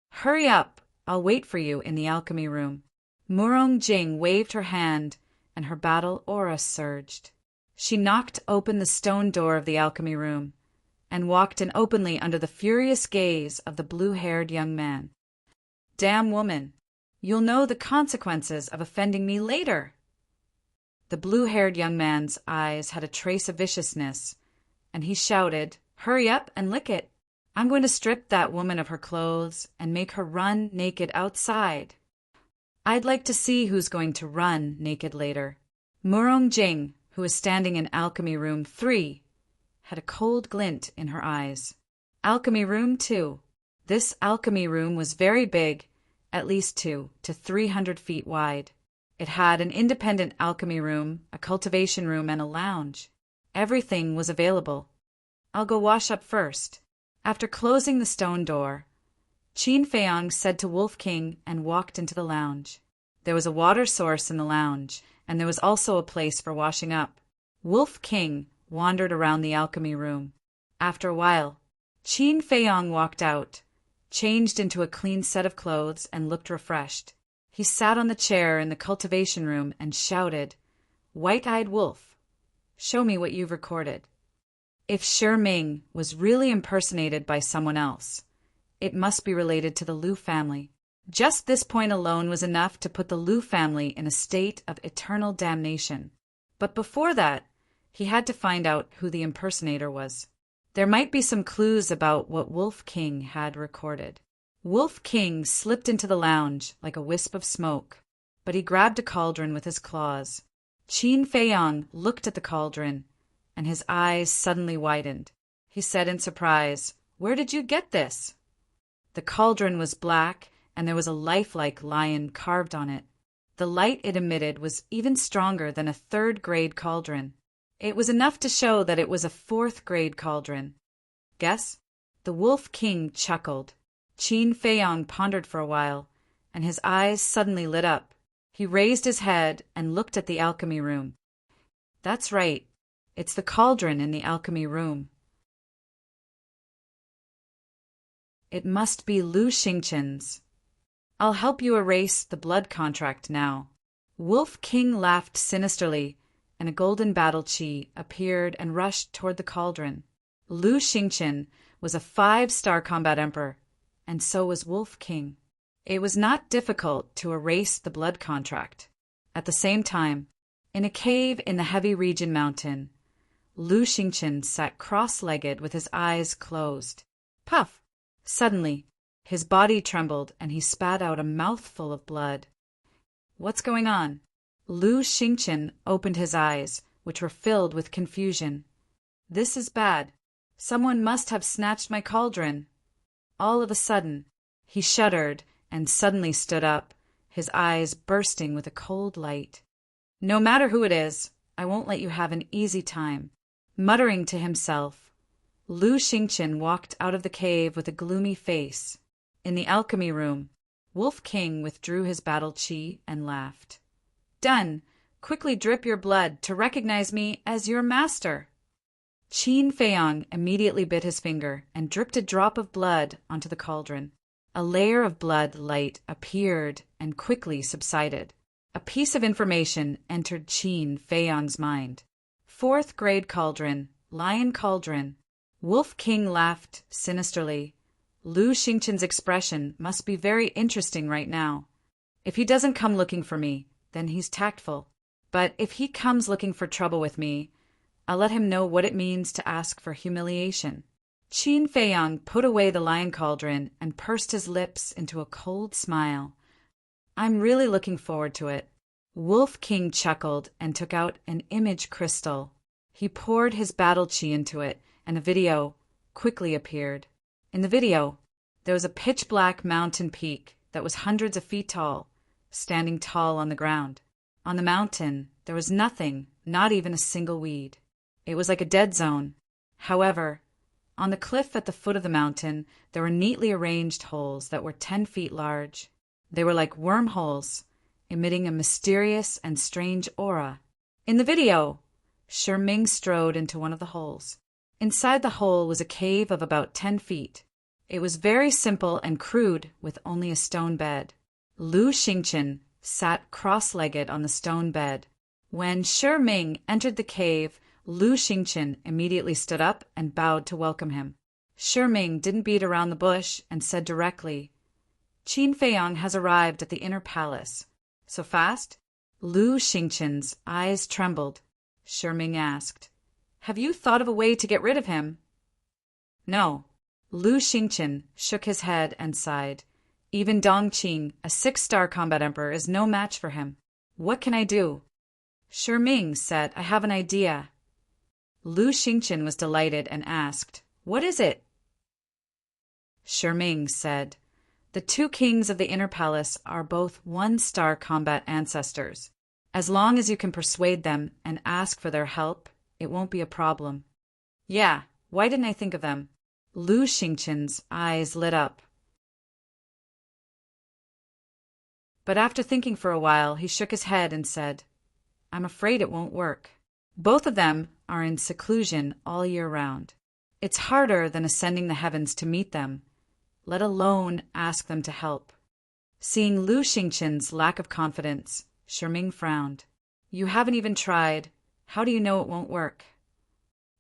"Hurry up! I'll wait for you in the alchemy room." Murong Jing waved her hand, and her battle aura surged. She knocked open the stone door of the alchemy room and walked in openly under the furious gaze of the blue-haired young man. "Damn woman! You'll know the consequences of offending me later." The blue-haired young man's eyes had a trace of viciousness, and he shouted, "Hurry up and lick it. I'm going to strip that woman of her clothes and make her run naked outside. I'd like to see who's going to run naked later." Murong Jing, who was standing in alchemy room 3, had a cold glint in her eyes. Alchemy room 2. This alchemy room was very big, at least 200 to 300 feet wide. It had an independent alchemy room, a cultivation room, and a lounge. Everything was available. I'll go wash up first. After closing the stone door, Qin Feiyang said to Wolf King and walked into the lounge. There was a water source in the lounge, and there was also a place for washing up. Wolf King wandered around the alchemy room. After a while, Qin Feiyang walked out, changed into a clean set of clothes, and looked refreshed. He sat on the chair in the cultivation room and shouted, "White-eyed wolf, show me what you've recorded." If Shi Ming was really impersonated by someone else, it must be related to the Liu family. Just this point alone was enough to put the Liu family in a state of eternal damnation. But before that, he had to find out who the impersonator was. There might be some clues about what Wolf King had recorded. Wolf King slipped into the lounge like a wisp of smoke, but he grabbed a cauldron with his claws. Qin Feiyang looked at the cauldron, and his eyes suddenly widened. He said in surprise, "Where did you get this?" The cauldron was black, and there was a lifelike lion carved on it. The light it emitted was even stronger than a third-grade cauldron. It was enough to show that it was a fourth-grade cauldron. Guess? The Wolf King chuckled. Qin Feiyang pondered for a while, and his eyes suddenly lit up. He raised his head and looked at the alchemy room. That's right. It's the cauldron in the alchemy room. It must be Lu Xingqian's. I'll help you erase the blood contract now. Wolf King laughed sinisterly, and a golden battle chi appeared and rushed toward the cauldron. Lu Xingqian was a 5-star combat emperor, and so was Wolf King. It was not difficult to erase the blood contract. At the same time, in a cave in the Heavy Region Mountain, Lu Xingqian sat cross-legged with his eyes closed. Puff! Suddenly, his body trembled and he spat out a mouthful of blood. What's going on? Lu Xingqian opened his eyes, which were filled with confusion. This is bad. Someone must have snatched my cauldron. All of a sudden, he shuddered and suddenly stood up, his eyes bursting with a cold light. No matter who it is, I won't let you have an easy time. Muttering to himself, Lu Xingqian walked out of the cave with a gloomy face. In the alchemy room, Wolf King withdrew his battle chi and laughed. Done! Quickly drip your blood to recognize me as your master. Qin Feiyang immediately bit his finger and dripped a drop of blood onto the cauldron. A layer of blood light appeared and quickly subsided. A piece of information entered Qin Feiyang's mind. 4th-grade cauldron, lion cauldron. Wolf King laughed sinisterly. Lu Xingqian's expression must be very interesting right now. If he doesn't come looking for me, then he's tactful. But if he comes looking for trouble with me, I'll let him know what it means to ask for humiliation. Qin Feiyang put away the lion cauldron and pursed his lips into a cold smile. I'm really looking forward to it. Wolf King chuckled and took out an image crystal. He poured his battle chi into it, and a video quickly appeared. In the video, there was a pitch-black mountain peak that was hundreds of feet tall, standing tall on the ground. On the mountain, there was nothing, not even a single weed. It was like a dead zone. However, on the cliff at the foot of the mountain, there were neatly arranged holes that were 10 feet large. They were like wormholes, emitting a mysterious and strange aura. In the video, Shi Ming strode into one of the holes. Inside the hole was a cave of about 10 feet. It was very simple and crude, with only a stone bed. Lu Xingqian sat cross-legged on the stone bed. When Shi Ming entered the cave, Lu Xingqian immediately stood up and bowed to welcome him. Shi Ming didn't beat around the bush and said directly, Qin Feiyang has arrived at the inner palace. So fast? Lu Xingqian's eyes trembled. Shi Ming asked, Have you thought of a way to get rid of him? No. Lu Xingqian shook his head and sighed. Even Dongqing, a 6-star combat emperor, is no match for him. What can I do? Shi Ming said, I have an idea. Lu Xingqian was delighted and asked, What is it? Shi Ming said, The two kings of the inner palace are both one-star combat ancestors. As long as you can persuade them and ask for their help, it won't be a problem. Yeah, why didn't I think of them? Lu Xingqin's eyes lit up. But after thinking for a while, he shook his head and said, I'm afraid it won't work. Both of them are in seclusion all year round. It's harder than ascending the heavens to meet them, let alone ask them to help. Seeing Lu Xingqin's lack of confidence, Sherming frowned. You haven't even tried. How do you know it won't work?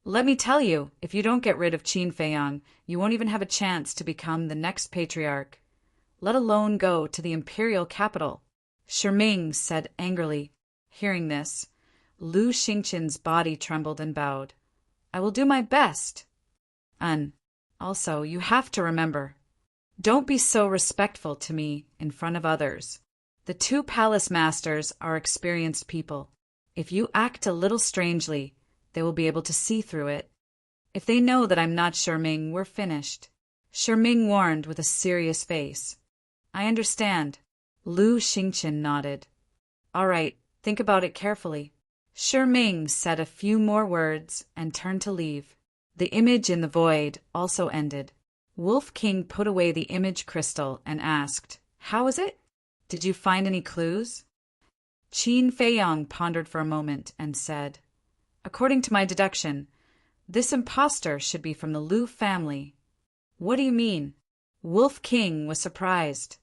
Let me tell you, if you don't get rid of Qin Feiyang, you won't even have a chance to become the next patriarch, let alone go to the imperial capital. Sherming said angrily. Hearing this, Lu Xingqin's body trembled and bowed. I will do my best. Also, you have to remember, don't be so respectful to me in front of others. The two palace masters are experienced people. If you act a little strangely, they will be able to see through it. If they know that I'm not Sherming, we're finished. Sherming warned with a serious face. I understand. Lu Xingqin nodded. All right, think about it carefully. Sherming said a few more words and turned to leave. The image in the void also ended. Wolf King put away the image crystal and asked, How is it? Did you find any clues? Qin Feiyang pondered for a moment and said, According to my deduction, this impostor should be from the Lu family. What do you mean? Wolf King was surprised.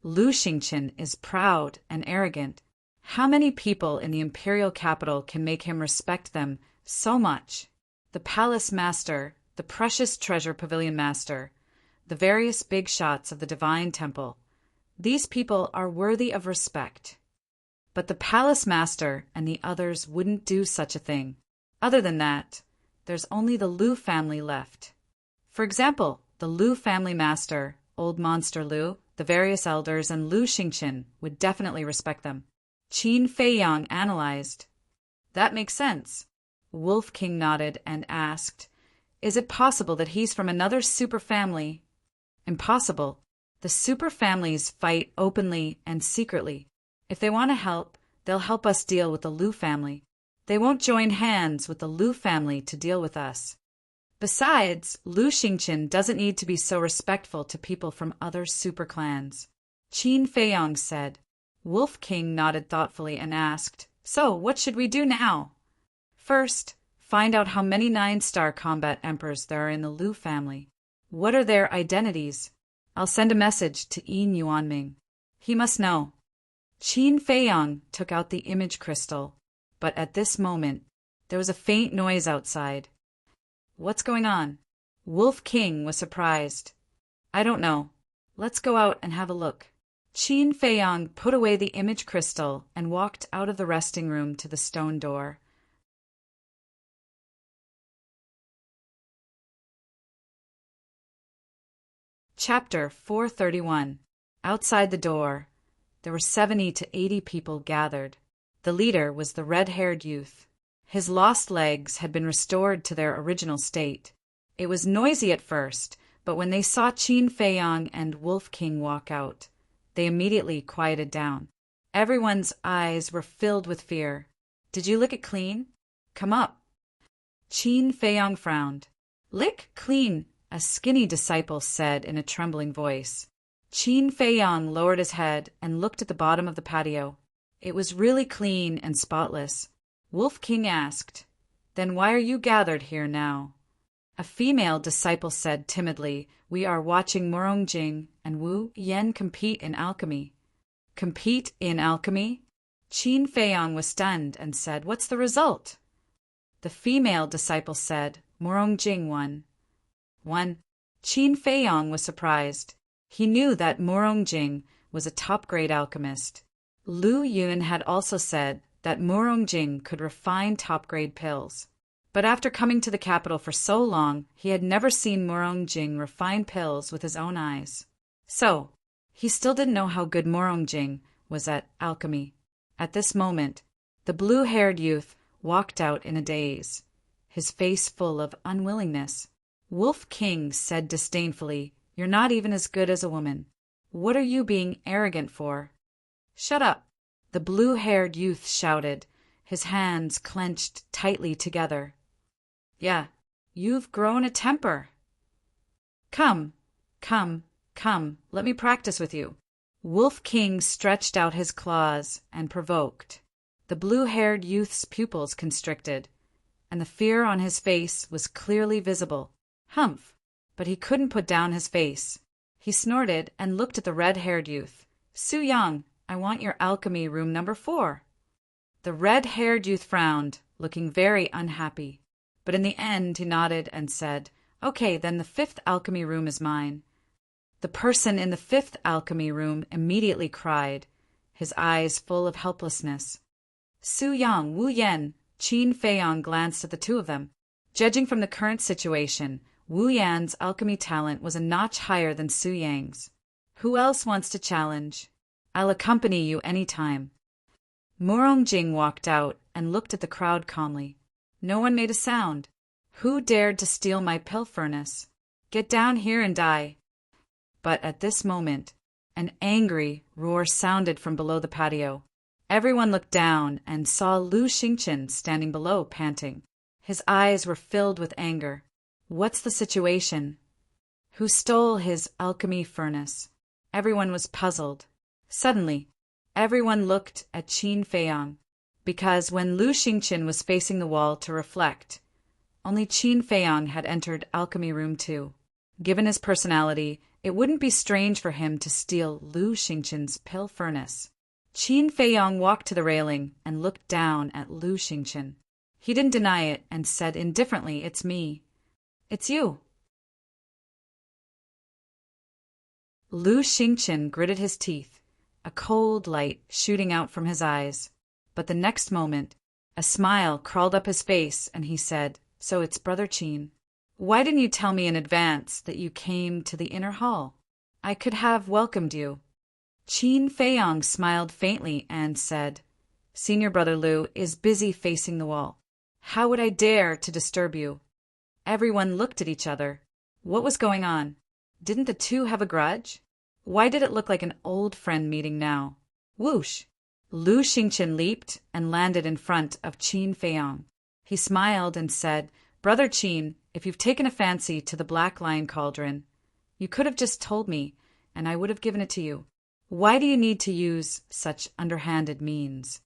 Lu Xingqin is proud and arrogant. How many people in the imperial capital can make him respect them so much? The palace master, the precious treasure pavilion master, the various big shots of the divine temple. These people are worthy of respect. But the palace master and the others wouldn't do such a thing. Other than that, there's only the Lu family left. For example, the Lu family master, old monster Lu, the various elders, and Lu Xingqin would definitely respect them. Qin Feiyang analyzed. That makes sense. Wolf King nodded and asked, Is it possible that he's from another super family? Impossible. The super families fight openly and secretly. If they want to help, they'll help us deal with the Lu family. They won't join hands with the Lu family to deal with us. Besides, Lu Xingqin doesn't need to be so respectful to people from other super clans. Qin Feiyang said. Wolf King nodded thoughtfully and asked, So, what should we do now? First, find out how many 9-star combat emperors there are in the Lu family. What are their identities? I'll send a message to Yin Yuanming. He must know. Qin Feiyang took out the image crystal, but at this moment, there was a faint noise outside. What's going on? Wolf King was surprised. I don't know. Let's go out and have a look. Qin Feiyang put away the image crystal and walked out of the resting room to the stone door. Chapter 431. Outside the door, there were 70 to 80 people gathered. The leader was the red-haired youth. His lost legs had been restored to their original state. It was noisy at first, but when they saw Qin Feiyang and Wolf King walk out, they immediately quieted down. Everyone's eyes were filled with fear. Did you lick it clean? Come up. Qin Feiyang frowned. Lick clean, a skinny disciple said in a trembling voice. Qin Feiyang lowered his head and looked at the bottom of the patio. It was really clean and spotless. Wolf King asked, Then why are you gathered here now? A female disciple said timidly, We are watching Morongjing and Wu Yan compete in alchemy. Compete in alchemy? Qin Feiyang was stunned and said, What's the result? The female disciple said, Morongjing won. Won? Qin Feiyang was surprised. He knew that Morongjing was a top-grade alchemist. Lu Yun had also said that Morongjing could refine top-grade pills. But after coming to the capital for so long, he had never seen Morongjing refine pills with his own eyes. So, he still didn't know how good Morongjing was at alchemy. At this moment, the blue-haired youth walked out in a daze, his face full of unwillingness. Wolf King said disdainfully, You're not even as good as a woman. What are you being arrogant for?" "Shut up," the blue-haired youth shouted, his hands clenched tightly together. "Yeah, you've grown a temper. Come, come, let me practice with you." Wolf King stretched out his claws and provoked. The blue-haired youth's pupils constricted, and the fear on his face was clearly visible. Humph! But he couldn't put down his face. He snorted and looked at the red-haired youth. "Su-Yang, I want your alchemy room number 4. The red-haired youth frowned, looking very unhappy. But in the end he nodded and said, "Okay, then the 5th alchemy room is mine." The person in the 5th alchemy room immediately cried, his eyes full of helplessness. Su-Yang, Wu Yan, Qin Feiyang glanced at the two of them. Judging from the current situation, Wu Yan's alchemy talent was a notch higher than Su-Yang's. "Who else wants to challenge? I'll accompany you any time." Murongjing walked out and looked at the crowd calmly. No one made a sound. "Who dared to steal my pill furnace? Get down here and die." But at this moment, an angry roar sounded from below the patio. Everyone looked down and saw Lu Xingchen standing below, panting. His eyes were filled with anger. "What's the situation? Who stole his alchemy furnace?" Everyone was puzzled. Suddenly, everyone looked at Qin Feiyang, because when Lu Xingchen was facing the wall to reflect, only Qin Feiyang had entered Alchemy Room 2. Given his personality, it wouldn't be strange for him to steal Lu Xingchen's pill furnace. Qin Feiyang walked to the railing and looked down at Lu Xingchen. He didn't deny it and said indifferently, "It's me." "It's you." Lu Xingchen gritted his teeth, a cold light shooting out from his eyes. But the next moment, a smile crawled up his face and he said, "So it's Brother Qin. Why didn't you tell me in advance that you came to the inner hall? I could have welcomed you." Qin Feiyang smiled faintly and said, "Senior Brother Lu is busy facing the wall. How would I dare to disturb you?" Everyone looked at each other. What was going on? Didn't the two have a grudge? Why did it look like an old friend meeting now? Whoosh! Lu Xingchen leaped and landed in front of Qin Feiyang. He smiled and said, "Brother Qin, if you've taken a fancy to the Black Lion Cauldron, you could have just told me, and I would have given it to you. Why do you need to use such underhanded means?"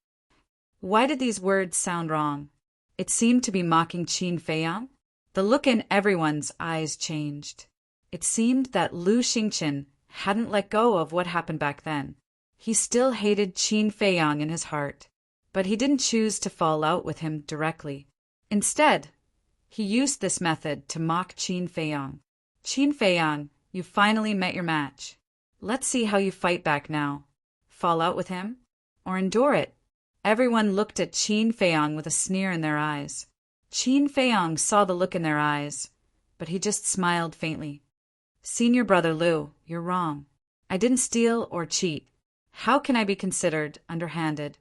Why did these words sound wrong? It seemed to be mocking Qin Feiyang. The look in everyone's eyes changed. It seemed that Lu Xingchen hadn't let go of what happened back then. He still hated Qin Feiyang in his heart, but he didn't choose to fall out with him directly. Instead, he used this method to mock Qin Feiyang. "Qin Feiyang, you finally met your match. Let's see how you fight back now. Fall out with him? Or endure it?" Everyone looked at Qin Feiyang with a sneer in their eyes. Qin Feiyang saw the look in their eyes, but he just smiled faintly. "Senior Brother Lu, you're wrong. I didn't steal or cheat. How can I be considered underhanded?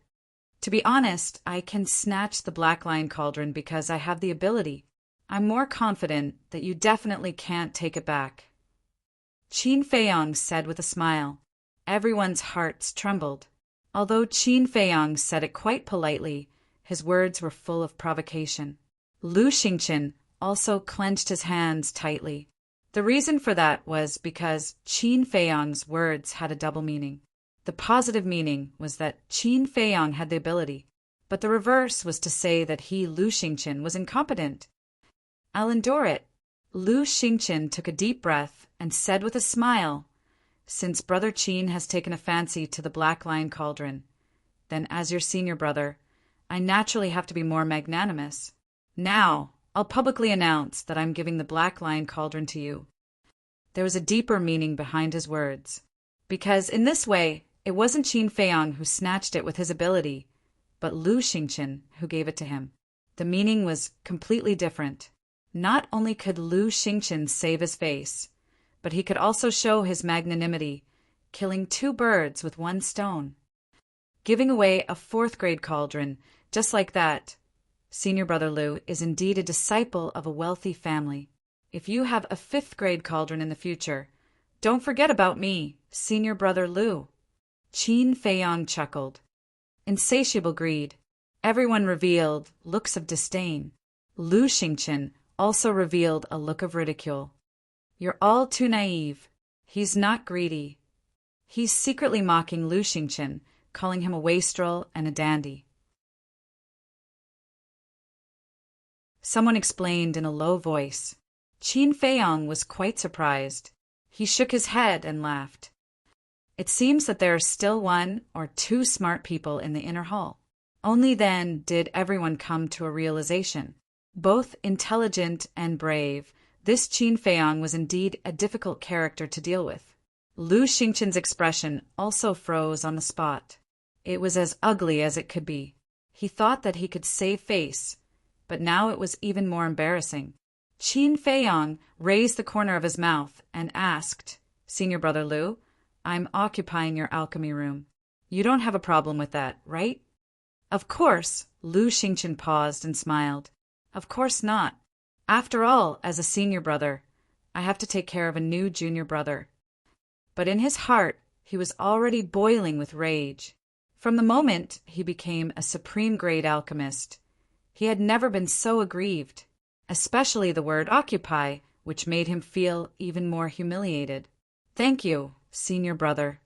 To be honest, I can snatch the Black Lion Cauldron because I have the ability. I'm more confident that you definitely can't take it back." Qin Feiyang said with a smile. Everyone's hearts trembled. Although Qin Feiyang said it quite politely, his words were full of provocation. Lu Xingchen also clenched his hands tightly. The reason for that was because Qin Feiyang's words had a double meaning. The positive meaning was that Qin Feiyang had the ability, but the reverse was to say that he, Lu Xingchen, was incompetent. "I'll endure it." Lu Xingchen took a deep breath and said with a smile, "Since Brother Qin has taken a fancy to the Black Lion Cauldron, then as your senior brother, I naturally have to be more magnanimous. Now, I'll publicly announce that I'm giving the Black Lion Cauldron to you." There was a deeper meaning behind his words, because in this way, it wasn't Qin Feiyang who snatched it with his ability, but Lu Xingchen who gave it to him. The meaning was completely different. Not only could Lu Xingchen save his face, but he could also show his magnanimity, killing 2 birds with 1 stone. Giving away a 4th grade cauldron, just like that, Senior Brother Lu is indeed a disciple of a wealthy family. If you have a 5th grade cauldron in the future, Don't forget about me, senior brother Lu. Qin Feiyong chuckled. Insatiable greed. Everyone revealed looks of disdain. Lu Xingqian also revealed a look of ridicule. You're all too naive. He's not greedy. He's secretly mocking Lu Xingqian, calling him a wastrel and a dandy. Someone explained in a low voice. Qin Feiyong was quite surprised. He shook his head and laughed. It seems that there are still 1 or 2 smart people in the inner hall. Only then did everyone come to a realization. Both intelligent and brave, this Qin Feiyong was indeed a difficult character to deal with. Lu Xingqian's expression also froze on the spot. It was as ugly as it could be. He thought that he could save face, but now it was even more embarrassing. Qin Feiyong raised the corner of his mouth and asked, Senior brother Lu, I'm occupying your alchemy room. You don't have a problem with that, right? Of course, Lu Xingqian paused and smiled. Of course not. After all, as a senior brother, I have to take care of a new junior brother. But in his heart, he was already boiling with rage. From the moment he became a supreme-grade alchemist, he had never been so aggrieved, especially the word occupy, which made him feel even more humiliated. Thank you, senior brother.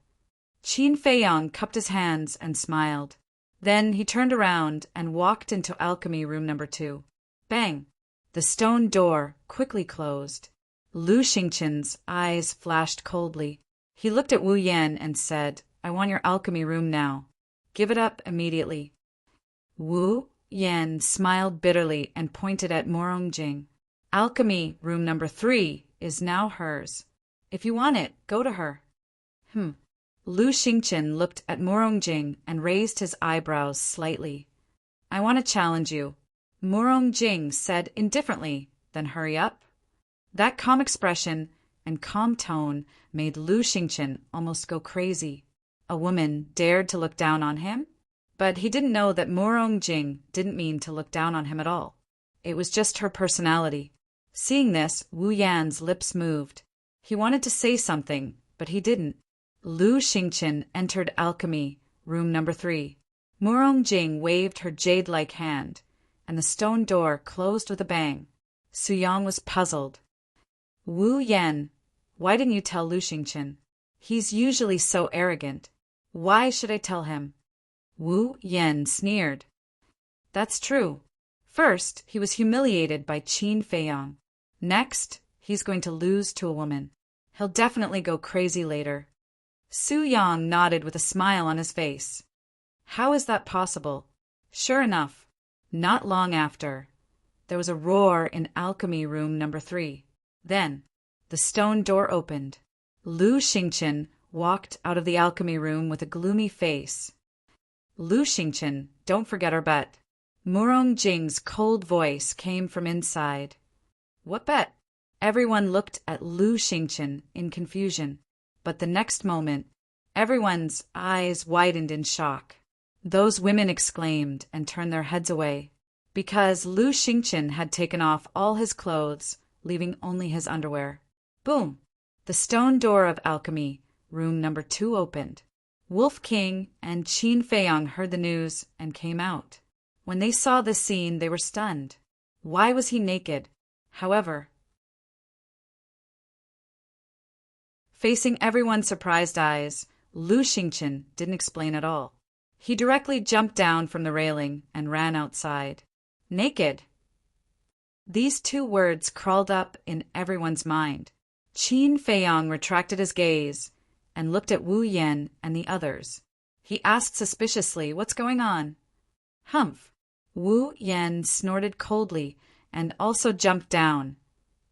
Qin Feiyong cupped his hands and smiled. Then he turned around and walked into alchemy room number 2. Bang! The stone door quickly closed. Lu Xingqian's eyes flashed coldly. He looked at Wu Yan and said, I want your alchemy room now. Give it up immediately. Wu Yan smiled bitterly and pointed at Morongjing. Alchemy room number 3 is now hers. If you want it, go to her. Lu Xingqian looked at Morongjing and raised his eyebrows slightly. I want to challenge you. Morongjing said indifferently, then hurry up. That calm expression and calm tone made Lu Xingqian almost go crazy. A woman dared to look down on him? But he didn't know that Morongjing didn't mean to look down on him at all. It was just her personality. Seeing this, Wu Yan's lips moved. He wanted to say something, but he didn't. Lu Xingqian entered alchemy, room number 3. Morongjing waved her jade-like hand, and the stone door closed with a bang. Suyang was puzzled. Wu Yan, why didn't you tell Lu Xingqian? He's usually so arrogant. Why should I tell him? Wu Yan sneered. That's true. First, he was humiliated by Qin Feiyong. Next, he's going to lose to a woman. He'll definitely go crazy later. Suyang nodded with a smile on his face. How is that possible? Sure enough, not long after, there was a roar in alchemy room number 3. Then, the stone door opened. Lu Xingqian walked out of the alchemy room with a gloomy face. Lu Xingqian, don't forget our bet. Morongjing's cold voice came from inside. What bet? Everyone looked at Lu Xingqian in confusion. But the next moment, everyone's eyes widened in shock. Those women exclaimed and turned their heads away, because Lu Xingqian had taken off all his clothes, leaving only his underwear. Boom! The stone door of alchemy, room number 2 opened. Wolf King and Qin Feiyong heard the news and came out. When they saw this scene, they were stunned. Why was he naked? However, facing everyone's surprised eyes, Lu Xingqian didn't explain at all. He directly jumped down from the railing and ran outside. Naked. These 2 words crawled up in everyone's mind. Qin Feiyong retracted his gaze and looked at Wu Yan and the others. He asked suspiciously, what's going on? Humph. Wu Yan snorted coldly and also jumped down,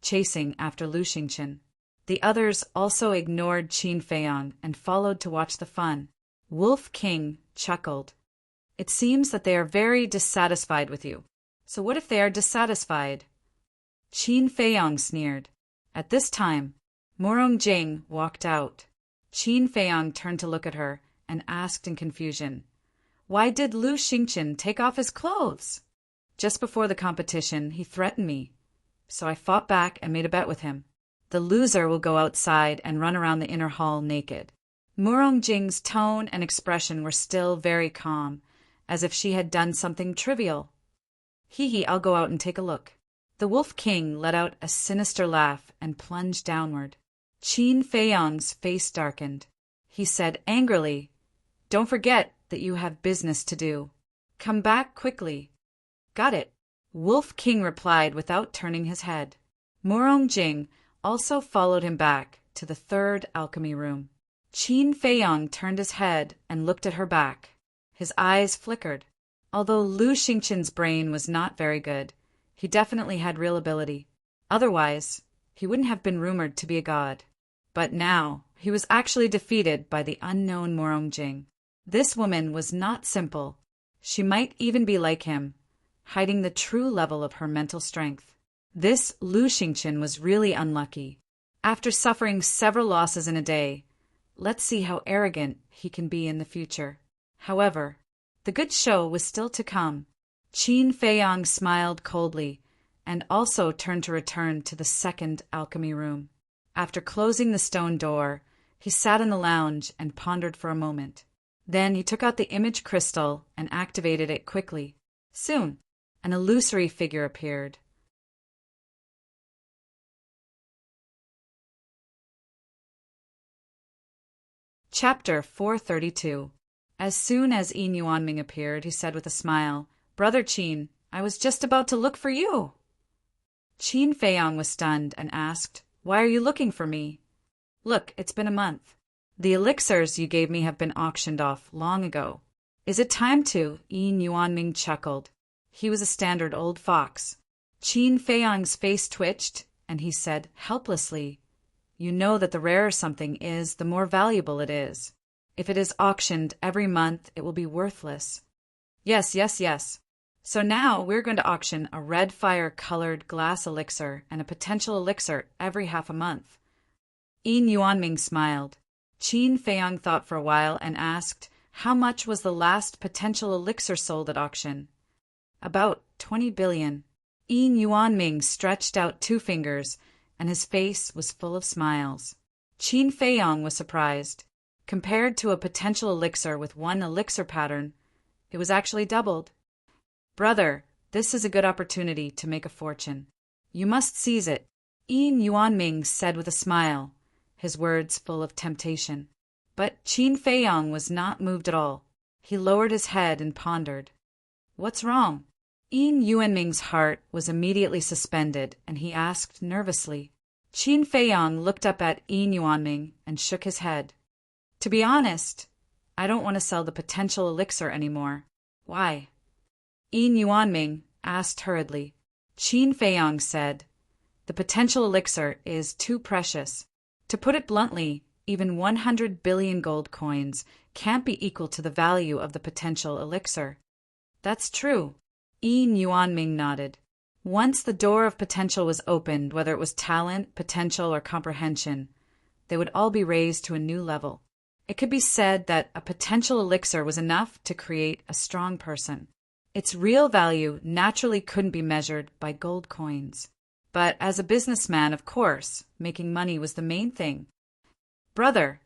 chasing after Lu Xingqian. The others also ignored Qin Feiyong and followed to watch the fun. Wolf King chuckled. It seems that they are very dissatisfied with you. So what if they are dissatisfied? Qin Feiyong sneered. At this time, Morongjing walked out. Qin Feiyong turned to look at her and asked in confusion, why did Lu Xingqian take off his clothes? Just before the competition, he threatened me. So I fought back and made a bet with him. The loser will go outside and run around the inner hall naked. Murongjing's tone and expression were still very calm, as if she had done something trivial. Hee, I'll go out and take a look. The Wolf King let out a sinister laugh and plunged downward. Qin Feiyong's face darkened. He said angrily, "Don't forget that you have business to do. Come back quickly." "Got it," Wolf King replied without turning his head. Murongjing also followed him back to the third alchemy room. Qin Feiyong turned his head and looked at her back. His eyes flickered. Although Lu Xingqian's brain was not very good, he definitely had real ability. Otherwise, he wouldn't have been rumored to be a god. But now, he was actually defeated by the unknown Murongjing. This woman was not simple. She might even be like him, hiding the true level of her mental strength. This Lu Xingqian was really unlucky. After suffering several losses in a day, let's see how arrogant he can be in the future. However, the good show was still to come. Qin Feiyong smiled coldly and also turned to return to the second alchemy room. After closing the stone door, he sat in the lounge and pondered for a moment. Then he took out the image crystal and activated it quickly. Soon, an illusory figure appeared. Chapter 432. As soon as Yin Yuanming appeared, he said with a smile, "Brother Qin, I was just about to look for you." Qin Feiyong was stunned and asked, "Why are you looking for me?" "Look, it's been a month. The elixirs you gave me have been auctioned off long ago." "Is it time to?" Yin Yuanming chuckled. He was a standard old fox. Qin Feiyong's face twitched, and he said helplessly, "You know that the rarer something is, the more valuable it is. If it is auctioned every month, it will be worthless." Yes. So now we're going to auction a red fire-colored glass elixir and a potential elixir every half a month. Yin Yuanming smiled. Qin Feiyong thought for a while and asked, "How much was the last potential elixir sold at auction?" "About 20 billion. Yin Yuanming stretched out 2 fingers, and his face was full of smiles. Qin Feiyong was surprised. Compared to a potential elixir with 1 elixir pattern, it was actually doubled. "Brother, this is a good opportunity to make a fortune. You must seize it," Yin Yuanming said with a smile, his words full of temptation. But Qin Feiyong was not moved at all. He lowered his head and pondered. "What's wrong?" Yin Yuanming's heart was immediately suspended, and he asked nervously. Qin Feiyong looked up at Yin Yuanming and shook his head. "To be honest, I don't want to sell the potential elixir anymore." "Why?" Yin Yuanming asked hurriedly. Qin Feiyong said, "The potential elixir is too precious. To put it bluntly, even 100 billion gold coins can't be equal to the value of the potential elixir." "That's true." Yin Yuanming nodded. Once the door of potential was opened, whether it was talent, potential, or comprehension, they would all be raised to a new level. It could be said that a potential elixir was enough to create a strong person. Its real value naturally couldn't be measured by gold coins. But as a businessman, of course, making money was the main thing. "Brother,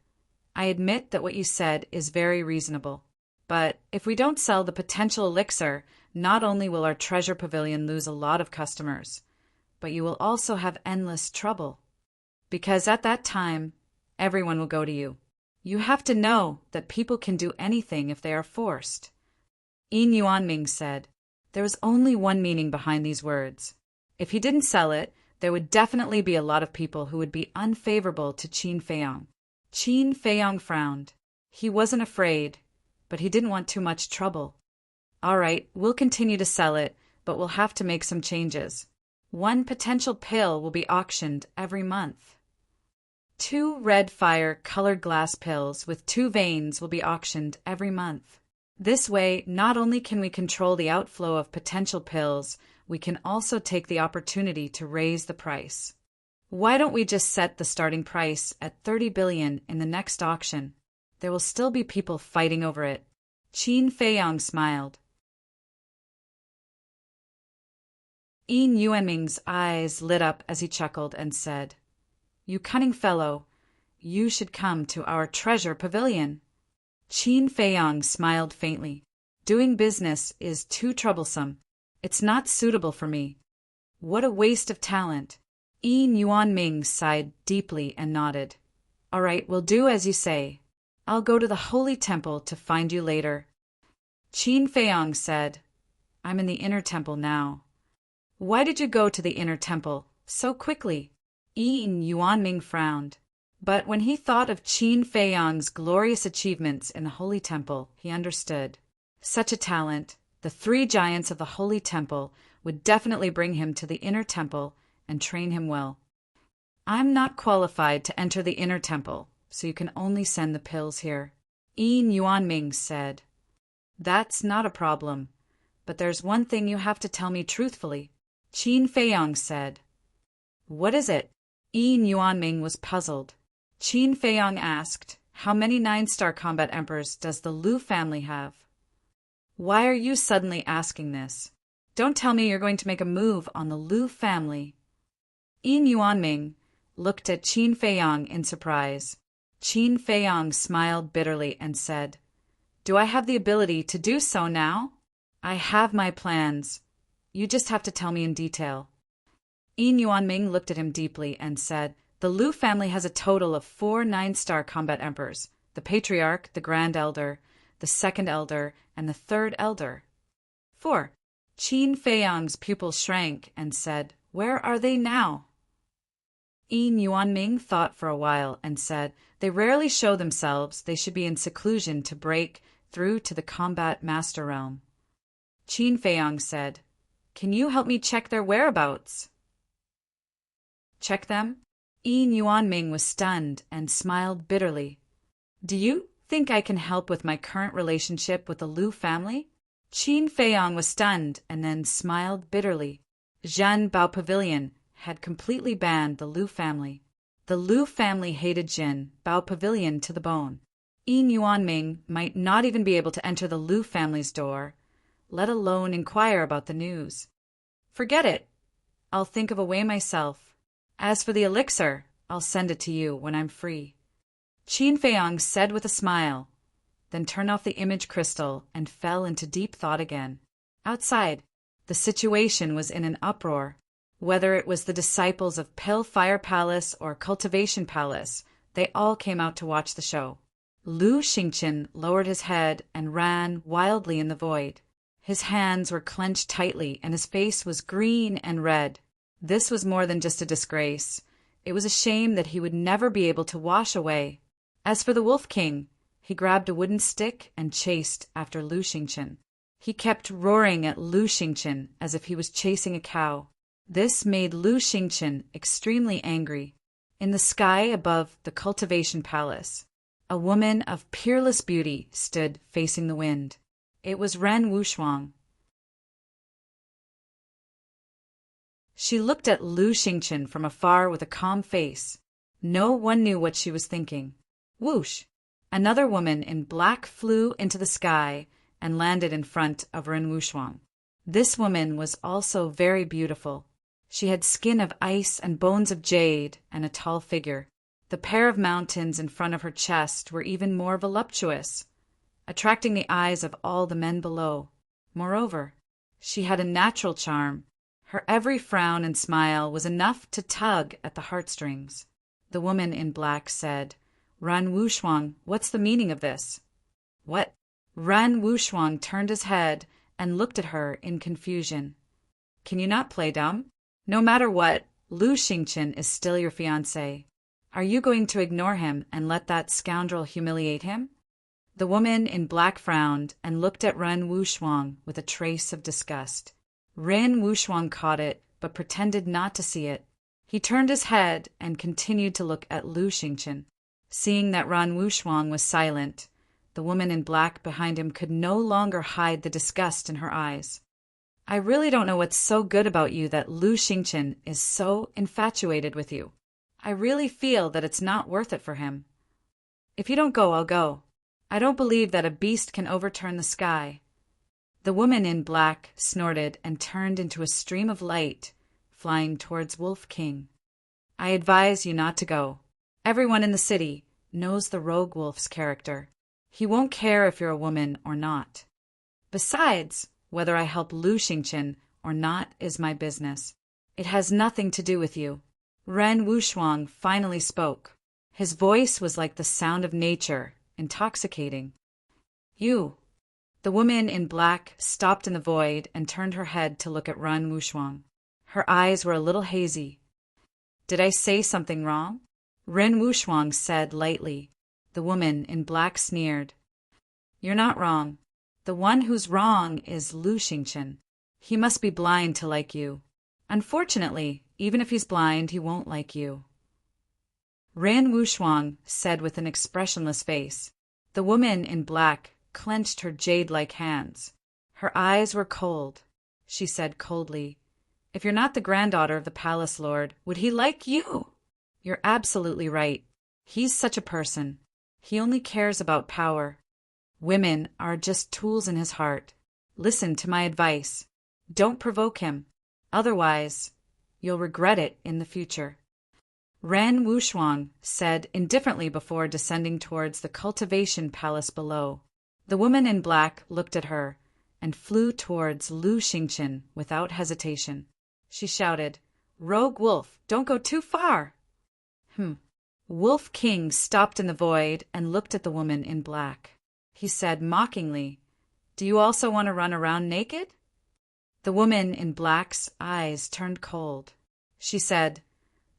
I admit that what you said is very reasonable. But if we don't sell the potential elixir, not only will our treasure pavilion lose a lot of customers, but you will also have endless trouble. Because at that time, everyone will go to you. You have to know that people can do anything if they are forced." Yin Yuanming said. There was only one meaning behind these words. If he didn't sell it, there would definitely be a lot of people who would be unfavorable to Qin Feiyong. Qin Feiyong frowned. He wasn't afraid, but he didn't want too much trouble. "All right, we'll continue to sell it, but we'll have to make some changes. 1 potential pill will be auctioned every month. 2 red fire colored glass pills with 2 veins will be auctioned every month. This way, not only can we control the outflow of potential pills, we can also take the opportunity to raise the price. Why don't we just set the starting price at 30 billion in the next auction? There will still be people fighting over it." Qin Feiyong smiled. Yin Yuanming's eyes lit up as he chuckled and said, You cunning fellow, you should come to our treasure pavilion. Qin Feiyang smiled faintly. Doing business is too troublesome. It's not suitable for me. What a waste of talent. Yin Yuanming sighed deeply and nodded. All right, we'll do as you say. I'll go to the Holy Temple to find you later. Qin Feiyang said, I'm in the inner temple now. Why did you go to the inner temple so quickly? Yin Yuanming frowned. But when he thought of Qin Feiyang's glorious achievements in the Holy Temple, he understood. Such a talent, the 3 giants of the Holy Temple would definitely bring him to the inner temple and train him well. I'm not qualified to enter the inner temple, so you can only send the pills here, Yin Yuanming said. That's not a problem, but there's one thing you have to tell me truthfully, Qin Feiyang said. What is it? Yin Yuanming was puzzled. Qin Feiyang asked, how many 9-star combat emperors does the Lu family have? Why are you suddenly asking this? Don't tell me you're going to make a move on the Lu family. Yin Yuanming looked at Qin Feiyang in surprise. Qin Feiyang smiled bitterly and said, Do I have the ability to do so now? I have my plans. You just have to tell me in detail. Yin Yuanming looked at him deeply and said, The Lu family has a total of 4 9-star combat emperors, the Patriarch, the Grand Elder, the Second Elder, and the Third Elder. 4. Qin Feiyang's pupil shrank and said, Where are they now? Yin Yuanming thought for a while and said, They rarely show themselves. They should be in seclusion to break through to the combat master realm. Qin Feiyang said, Can you help me check their whereabouts? Check them? Yin Yuanming was stunned and smiled bitterly. Do you think I can help with my current relationship with the Lu family? Qin Feiyang was stunned and then smiled bitterly. Zhen Bao Pavilion had completely banned the Lu family. The Lu family hated Jin Bao Pavilion to the bone. Yin Yuanming might not even be able to enter the Lu family's door, let alone inquire about the news. Forget it. I'll think of a way myself. As for the elixir, I'll send it to you when I'm free. Qin Feiyang said with a smile, then turned off the image crystal and fell into deep thought again. Outside, the situation was in an uproar. Whether it was the disciples of Pale-Fire Palace or Cultivation Palace, they all came out to watch the show. Lu Xingqian lowered his head and ran wildly in the void. His hands were clenched tightly and his face was green and red. This was more than just a disgrace. It was a shame that he would never be able to wash away. As for the Wolf King, he grabbed a wooden stick and chased after Lu Xingqian. He kept roaring at Lu Xingqian as if he was chasing a cow. This made Lu Xingqian extremely angry. In the sky above the Cultivation Palace, a woman of peerless beauty stood facing the wind. It was Ren Wushuang. She looked at Lu Xingqian from afar with a calm face. No one knew what she was thinking. Whoosh! Another woman in black flew into the sky and landed in front of Ren Wushuang. This woman was also very beautiful. She had skin of ice and bones of jade and a tall figure. The pair of mountains in front of her chest were even more voluptuous, attracting the eyes of all the men below. Moreover, she had a natural charm. Her every frown and smile was enough to tug at the heartstrings. The woman in black said, Ren Wushuang, what's the meaning of this? What? Ren Wushuang turned his head and looked at her in confusion. Can you not play dumb? No matter what, Lu Xingqian is still your fiancé. Are you going to ignore him and let that scoundrel humiliate him? The woman in black frowned and looked at Ren Wushuang with a trace of disgust. Ren Wushuang caught it, but pretended not to see it. He turned his head and continued to look at Lu Xingqian. Seeing that Ren Wushuang was silent, the woman in black behind him could no longer hide the disgust in her eyes. I really don't know what's so good about you that Lu Xingqian is so infatuated with you. I really feel that it's not worth it for him. If you don't go, I'll go. I don't believe that a beast can overturn the sky. The woman in black snorted and turned into a stream of light, flying towards Wolf King. I advise you not to go. Everyone in the city knows the rogue wolf's character. He won't care if you're a woman or not. Besides, whether I help Lu Xingqian or not is my business. It has nothing to do with you. Ren Wushuang finally spoke. His voice was like the sound of nature, intoxicating. You. The woman in black stopped in the void and turned her head to look at Ren Wushuang. Her eyes were a little hazy. Did I say something wrong? Ren Wushuang said lightly. The woman in black sneered. You're not wrong. The one who's wrong is Lu Xingqian. He must be blind to like you. Unfortunately, even if he's blind, he won't like you. Ren Wushuang said with an expressionless face. The woman in black clenched her jade-like hands. Her eyes were cold. She said coldly, If you're not the granddaughter of the palace lord, would he like you? You're absolutely right. He's such a person. He only cares about power. Women are just tools in his heart. Listen to my advice. Don't provoke him. Otherwise, you'll regret it in the future. Ren Wushuang said indifferently before descending towards the cultivation palace below. The woman in black looked at her and flew towards Lu Xingqian without hesitation. She shouted, Rogue wolf, don't go too far! Wolf King stopped in the void and looked at the woman in black. He said mockingly, Do you also want to run around naked? The woman in black's eyes turned cold. She said,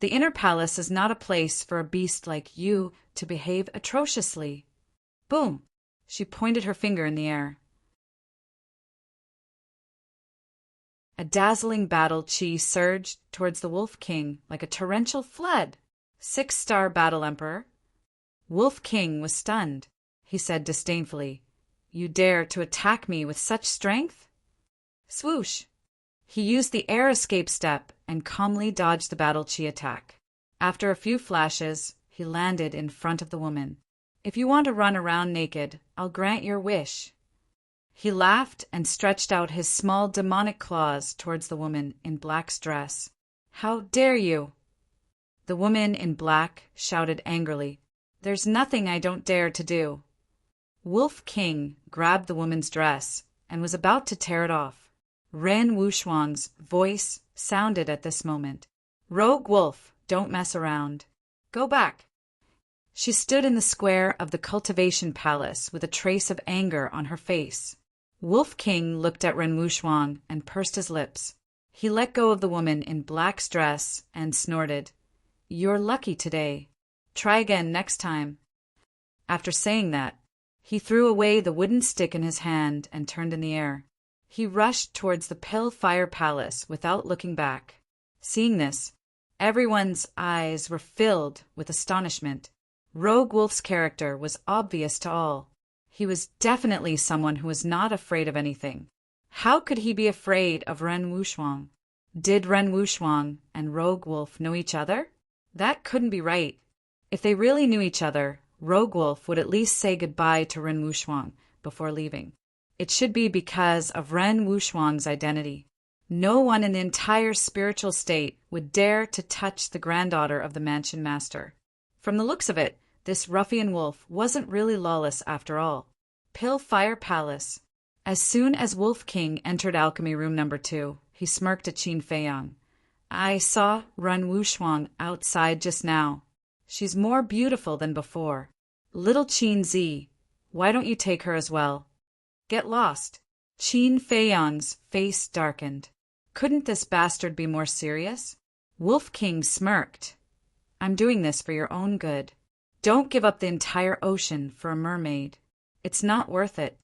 The inner palace is not a place for a beast like you to behave atrociously. Boom! She pointed her finger in the air. A dazzling battle chi surged towards the Wolf King like a torrential flood. 6-star battle emperor. Wolf King was stunned. He said disdainfully, You dare to attack me with such strength? Swoosh! He used the air escape step and calmly dodged the battle chi attack. After a few flashes, he landed in front of the woman. If you want to run around naked, I'll grant your wish. He laughed and stretched out his small demonic claws towards the woman in black's dress. How dare you! The woman in black shouted angrily, There's nothing I don't dare to do. Wolf King grabbed the woman's dress and was about to tear it off. Ren Wushuang's voice sounded at this moment. Rogue wolf, don't mess around. Go back. She stood in the square of the cultivation palace with a trace of anger on her face. Wolf King looked at Ren Wushuang and pursed his lips. He let go of the woman in black's dress and snorted, You're lucky today. Try again next time. After saying that, he threw away the wooden stick in his hand and turned in the air. He rushed towards the pale fire palace without looking back. Seeing this, everyone's eyes were filled with astonishment. Rogue Wolf's character was obvious to all. He was definitely someone who was not afraid of anything. How could he be afraid of Ren Wushuang? Did Ren Wushuang and Rogue Wolf know each other? That couldn't be right. If they really knew each other, Rogue Wolf would at least say goodbye to Ren Wushuang before leaving. It should be because of Ren Wushuang's identity. No one in the entire spiritual state would dare to touch the granddaughter of the mansion master. From the looks of it, this ruffian wolf wasn't really lawless after all. Pale Fire Palace. As soon as Wolf King entered alchemy room number 2, he smirked at Qin Feiyang. I saw Ren Wushuang outside just now. She's more beautiful than before. Little Qin Zi, why don't you take her as well? Get lost. Qin Feiyang's face darkened. Couldn't this bastard be more serious? Wolf King smirked. I'm doing this for your own good. Don't give up the entire ocean for a mermaid. It's not worth it.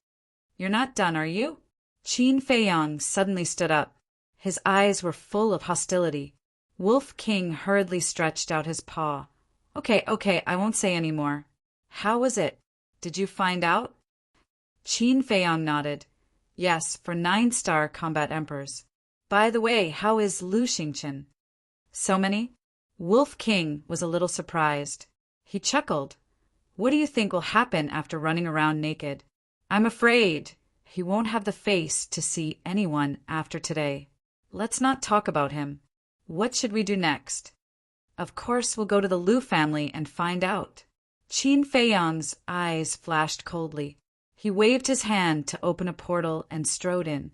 You're not done, are you? Qin Feiyang suddenly stood up. His eyes were full of hostility. Wolf King hurriedly stretched out his paw. Okay, I won't say any more. How was it? Did you find out? Qin Feiyang nodded. Yes, for 9-star combat emperors. By the way, how is Lu Xingqian? So many? Wolf King was a little surprised. He chuckled. What do you think will happen after running around naked? I'm afraid he won't have the face to see anyone after today. Let's not talk about him. What should we do next? Of course we'll go to the Liu family and find out. Qin Feiyang's eyes flashed coldly. He waved his hand to open a portal and strode in.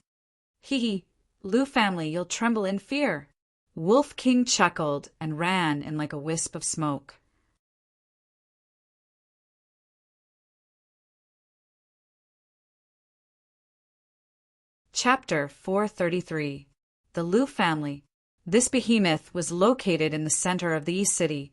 Hee, Liu family, you'll tremble in fear. Wolf King chuckled and ran in like a wisp of smoke. Chapter 433. The Liu family. This behemoth was located in the center of the East City,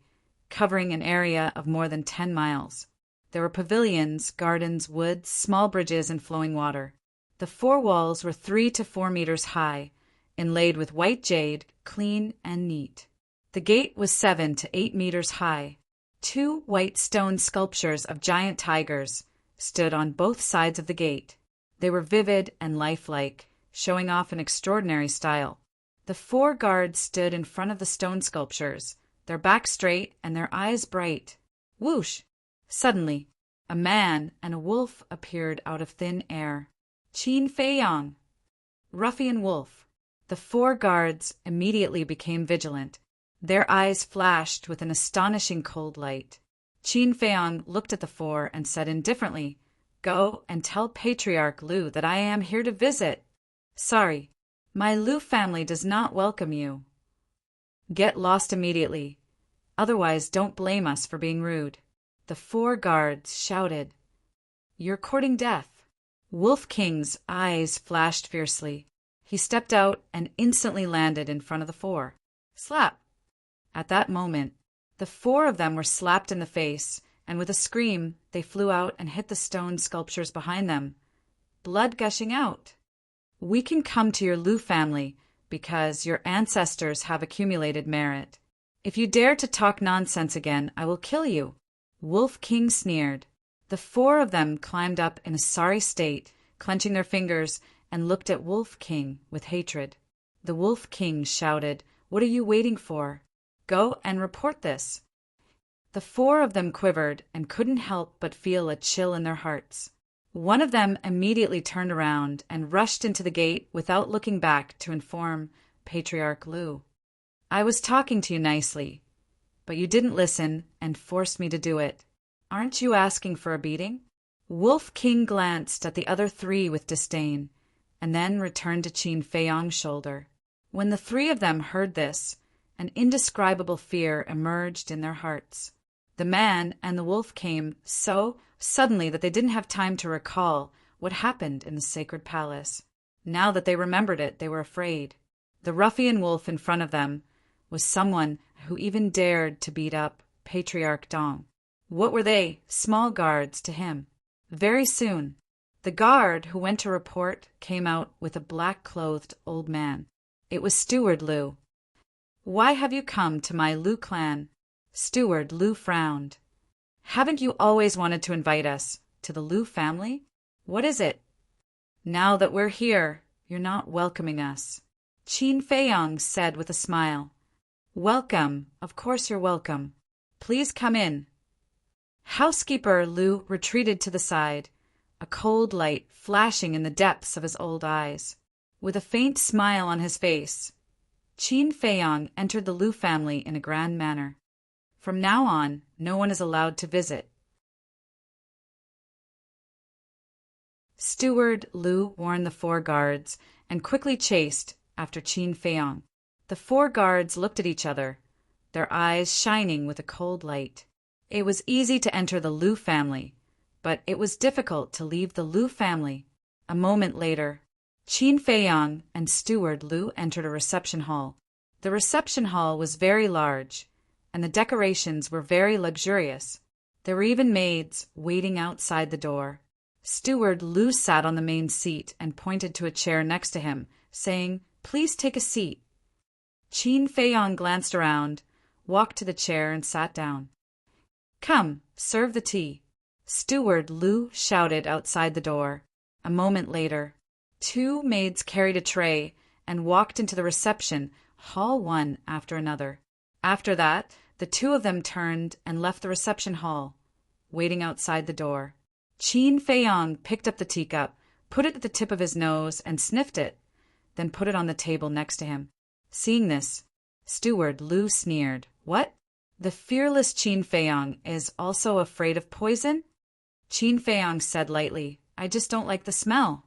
covering an area of more than 10 miles. There were pavilions, gardens, woods, small bridges, and flowing water. The four walls were 3 to 4 meters high, inlaid with white jade, clean and neat. The gate was 7 to 8 meters high. 2 white stone sculptures of giant tigers stood on both sides of the gate. They were vivid and lifelike, showing off an extraordinary style. The 4 guards stood in front of the stone sculptures, their backs straight and their eyes bright. Whoosh! Suddenly, a man and a wolf appeared out of thin air. Qin Feiyang, ruffian wolf. The 4 guards immediately became vigilant. Their eyes flashed with an astonishing cold light. Qin Feiyang looked at the 4 and said indifferently, "Go and tell Patriarch Liu that I am here to visit. Sorry, my Liu family does not welcome you. Get lost immediately. Otherwise, don't blame us for being rude." The 4 guards shouted, "You're courting death." Wolf King's eyes flashed fiercely. He stepped out and instantly landed in front of the 4. Slap! At that moment, the 4 of them were slapped in the face, and with a scream, they flew out and hit the stone sculptures behind them, blood gushing out. "We can come to your Liu family because your ancestors have accumulated merit. If you dare to talk nonsense again, I will kill you." Wolf King sneered. The 4 of them climbed up in a sorry state, clenching their fingers, and looked at Wolf King with hatred. The Wolf King shouted, "What are you waiting for? Go and report this." The 4 of them quivered and couldn't help but feel a chill in their hearts. One of them immediately turned around and rushed into the gate without looking back to inform Patriarch Liu. "I was talking to you nicely, but you didn't listen and forced me to do it. Aren't you asking for a beating?" Wolf King glanced at the other 3 with disdain, and then returned to Qin Feiyang's shoulder. When the 3 of them heard this, an indescribable fear emerged in their hearts. The man and the wolf came so suddenly that they didn't have time to recall what happened in the sacred palace. Now that they remembered it, they were afraid. The ruffian wolf in front of them was someone who even dared to beat up Patriarch Dong. What were they, small guards, to him? Very soon, the guard who went to report came out with a black-clothed old man. It was Steward Liu. "Why have you come to my Liu clan?" Steward Liu frowned. "Haven't you always wanted to invite us to the Liu family? What is it? Now that we're here, you're not welcoming us." Qin Feiyang said with a smile, "Welcome, of course you're welcome. Please come in." Housekeeper Liu retreated to the side, a cold light flashing in the depths of his old eyes. With a faint smile on his face, Qin Feiyang entered the Liu family in a grand manner. From now on, no one is allowed to visit. Steward Liu warned the 4 guards and quickly chased after Qin Feiyang. The 4 guards looked at each other, their eyes shining with a cold light. It was easy to enter the Liu family, but it was difficult to leave the Liu family. A moment later, Qin Feiyang and Steward Liu entered a reception hall. The reception hall was very large, and the decorations were very luxurious. There were even maids waiting outside the door. Steward Liu sat on the main seat and pointed to a chair next to him, saying, "Please take a seat." Qin Feiyang glanced around, walked to the chair, and sat down. "Come, serve the tea," Steward Liu shouted outside the door. A moment later, 2 maids carried a tray and walked into the reception hall one after another. After that, the 2 of them turned and left the reception hall, waiting outside the door. Qin Feiyang picked up the teacup, put it at the tip of his nose, and sniffed it, then put it on the table next to him. Seeing this, Steward Liu sneered. What? The fearless Qin Feiyang is also afraid of poison? Qin Feiyang said lightly, I just don't like the smell.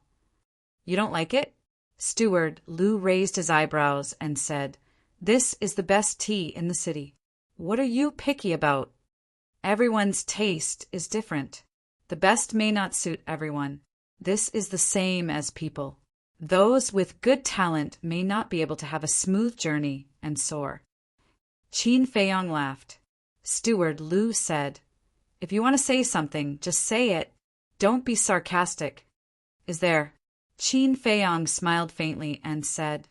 You don't like it? Steward Lu raised his eyebrows and said, This is the best tea in the city. What are you picky about? Everyone's taste is different. The best may not suit everyone. This is the same as people. Those with good talent may not be able to have a smooth journey and soar. Qin Feiyang laughed. Steward Lu said, If you want to say something, just say it. Don't be sarcastic. Is there? Qin Feiyang smiled faintly and said,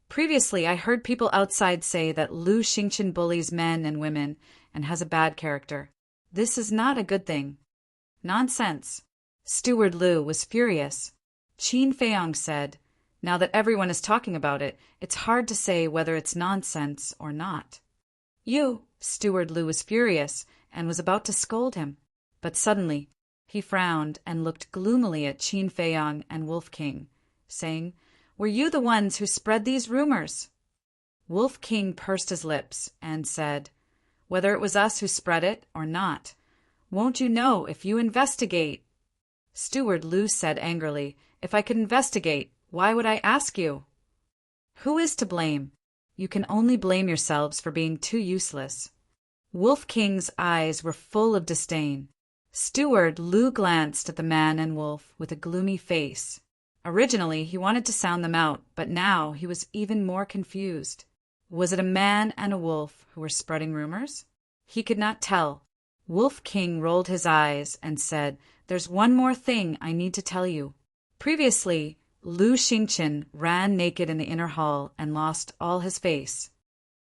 Previously I heard people outside say that Lu Xingqian bullies men and women and has a bad character. This is not a good thing. Nonsense. Steward Lu was furious. Qin Feiyang said, Now that everyone is talking about it, it's hard to say whether it's nonsense or not. Steward Lu was furious and was about to scold him. But suddenly, he frowned and looked gloomily at Qin Feiyang and Wolf King, saying, Were you the ones who spread these rumors? Wolf King pursed his lips and said, Whether it was us who spread it or not, won't you know if you investigate? Steward Lu said angrily, If I could investigate, why would I ask you? Who is to blame? You can only blame yourselves for being too useless. Wolf King's eyes were full of disdain. Steward Lu glanced at the man and wolf with a gloomy face. Originally, he wanted to sound them out, but now he was even more confused. Was it a man and a wolf who were spreading rumors? He could not tell. Wolf King rolled his eyes and said, There's one more thing I need to tell you. Previously, Lu Xingqian ran naked in the inner hall and lost all his face.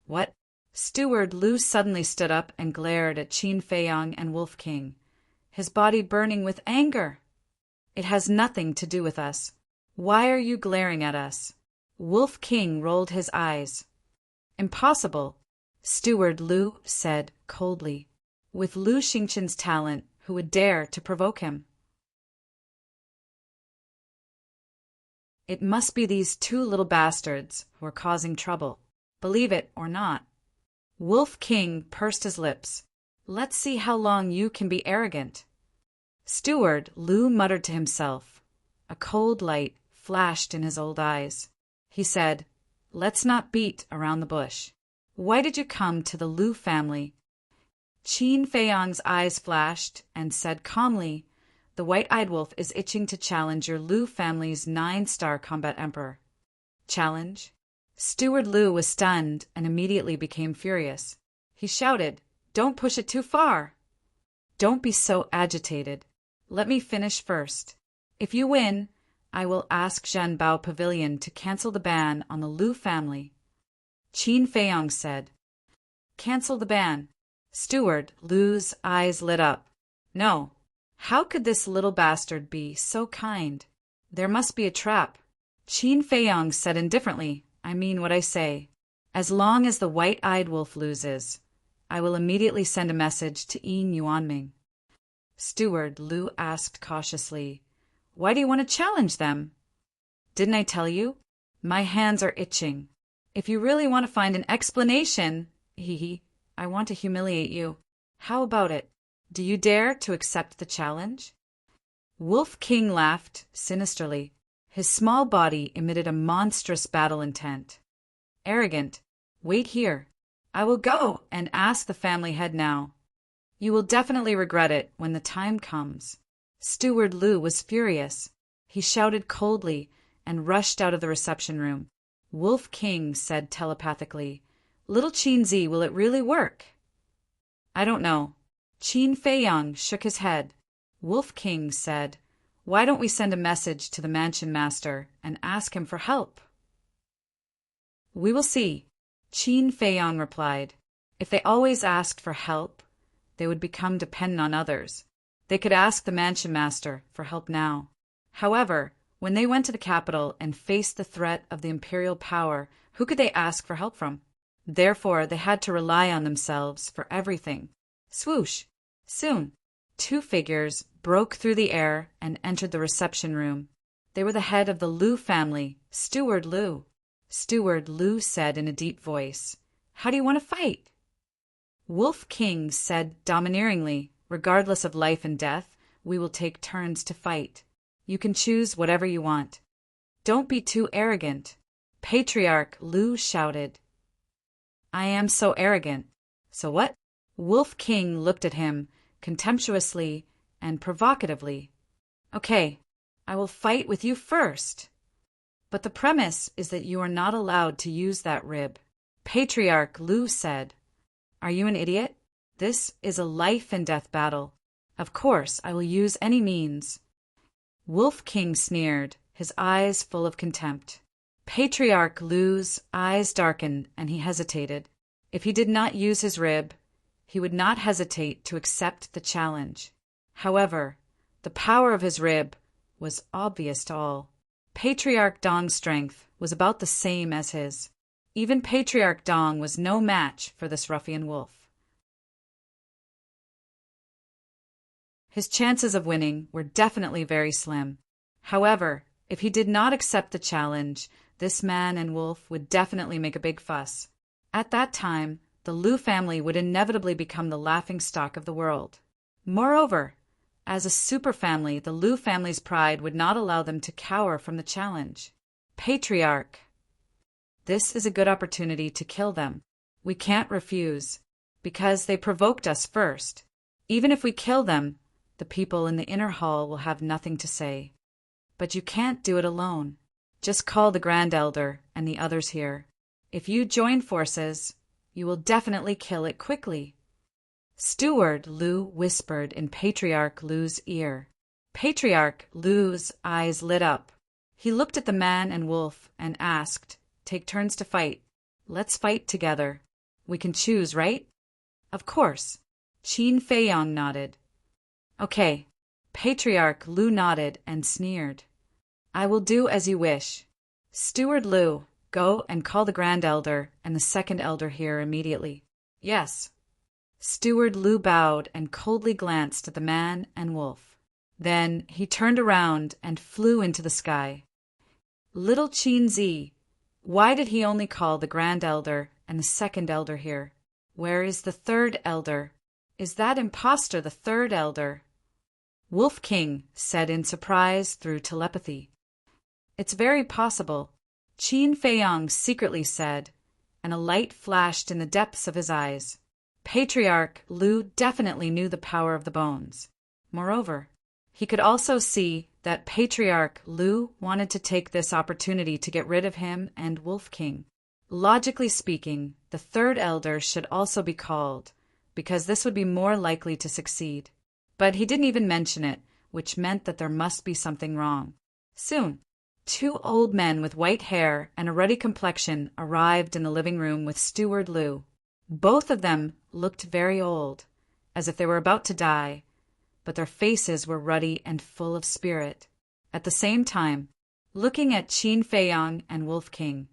What? Steward Lu suddenly stood up and glared at Qin Feiyang and Wolf King, his body burning with anger. It has nothing to do with us. Why are you glaring at us? Wolf King rolled his eyes. Impossible, Steward Lu said coldly. With Lu Xingqian's talent, who would dare to provoke him? It must be these two little bastards who are causing trouble. Believe it or not. Wolf King pursed his lips. Let's see how long you can be arrogant. Steward Lu muttered to himself. A cold light flashed in his old eyes. He said, Let's not beat around the bush. Why did you come to the Lu family? Qin Feiyang's eyes flashed and said calmly, The white-eyed wolf is itching to challenge your Lu family's 9-star combat emperor. Challenge? Steward Lu was stunned and immediately became furious. He shouted, Don't push it too far. Don't be so agitated. Let me finish first. If you win, I will ask Zhanbao Pavilion to cancel the ban on the Lu family. Qin Feiyang said. Cancel the ban. Steward Lu's eyes lit up. No. How could this little bastard be so kind? There must be a trap. Qin Feiyang said indifferently, I mean what I say. As long as the white-eyed wolf loses, I will immediately send a message to Yin Yuanming. Steward Lu asked cautiously, Why do you want to challenge them? Didn't I tell you? My hands are itching. If you really want to find an explanation, I want to humiliate you. How about it? Do you dare to accept the challenge? Wolf King laughed sinisterly. His small body emitted a monstrous battle intent. Arrogant. Wait here. I will go and ask the family head now. You will definitely regret it when the time comes. Steward Lu was furious. He shouted coldly and rushed out of the reception room. Wolf King said telepathically, Little Qinzi, will it really work? I don't know. Qin Feiyang shook his head. Wolf King said, Why don't we send a message to the mansion master and ask him for help? We will see, Qin Feiyang replied. If they always asked for help, they would become dependent on others. They could ask the mansion master for help now. However, when they went to the capital and faced the threat of the imperial power, who could they ask for help from? Therefore, they had to rely on themselves for everything. Swoosh! Soon, two figures broke through the air and entered the reception room. They were the head of the Lu family, Steward Lu. Steward Lu said in a deep voice, How do you want to fight? Wolf King said domineeringly, regardless of life and death, we will take turns to fight. You can choose whatever you want. Don't be too arrogant. Patriarch Lu shouted. I am so arrogant. So what? Wolf King looked at him contemptuously and provocatively. Okay, I will fight with you first. But the premise is that you are not allowed to use that rib. Patriarch Lu said. Are you an idiot? This is a life and death battle. Of course, I will use any means. Wolf King sneered, his eyes full of contempt. Patriarch Lu's eyes darkened and he hesitated. If he did not use his rib, he would not hesitate to accept the challenge. However, the power of his rib was obvious to all. Patriarch Dong's strength was about the same as his. Even Patriarch Dong was no match for this ruffian wolf. His chances of winning were definitely very slim. However, if he did not accept the challenge, this man and wolf would definitely make a big fuss. At that time, the Lu family would inevitably become the laughingstock of the world. Moreover, as a superfamily, the Lu family's pride would not allow them to cower from the challenge. Patriarch. This is a good opportunity to kill them. We can't refuse, because they provoked us first. Even if we kill them, the people in the inner hall will have nothing to say. But you can't do it alone. Just call the Grand Elder and the others here. If you join forces, you will definitely kill it quickly. Steward Lu whispered in Patriarch Lu's ear. Patriarch Lu's eyes lit up. He looked at the man and wolf and asked, Take turns to fight. Let's fight together. We can choose, right? Of course. Qin Feiyong nodded. Okay. Patriarch Lu nodded and sneered. I will do as you wish. Steward Lu, go and call the Grand Elder and the Second Elder here immediately. Yes. Steward Lu bowed and coldly glanced at the man and wolf. Then he turned around and flew into the sky. Little Qin Zi, why did he only call the Grand Elder and the Second Elder here? Where is the Third Elder? Is that impostor the Third Elder? Wolf King said in surprise through telepathy. It's very possible, Qin Feiyong secretly said, and a light flashed in the depths of his eyes. Patriarch Lu definitely knew the power of the bones. Moreover, he could also see that Patriarch Lu wanted to take this opportunity to get rid of him and Wolf King. Logically speaking, the Third Elder should also be called, because this would be more likely to succeed. But he didn't even mention it, which meant that there must be something wrong. Soon, 2 old men with white hair and a ruddy complexion arrived in the living room with Steward Lu. Both of them looked very old, as if they were about to die, but their faces were ruddy and full of spirit. At the same time, looking at Qin Feiyong and Wolf King,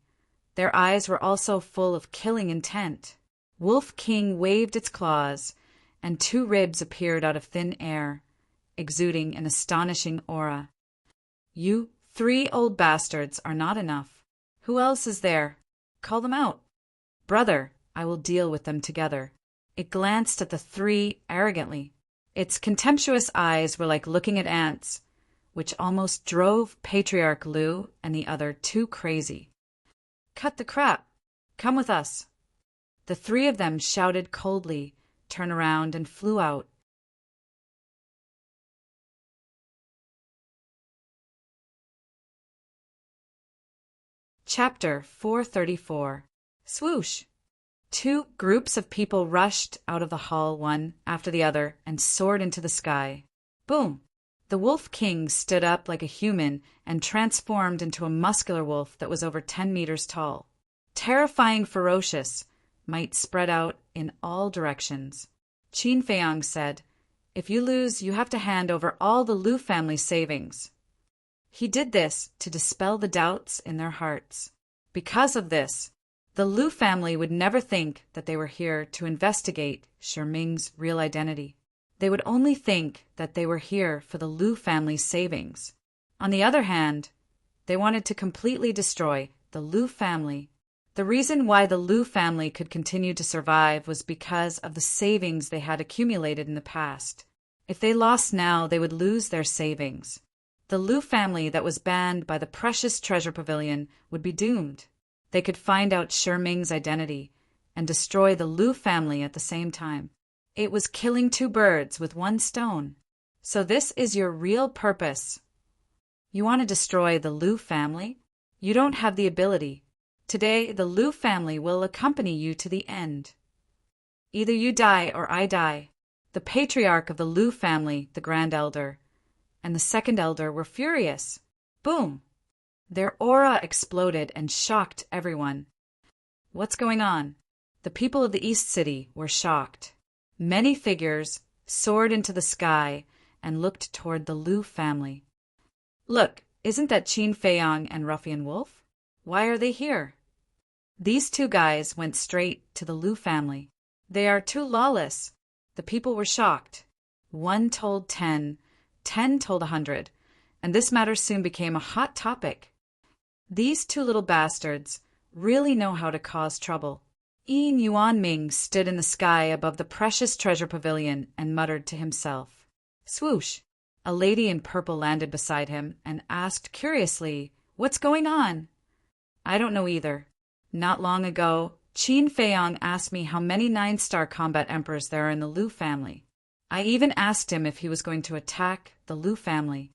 their eyes were also full of killing intent. Wolf King waved its claws, and 2 ribs appeared out of thin air, exuding an astonishing aura. You 3 old bastards are not enough. Who else is there? Call them out. Brother, I will deal with them together. It glanced at the 3 arrogantly. Its contemptuous eyes were like looking at ants, which almost drove Patriarch Lu and the other 2 crazy. Cut the crap. Come with us. The 3 of them shouted coldly, turned around, and flew out. Chapter 434. Swoosh! 2 groups of people rushed out of the hall one after the other and soared into the sky. Boom! The Wolf King stood up like a human and transformed into a muscular wolf that was over 10 meters tall. Terrifying ferocious, might spread out in all directions. Qin Feiyong said, If you lose, you have to hand over all the Lu family savings. He did this to dispel the doubts in their hearts. Because of this, the Lu family would never think that they were here to investigate Sherming's real identity. They would only think that they were here for the Lu family's savings. On the other hand, they wanted to completely destroy the Lu family The reason why the Liu family could continue to survive was because of the savings they had accumulated in the past. If they lost now, they would lose their savings. The Liu family that was banned by the precious treasure pavilion would be doomed. They could find out Shi Ming's identity and destroy the Liu family at the same time. It was killing two birds with one stone. So this is your real purpose. You want to destroy the Liu family? You don't have the ability. Today, the Liu family will accompany you to the end. Either you die or I die. The patriarch of the Liu family, the Grand Elder, and the Second Elder were furious. Boom! Their aura exploded and shocked everyone. What's going on? The people of the East City were shocked. Many figures soared into the sky and looked toward the Liu family. Look, isn't that Qin Feiyang and Ruffian Wolf? Why are they here? These two guys went straight to the Liu family. They are too lawless. The people were shocked. 1 told 10, 10 told 100, and this matter soon became a hot topic. These two little bastards really know how to cause trouble. Yin Yuanming stood in the sky above the precious treasure pavilion and muttered to himself. Swoosh! A lady in purple landed beside him and asked curiously, "What's going on?" "I don't know either. Not long ago, Qin Feiyang asked me how many 9-star combat emperors there are in the Liu family. I even asked him if he was going to attack the Liu family.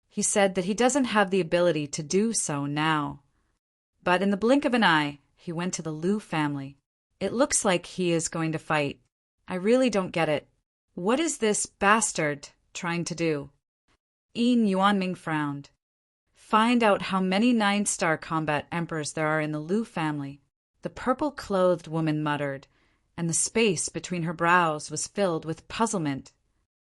He said that he doesn't have the ability to do so now. But in the blink of an eye, he went to the Liu family. It looks like he is going to fight. I really don't get it. What is this bastard trying to do?" Yin Yuanming frowned. "Find out how many 9-star combat emperors there are in the Liu family," the purple-clothed woman muttered, and the space between her brows was filled with puzzlement.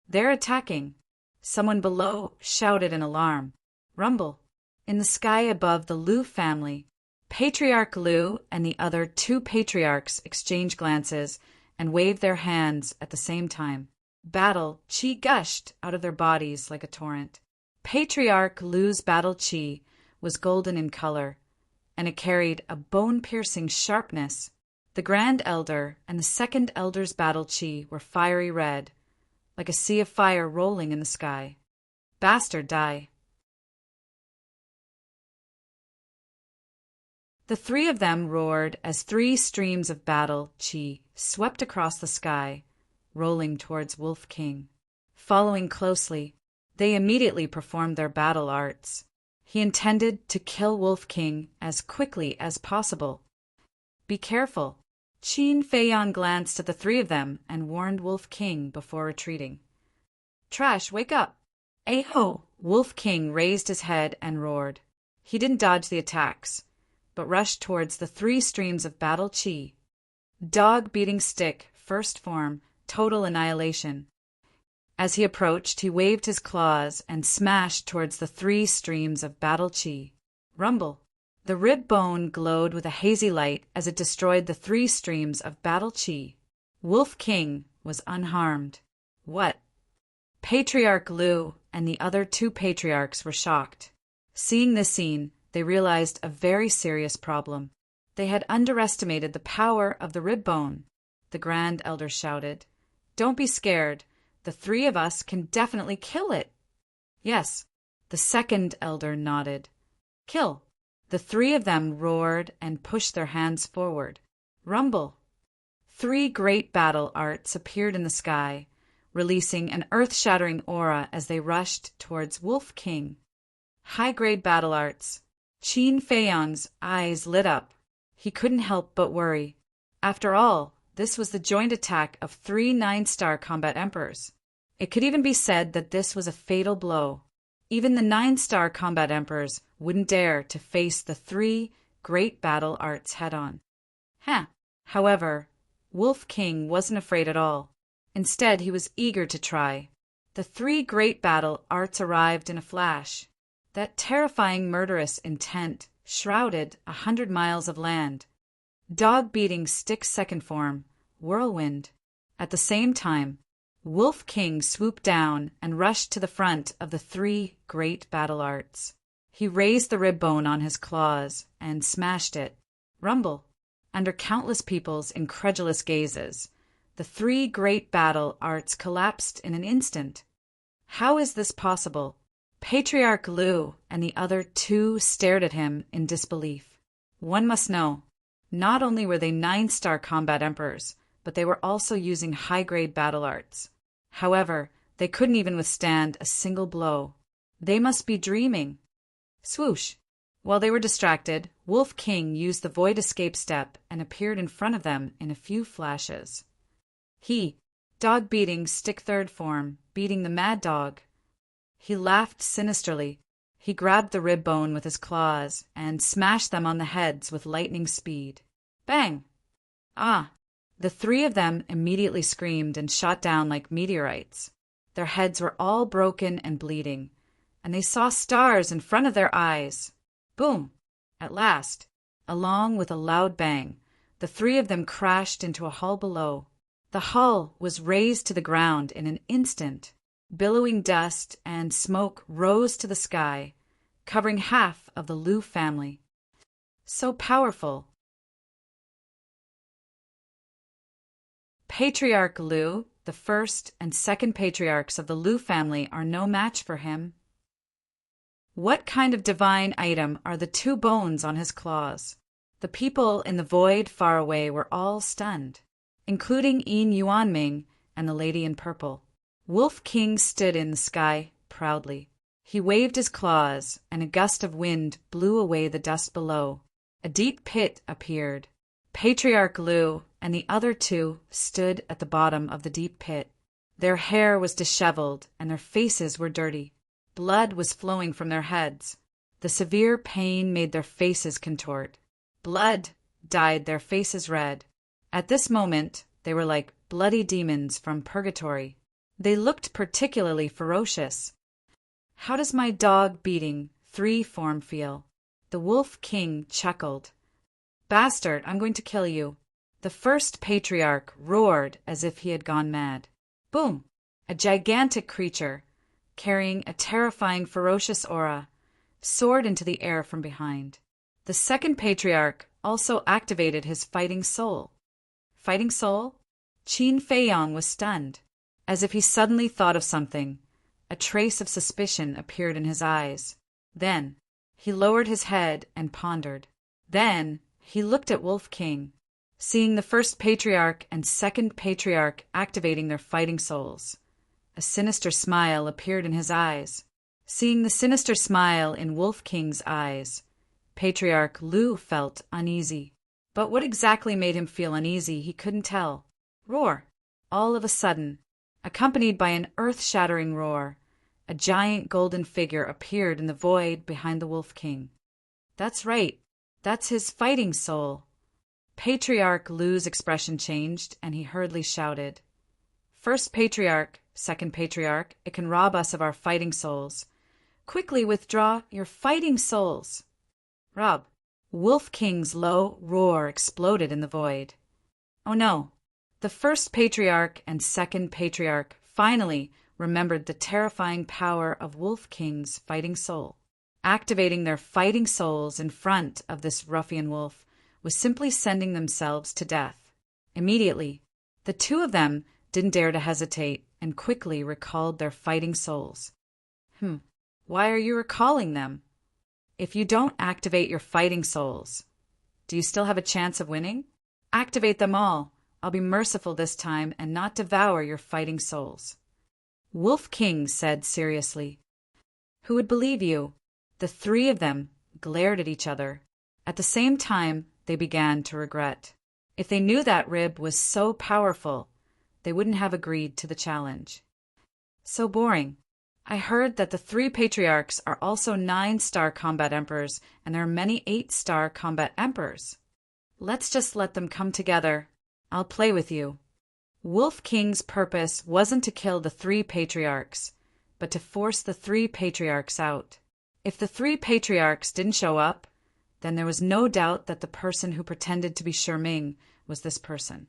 "They're attacking." Someone below shouted in alarm. Rumble. In the sky above the Liu family, Patriarch Liu and the other 2 patriarchs exchanged glances and waved their hands at the same time. Battle chi gushed out of their bodies like a torrent. Patriarch Liu's battle chi was golden in color, and it carried a bone-piercing sharpness. The Grand Elder and the Second Elder's battle chi were fiery red, like a sea of fire rolling in the sky. Bastard die. The 3 of them roared as 3 streams of battle chi swept across the sky, rolling towards Wolf King. Following closely, they immediately performed their battle arts. He intended to kill Wolf King as quickly as possible. "Be careful." Qin Feiyang glanced at the 3 of them and warned Wolf King before retreating. "Trash, wake up!" "Aho!" Wolf King raised his head and roared. He didn't dodge the attacks, but rushed towards the 3 streams of battle chi. Dog-beating stick, first form, total annihilation. As he approached, he waved his claws and smashed towards the 3 streams of battle chi. Rumble. The rib bone glowed with a hazy light as it destroyed the 3 streams of battle chi. Wolf King was unharmed. What? Patriarch Liu and the other 2 patriarchs were shocked. Seeing this scene, they realized a very serious problem. They had underestimated the power of the rib bone. The Grand Elder shouted, "Don't be scared. The 3 of us can definitely kill it." "Yes." The Second Elder nodded. "Kill." The 3 of them roared and pushed their hands forward. Rumble. 3 great battle arts appeared in the sky, releasing an earth-shattering aura as they rushed towards Wolf King. High-grade battle arts. Qin Feiyang's eyes lit up. He couldn't help but worry. After all, this was the joint attack of 3 9-star combat emperors. It could even be said that this was a fatal blow. Even the 9-star combat emperors wouldn't dare to face the 3 great battle arts head-on. However, Wolf King wasn't afraid at all. Instead, he was eager to try. The 3 great battle arts arrived in a flash. That terrifying murderous intent shrouded 100 miles of land. Dog-beating stick second form, whirlwind. At the same time, Wolf King swooped down and rushed to the front of the 3 great battle arts. He raised the rib bone on his claws and smashed it. rumble. Under countless people's incredulous gazes, the three great battle arts collapsed in an instant. How is this possible? Patriarch Lu and the other two stared at him in disbelief. One must know, not only were they 9-star combat emperors, but they were also using high-grade battle arts. However, they couldn't even withstand a single blow. They must be dreaming. Swoosh! While they were distracted, Wolf King used the void escape step and appeared in front of them in a few flashes. He, dog beating stick third form, beating the mad dog. He laughed sinisterly. He grabbed the rib bone with his claws and smashed them on the heads with lightning speed. Bang! Ah! The three of them immediately screamed and shot down like meteorites. Their heads were all broken and bleeding, and they saw stars in front of their eyes. Boom! At last, along with a loud bang, the three of them crashed into a hull below. The hull was razed to the ground in an instant. Billowing dust and smoke rose to the sky, covering half of the Lu family. So powerful. Patriarch Lu, the first and second patriarchs of the Lu family, are no match for him. What kind of divine item are the two bones on his claws? The people in the void far away were all stunned, including Yin Yuanming and the lady in purple. Wolf King stood in the sky proudly. He waved his claws, and a gust of wind blew away the dust below. A deep pit appeared. Patriarch Lu and the other two stood at the bottom of the deep pit. Their hair was disheveled, and their faces were dirty. Blood was flowing from their heads. The severe pain made their faces contort. Blood dyed their faces red. At this moment, they were like bloody demons from purgatory. They looked particularly ferocious. How does my dog beating 3 form feel? The Wolf King chuckled. Bastard, I'm going to kill you. The first patriarch roared as if he had gone mad. Boom! A gigantic creature, carrying a terrifying ferocious aura, soared into the air from behind. The second patriarch also activated his fighting soul. Fighting soul? Qin Feiyong was stunned. As if he suddenly thought of something, a trace of suspicion appeared in his eyes. Then he lowered his head and pondered. Then he looked at Wolf King, seeing the first patriarch and second patriarch activating their fighting souls. A sinister smile appeared in his eyes. Seeing the sinister smile in Wolf King's eyes, Patriarch Lu felt uneasy. But what exactly made him feel uneasy he couldn't tell. Roar! All of a sudden, accompanied by an earth-shattering roar, a giant golden figure appeared in the void behind the Wolf King. That's right. That's his fighting soul. Patriarch Lu's expression changed, and he hurriedly shouted, First Patriarch, Second Patriarch, it can rob us of our fighting souls. Quickly withdraw your fighting souls. Rob. Wolf King's low roar exploded in the void. Oh no. The first patriarch and second patriarch finally remembered the terrifying power of Wolf King's fighting soul. Activating their fighting souls in front of this ruffian wolf was simply sending themselves to death. Immediately, the two of them didn't dare to hesitate and quickly recalled their fighting souls. Why are you recalling them? If you don't activate your fighting souls, do you still have a chance of winning? Activate them all. I'll be merciful this time and not devour your fighting souls. Wolf King said seriously. Who would believe you? The three of them glared at each other. At the same time, they began to regret. If they knew that rib was so powerful, they wouldn't have agreed to the challenge. So boring. I heard that the 3 patriarchs are also 9-star combat emperors, and there are many 8-star combat emperors. Let's just let them come together. I'll play with you. Wolf King's purpose wasn't to kill the 3 patriarchs, but to force the 3 patriarchs out. If the 3 patriarchs didn't show up, then there was no doubt that the person who pretended to be Sherming was this person.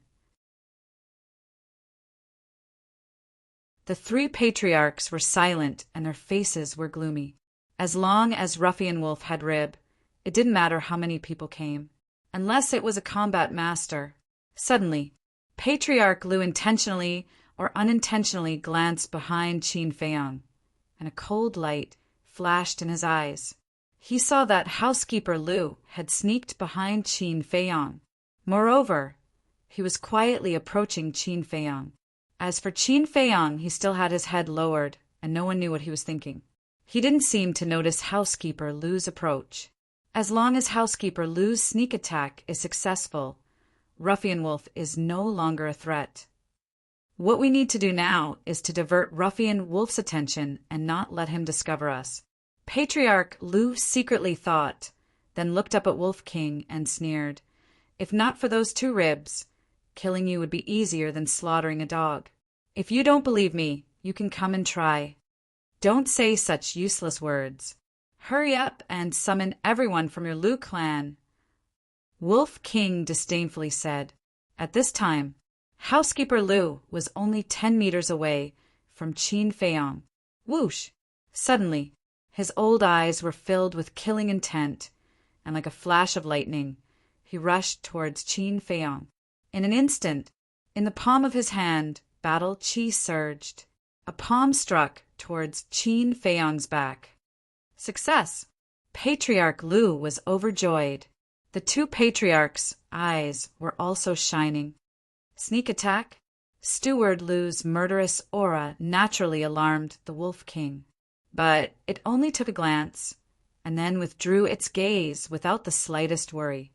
The 3 patriarchs were silent and their faces were gloomy. As long as Ruffian Wolf had rib, it didn't matter how many people came. unless it was a combat master. Suddenly, Patriarch Lu intentionally or unintentionally glanced behind Qin Feiyang, and a cold light flashed in his eyes. He saw that housekeeper Lu had sneaked behind Qin Feiyang. Moreover, he was quietly approaching Qin Feiyang. As for Qin Feiyang, he still had his head lowered, and no one knew what he was thinking. He didn't seem to notice housekeeper Lu's approach. As long as housekeeper Lu's sneak attack is successful, Ruffian Wolf is no longer a threat. What we need to do now is to divert Ruffian Wolf's attention and not let him discover us. Patriarch Lu secretly thought, then looked up at Wolf King and sneered. If not for those 2 ribs, killing you would be easier than slaughtering a dog. If you don't believe me, you can come and try. Don't say such useless words. Hurry up and summon everyone from your Lu clan, Wolf King disdainfully said. At this time, housekeeper Lu was only 10 meters away from Qin Feiyang. Whoosh! Suddenly, his old eyes were filled with killing intent, and like a flash of lightning, he rushed towards Qin Feiyang. In an instant, in the palm of his hand, battle qi surged. A palm struck towards Qin Feiyang's back. Success! Patriarch Lu was overjoyed. The 2 patriarchs' eyes were also shining. Sneak attack? Steward Lu's murderous aura naturally alarmed the Wolf King. But it only took a glance, and then withdrew its gaze without the slightest worry.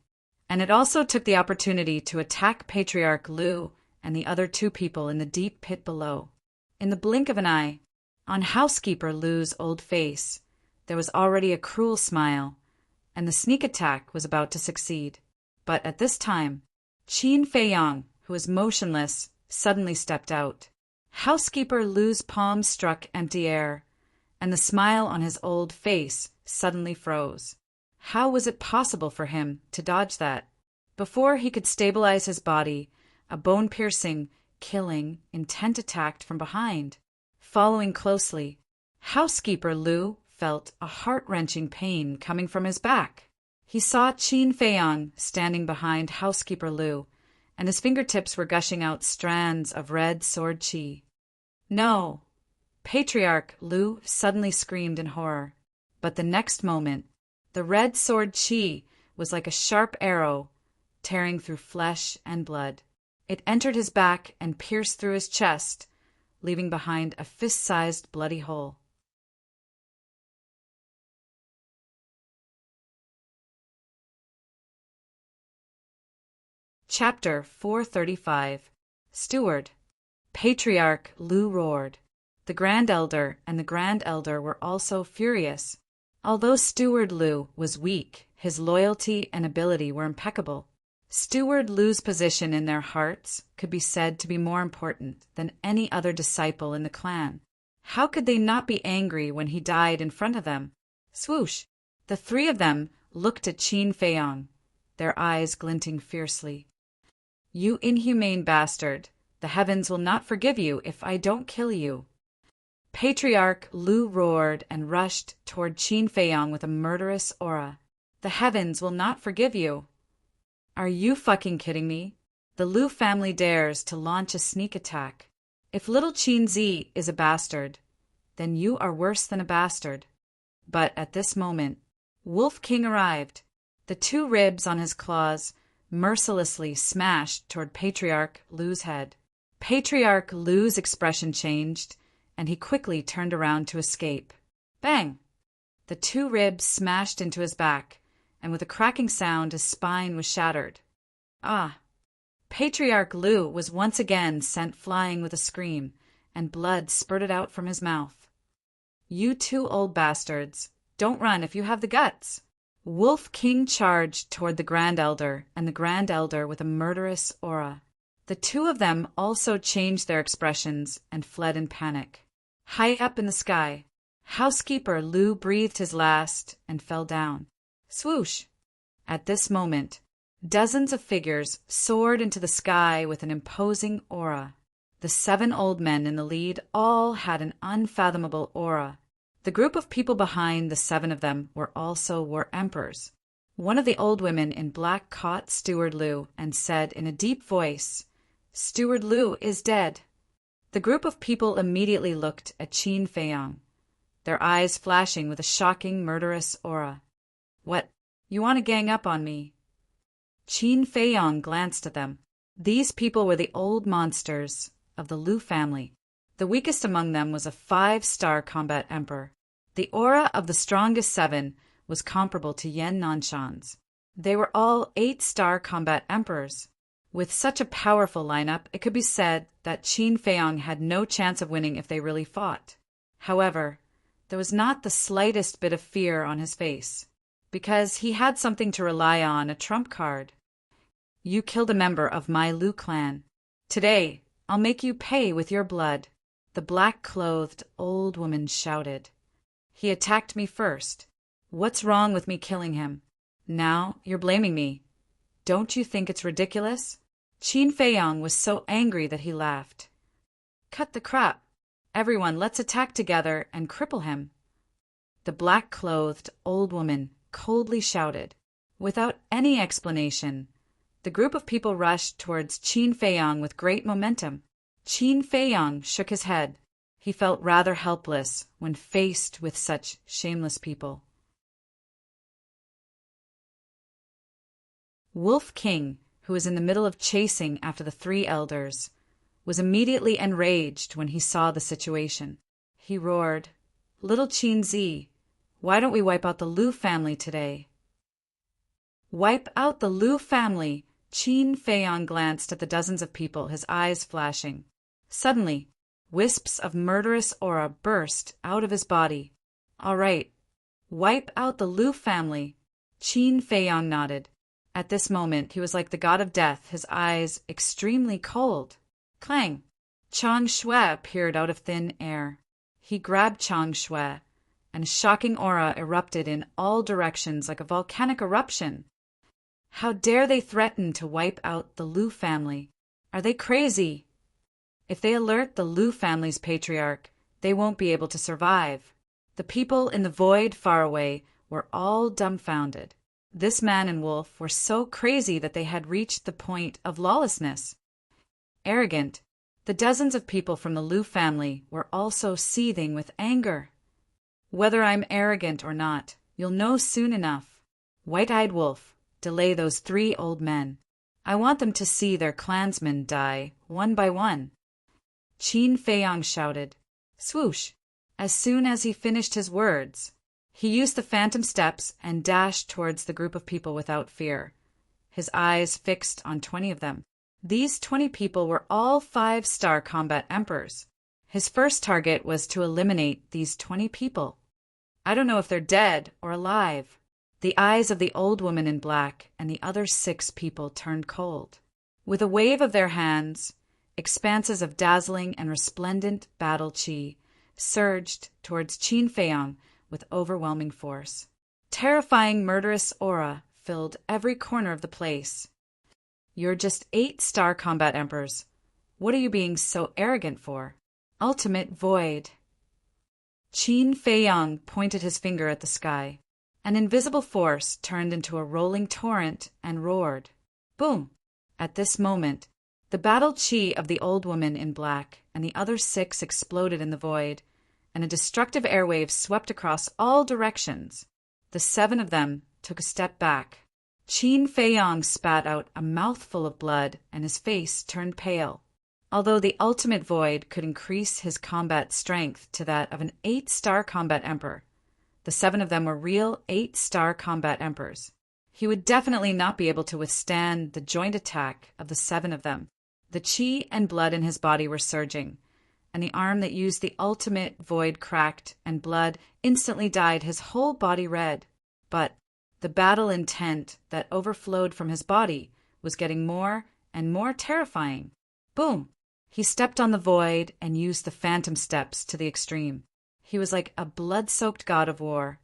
And it also took the opportunity to attack Patriarch Lu and the other 2 people in the deep pit below. In the blink of an eye, on housekeeper Lu's old face, there was already a cruel smile, and the sneak attack was about to succeed. But at this time, Qin Feiyang, who was motionless, suddenly stepped out. Housekeeper Lu's palm struck empty air, and the smile on his old face suddenly froze. How was it possible for him to dodge that? Before he could stabilize his body, a bone-piercing, killing, intent attacked from behind. Following closely, housekeeper Lu felt a heart-wrenching pain coming from his back. He saw Qin Feiyang standing behind housekeeper Lu, and his fingertips were gushing out strands of red sword qi. No! Patriarch Lu suddenly screamed in horror. But the next moment, the red sword qi was like a sharp arrow, tearing through flesh and blood. It entered his back and pierced through his chest, leaving behind a fist-sized bloody hole. Chapter 435. Steward. Patriarch Lu roared. The Grand Elder and the Grand Elder were also furious. Although Steward Lu was weak, his loyalty and ability were impeccable. Steward Lu's position in their hearts could be said to be more important than any other disciple in the clan. How could they not be angry when he died in front of them? Swoosh! The 3 of them looked at Qin Feiyang, their eyes glinting fiercely. You inhumane bastard! The heavens will not forgive you if I don't kill you. Patriarch Lu roared and rushed toward Qin Feiyang with a murderous aura. The heavens will not forgive you. Are you fucking kidding me? The Lu family dares to launch a sneak attack. If little Qin Zi is a bastard, then you are worse than a bastard. But at this moment, Wolf King arrived. The 2 ribs on his claws mercilessly smashed toward Patriarch Lu's head. Patriarch Lu's expression changed, and he quickly turned around to escape. Bang! The 2 ribs smashed into his back, and with a cracking sound his spine was shattered. Ah! Patriarch Lu was once again sent flying with a scream, and blood spurted out from his mouth. You 2 old bastards, don't run if you have the guts! Wolf King charged toward the Grand Elder and the Grand Elder with a murderous aura. The 2 of them also changed their expressions and fled in panic. High up in the sky, housekeeper Lu breathed his last and fell down. Swoosh! At this moment, dozens of figures soared into the sky with an imposing aura. The 7 old men in the lead all had an unfathomable aura. The group of people behind the 7 of them were also war emperors. One of the old women in black caught Steward Liu and said in a deep voice, "Steward Liu is dead." The group of people immediately looked at Qin Feiyang, their eyes flashing with a shocking, murderous aura. "What, you want to gang up on me?" Qin Feiyang glanced at them. These people were the old monsters of the Liu family. The weakest among them was a 5-star combat emperor. The aura of the strongest 7 was comparable to Yan Nanshan's. They were all 8-star combat emperors. With such a powerful lineup, it could be said that Qin Feiyang had no chance of winning if they really fought. However, there was not the slightest bit of fear on his face, because he had something to rely on, a trump card. "You killed a member of my Liu clan. Today, I'll make you pay with your blood," the black-clothed old woman shouted. "He attacked me first. What's wrong with me killing him? Now you're blaming me. Don't you think it's ridiculous?" Qin Feiyang was so angry that he laughed. "Cut the crap. Everyone, let's attack together and cripple him," the black-clothed old woman coldly shouted. Without any explanation, the group of people rushed towards Qin Feiyang with great momentum. Qin Feiyang shook his head. He felt rather helpless when faced with such shameless people. Wolf King, who was in the middle of chasing after the 3 elders, was immediately enraged when he saw the situation. He roared, "Little Qin Zi, why don't we wipe out the Liu family today?" "Wipe out the Liu family!" Qin Feiyang glanced at the dozens of people, his eyes flashing. Suddenly, wisps of murderous aura burst out of his body. "All right, wipe out the Liu family." Qin Feiyang nodded. At this moment, he was like the god of death, his eyes extremely cold. Clang! Chang Shui appeared out of thin air. He grabbed Chang Shui, and a shocking aura erupted in all directions like a volcanic eruption. How dare they threaten to wipe out the Liu family? Are they crazy? If they alert the Liu family's patriarch, they won't be able to survive. The people in the void far away were all dumbfounded. This man and wolf were so crazy that they had reached the point of lawlessness. Arrogant, the dozens of people from the Liu family were also seething with anger. "Whether I'm arrogant or not, you'll know soon enough. White-eyed wolf, delay those 3 old men. I want them to see their clansmen die, one by one." Qin Feiyang shouted. Swoosh! As soon as he finished his words, he used the phantom steps and dashed towards the group of people without fear, his eyes fixed on 20 of them. These 20 people were all 5-star combat emperors. His first target was to eliminate these 20 people. I don't know if they're dead or alive. The eyes of the old woman in black and the other 6 people turned cold. With a wave of their hands, expanses of dazzling and resplendent battle chi surged towards Qin Feiyang with overwhelming force. Terrifying murderous aura filled every corner of the place. "You're just 8-star combat emperors. What are you being so arrogant for? Ultimate void." Qin Feiyang pointed his finger at the sky. An invisible force turned into a rolling torrent and roared. Boom! At this moment, the battle chi of the old woman in black and the other 6 exploded in the void, and a destructive airwave swept across all directions. The 7 of them took a step back. Qin Feiyang spat out a mouthful of blood, and his face turned pale. Although the ultimate void could increase his combat strength to that of an 8-star combat emperor, the 7 of them were real 8-star combat emperors. He would definitely not be able to withstand the joint attack of the 7 of them. The chi and blood in his body were surging, and the arm that used the ultimate void cracked, and blood instantly dyed his whole body red. But the battle intent that overflowed from his body was getting more and more terrifying. Boom! He stepped on the void and used the phantom steps to the extreme. He was like a blood-soaked god of war,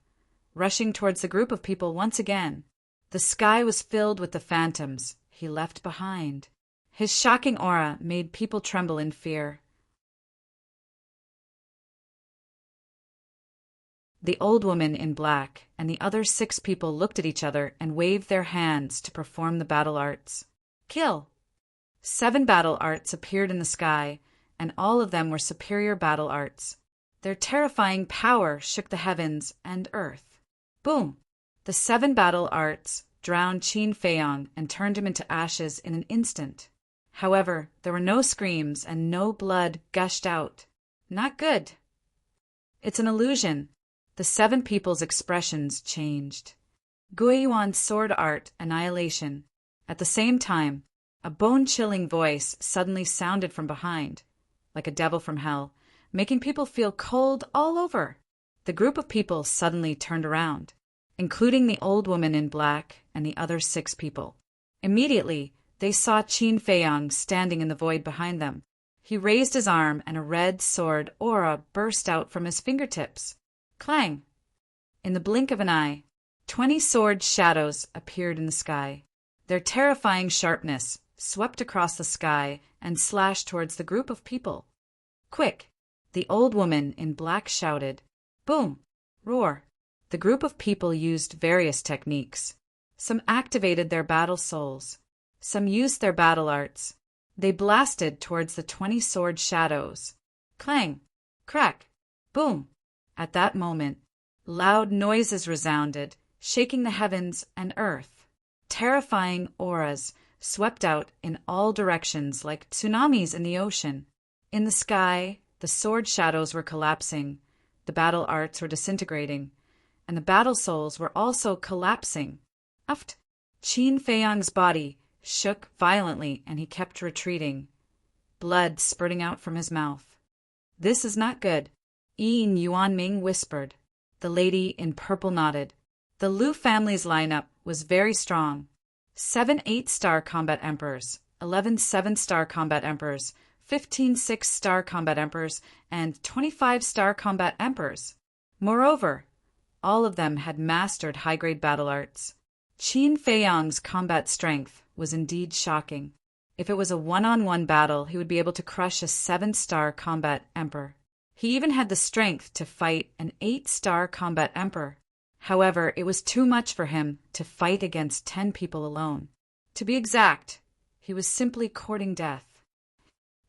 rushing towards the group of people once again. The sky was filled with the phantoms he left behind. His shocking aura made people tremble in fear. The old woman in black and the other 6 people looked at each other and waved their hands to perform the battle arts. Kill! 7 battle arts appeared in the sky, and all of them were superior battle arts. Their terrifying power shook the heavens and earth. Boom! The 7 battle arts drowned Qin Feiyang and turned him into ashes in an instant. However, there were no screams and no blood gushed out. Not good. It's an illusion. The 7 people's expressions changed. Guiyuan's sword art annihilation. At the same time, a bone-chilling voice suddenly sounded from behind, like a devil from hell, making people feel cold all over. The group of people suddenly turned around, including the old woman in black and the other 6 people. Immediately, they saw Qin Feiyang standing in the void behind them. He raised his arm and a red sword aura burst out from his fingertips. Clang! In the blink of an eye, 20 sword shadows appeared in the sky. Their terrifying sharpness swept across the sky and slashed towards the group of people. Quick! The old woman in black shouted. Boom! Roar! The group of people used various techniques. Some activated their battle souls. Some used their battle arts. They blasted towards the 20 sword shadows. Clang! Crack! Boom! At that moment, loud noises resounded, shaking the heavens and earth. Terrifying auras swept out in all directions like tsunamis in the ocean. In the sky, the sword shadows were collapsing, the battle arts were disintegrating, and the battle souls were also collapsing. Uft! Qin Feiyang's body shook violently and he kept retreating, blood spurting out from his mouth. This is not good, Yin Yuanming whispered. The lady in purple nodded. The Liu family's lineup was very strong. 7 8-star combat emperors, 11 7-star combat emperors, 15 6-star combat emperors, and 25-star combat emperors. Moreover, all of them had mastered high-grade battle arts. Qin Feiyang's combat strength was indeed shocking. If it was a one-on-one battle, he would be able to crush a 7-star combat emperor. He even had the strength to fight an 8-star combat emperor. However, it was too much for him to fight against 10 people alone. To be exact, he was simply courting death.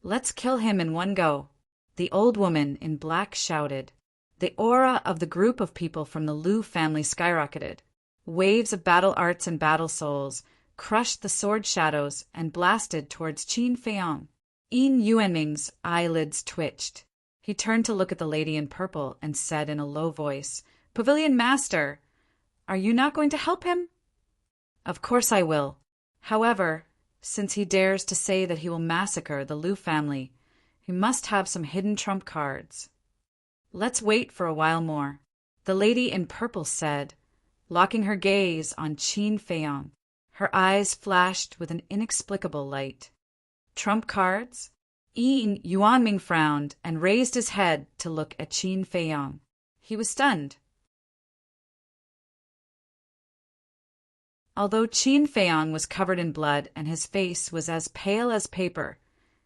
Let's kill him in one go, the old woman in black shouted. The aura of the group of people from the Liu family skyrocketed. Waves of battle arts and battle souls crushed the sword shadows and blasted towards Qin Feiyang. Yin Yuanming's eyelids twitched. He turned to look at the lady in purple and said in a low voice, Pavilion Master, are you not going to help him? Of course I will. However, since he dares to say that he will massacre the Liu family, he must have some hidden trump cards. Let's wait for a while more, the lady in purple said, locking her gaze on Qin Feiyang. Her eyes flashed with an inexplicable light. Trump cards? Yin Yuanming frowned and raised his head to look at Qin Feiyang. He was stunned. Although Qin Feiyang was covered in blood and his face was as pale as paper,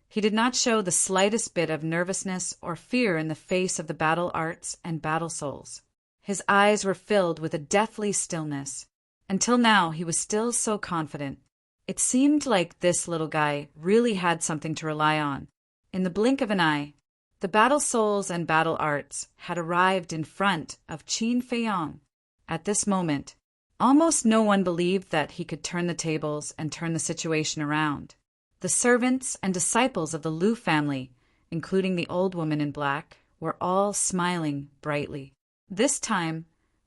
he did not show the slightest bit of nervousness or fear in the face of the battle arts and battle souls. His eyes were filled with a deathly stillness. Until now, he was still so confident. It seemed like this little guy really had something to rely on. In the blink of an eye, the battle souls and battle arts had arrived in front of Qin Feiyang. At this moment, almost no one believed that he could turn the tables and turn the situation around. The servants and disciples of the Liu family, including the old woman in black, were all smiling brightly. This time,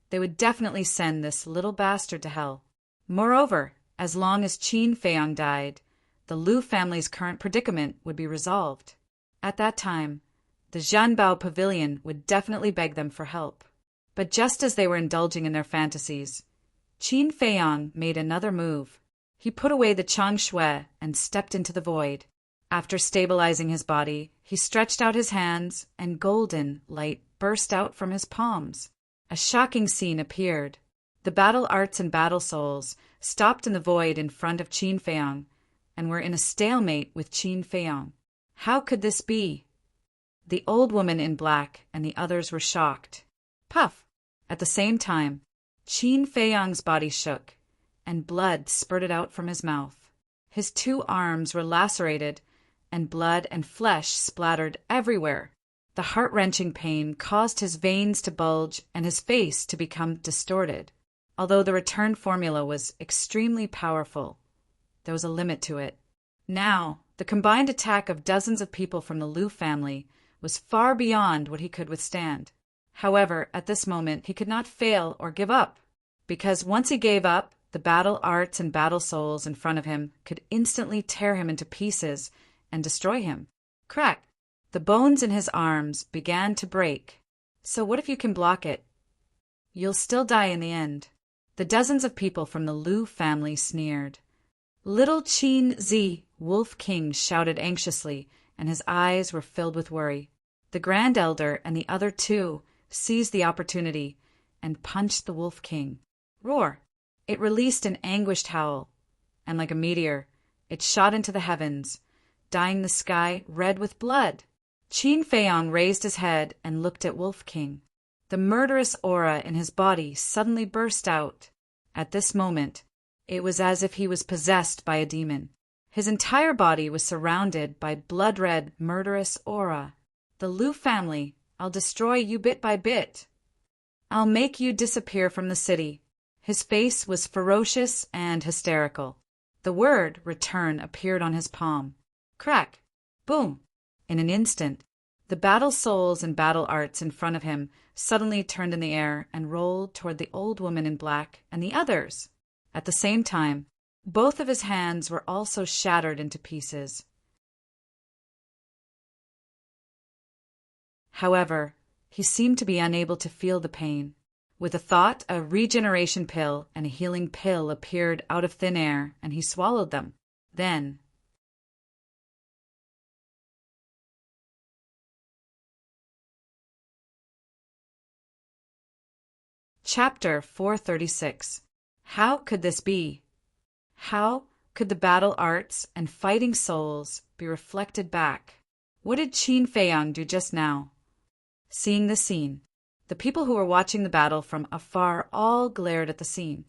they would definitely send this little bastard to hell. Moreover, as long as Qin Feiyang died, the Liu family's current predicament would be resolved. At that time, the Zhanbao Pavilion would definitely beg them for help. But just as they were indulging in their fantasies, Qin Feiyang made another move. He put away the Changshui and stepped into the void. After stabilizing his body, he stretched out his hands, and golden light burst out from his palms. A shocking scene appeared. The battle arts and battle souls stopped in the void in front of Qin Feiyang and were in a stalemate with Qin Feiyang. How could this be? The old woman in black and the others were shocked. Puff! At the same time, Qin Feiyang's body shook, and blood spurted out from his mouth. His 2 arms were lacerated, and blood and flesh splattered everywhere. The heart-wrenching pain caused his veins to bulge and his face to become distorted. Although the return formula was extremely powerful, there was a limit to it. Now, the combined attack of dozens of people from the Liu family was far beyond what he could withstand. However, at this moment, he could not fail or give up, because once he gave up, the battle arts and battle souls in front of him could instantly tear him into pieces and destroy him. Crack! The bones in his arms began to break. So what if you can block it? You'll still die in the end. The dozens of people from the Liu family sneered. Little Qin Zi, Wolf King, shouted anxiously, and his eyes were filled with worry. The Grand Elder and the other 2 seized the opportunity and punched the Wolf King. Roar! It released an anguished howl, and like a meteor, it shot into the heavens, dyeing the sky red with blood. Qin Feiyang raised his head and looked at Wolf King. The murderous aura in his body suddenly burst out. At this moment, it was as if he was possessed by a demon. His entire body was surrounded by blood-red, murderous aura. The Liu family, I'll destroy you bit by bit. I'll make you disappear from the city. His face was ferocious and hysterical. The word return appeared on his palm. Crack! Boom! In an instant, the battle souls and battle arts in front of him suddenly turned in the air and rolled toward the old woman in black and the others. At the same time, both of his hands were also shattered into pieces. However, he seemed to be unable to feel the pain. With a thought, a regeneration pill and a healing pill appeared out of thin air, and he swallowed them. Then, Chapter 436. How could this be? How could the battle arts and fighting souls be reflected back? What did Qin Feiyang do just now? Seeing the scene, the people who were watching the battle from afar all glared at the scene.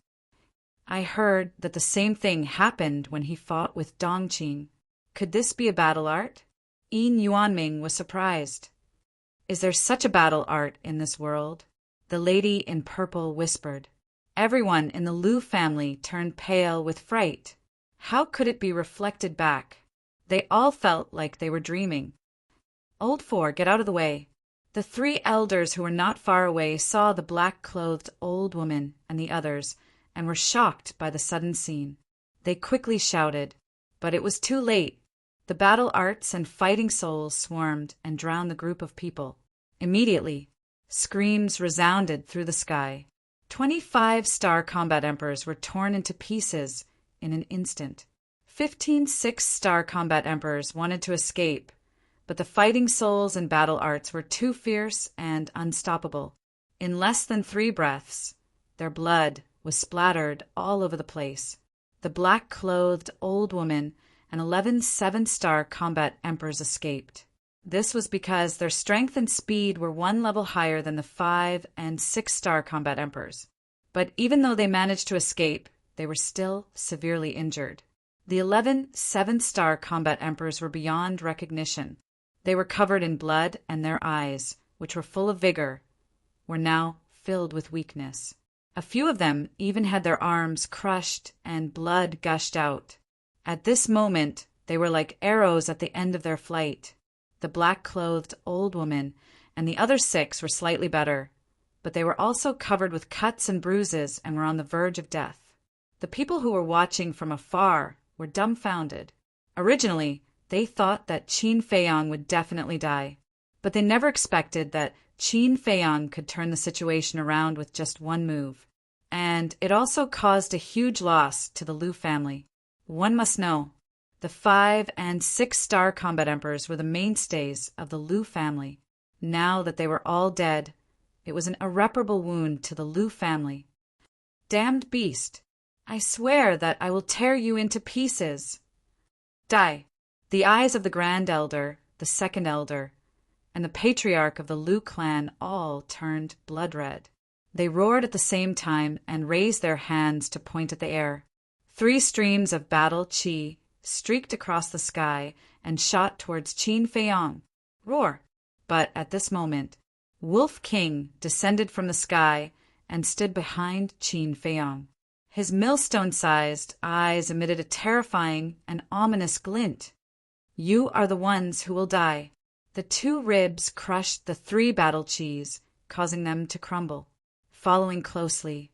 I heard that the same thing happened when he fought with Dongqing. Could this be a battle art? Yin Yuanming was surprised. Is there such a battle art in this world? The lady in purple whispered. Everyone in the Liu family turned pale with fright. How could it be reflected back? They all felt like they were dreaming. Old Four, get out of the way. The 3 elders who were not far away saw the black-clothed old woman and the others and were shocked by the sudden scene. They quickly shouted, but it was too late. The battle arts and fighting souls swarmed and drowned the group of people. Immediately, screams resounded through the sky. 25 star combat emperors were torn into pieces in an instant. 15 6-star combat emperors wanted to escape, but the fighting souls and battle arts were too fierce and unstoppable. In less than 3 breaths, their blood was splattered all over the place. The black-clothed old woman and 11 7-star combat emperors escaped. This was because their strength and speed were 1 level higher than the 5 and 6-star combat emperors. But even though they managed to escape, they were still severely injured. The 11 7-star combat emperors were beyond recognition. They were covered in blood, and their eyes, which were full of vigor, were now filled with weakness. A few of them even had their arms crushed and blood gushed out. At this moment, they were like arrows at the end of their flight. The black-clothed old woman and the other 6 were slightly better, but they were also covered with cuts and bruises and were on the verge of death. The people who were watching from afar were dumbfounded. Originally, they thought that Qin Feiyang would definitely die, but they never expected that Qin Feiyang could turn the situation around with just 1 move. And it also caused a huge loss to the Liu family. One must know, the 5 and 6-star combat emperors were the mainstays of the Liu family. Now that they were all dead, it was an irreparable wound to the Liu family. Damned beast! I swear that I will tear you into pieces. Die! The eyes of the Grand Elder, the Second Elder, and the Patriarch of the Liu clan all turned blood red. They roared at the same time and raised their hands to point at the air. 3 streams of battle chi streaked across the sky and shot towards Qin Feiyong. Roar! But at this moment, Wolf King descended from the sky and stood behind Qin Feiyong. His millstone-sized eyes emitted a terrifying and ominous glint. You are the ones who will die. The 2 ribs crushed the 3 battle chis, causing them to crumble. Following closely,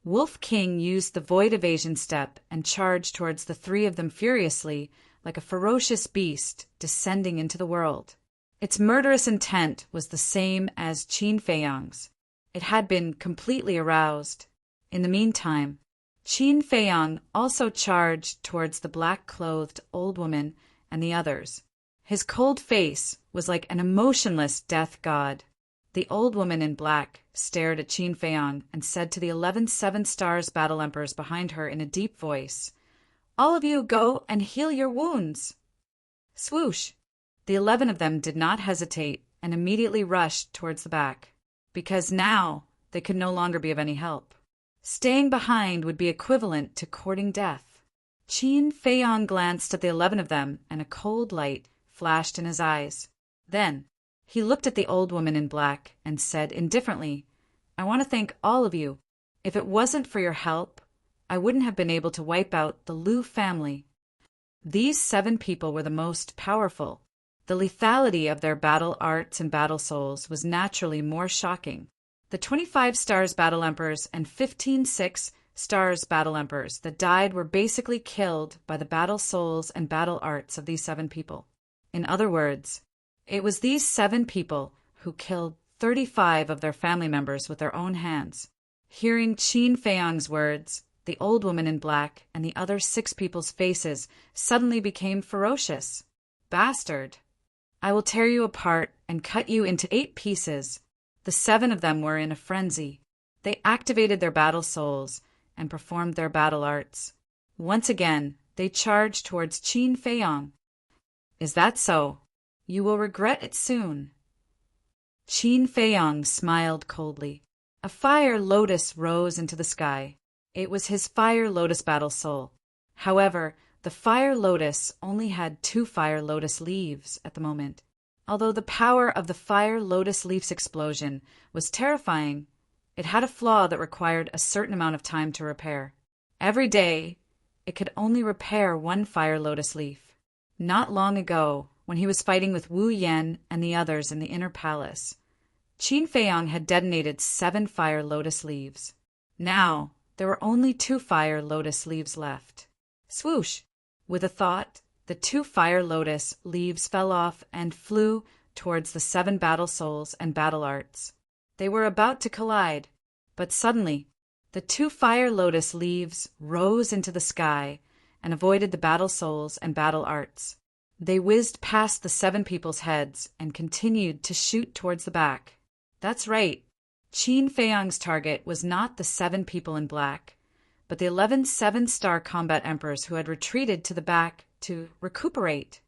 Wolf King used the void evasion step and charged towards the 3 of them furiously, like a ferocious beast descending into the world. Its murderous intent was the same as Qin Feiyong's. It had been completely aroused. In the meantime, Qin Feiyong also charged towards the black-clothed old woman and the others. His cold face was like an emotionless death god. The old woman in black stared at Qin Feiyong and said to the 11 seven-stars battle emperors behind her in a deep voice, "All of you go and heal your wounds." Swoosh! The 11 of them did not hesitate and immediately rushed towards the back, because now they could no longer be of any help. Staying behind would be equivalent to courting death. Qin Feiyong glanced at the 11 of them, and a cold light flashed in his eyes. Then he looked at the old woman in black and said indifferently, "I want to thank all of you. If it wasn't for your help, I wouldn't have been able to wipe out the Liu family." These 7 people were the most powerful. The lethality of their battle arts and battle souls was naturally more shocking. The 25 stars battle emperors and 15 6-stars battle emperors that died were basically killed by the battle souls and battle arts of these 7 people. In other words, it was these 7 people who killed 35 of their family members with their own hands. Hearing Qin Feiyong's words, the old woman in black and the other 6 people's faces suddenly became ferocious. "Bastard! I will tear you apart and cut you into 8 pieces." The 7 of them were in a frenzy. They activated their battle souls and performed their battle arts. Once again, they charged towards Qin Feiyong. "Is that so? You will regret it soon." Qin Feiyong smiled coldly. A fire lotus rose into the sky. It was his fire lotus battle soul. However, the fire lotus only had 2 fire lotus leaves at the moment. Although the power of the fire lotus leaf's explosion was terrifying, it had a flaw that required a certain amount of time to repair. Every day, it could only repair 1 fire lotus leaf. Not long ago, when he was fighting with Wu Yan and the others in the inner palace, Qin Feiyong had detonated 7 fire lotus leaves. Now, there were only 2 fire lotus leaves left. Swoosh! With a thought, the 2 fire lotus leaves fell off and flew towards the 7 battle souls and battle arts. They were about to collide, but suddenly, the 2 fire lotus leaves rose into the sky and avoided the battle souls and battle arts. They whizzed past the 7 people's heads and continued to shoot towards the back. That's right. Qin Feiyong's target was not the 7 people in black, but the 11 7-star combat emperors who had retreated to the back to recuperate.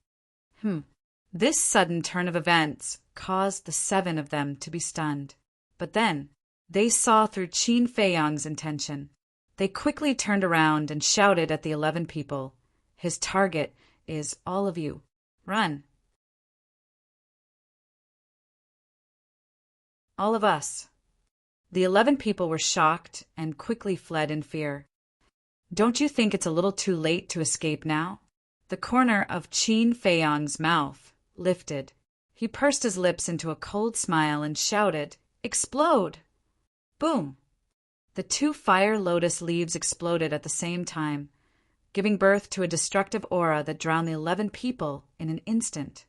This sudden turn of events caused the 7 of them to be stunned. But then, they saw through Qin Feiyong's intention. They quickly turned around and shouted at the 11 people, "His target is all of you. Run. All of us." The 11 people were shocked and quickly fled in fear. "Don't you think it's a little too late to escape now?" The corner of Qin Feiyong's mouth lifted. He pursed his lips into a cold smile and shouted, "Explode!" Boom! The 2 fire lotus leaves exploded at the same time, giving birth to a destructive aura that drowned the 11 people in an instant.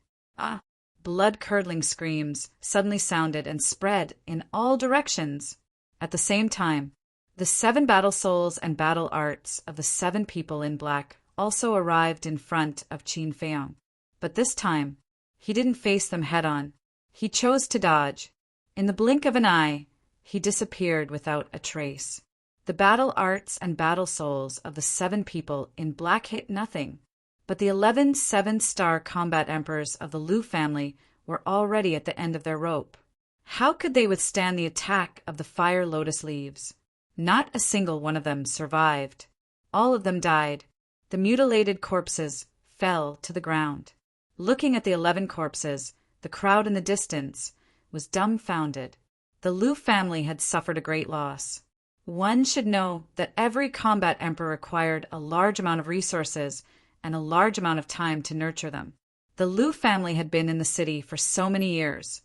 Blood-curdling screams suddenly sounded and spread in all directions. At the same time, the 7 battle souls and battle arts of the 7 people in black also arrived in front of Qin Feiyong. But this time, he didn't face them head-on. He chose to dodge. In the blink of an eye, he disappeared without a trace. The battle arts and battle souls of the 7 people in black hit nothing, but the 11 7-star combat emperors of the Liu family were already at the end of their rope. How could they withstand the attack of the fire lotus leaves? Not a single one of them survived. All of them died. The mutilated corpses fell to the ground. Looking at the 11 corpses, the crowd in the distance was dumbfounded. The Lu family had suffered a great loss. One should know that every combat emperor required a large amount of resources and a large amount of time to nurture them. The Lu family had been in the city for so many years,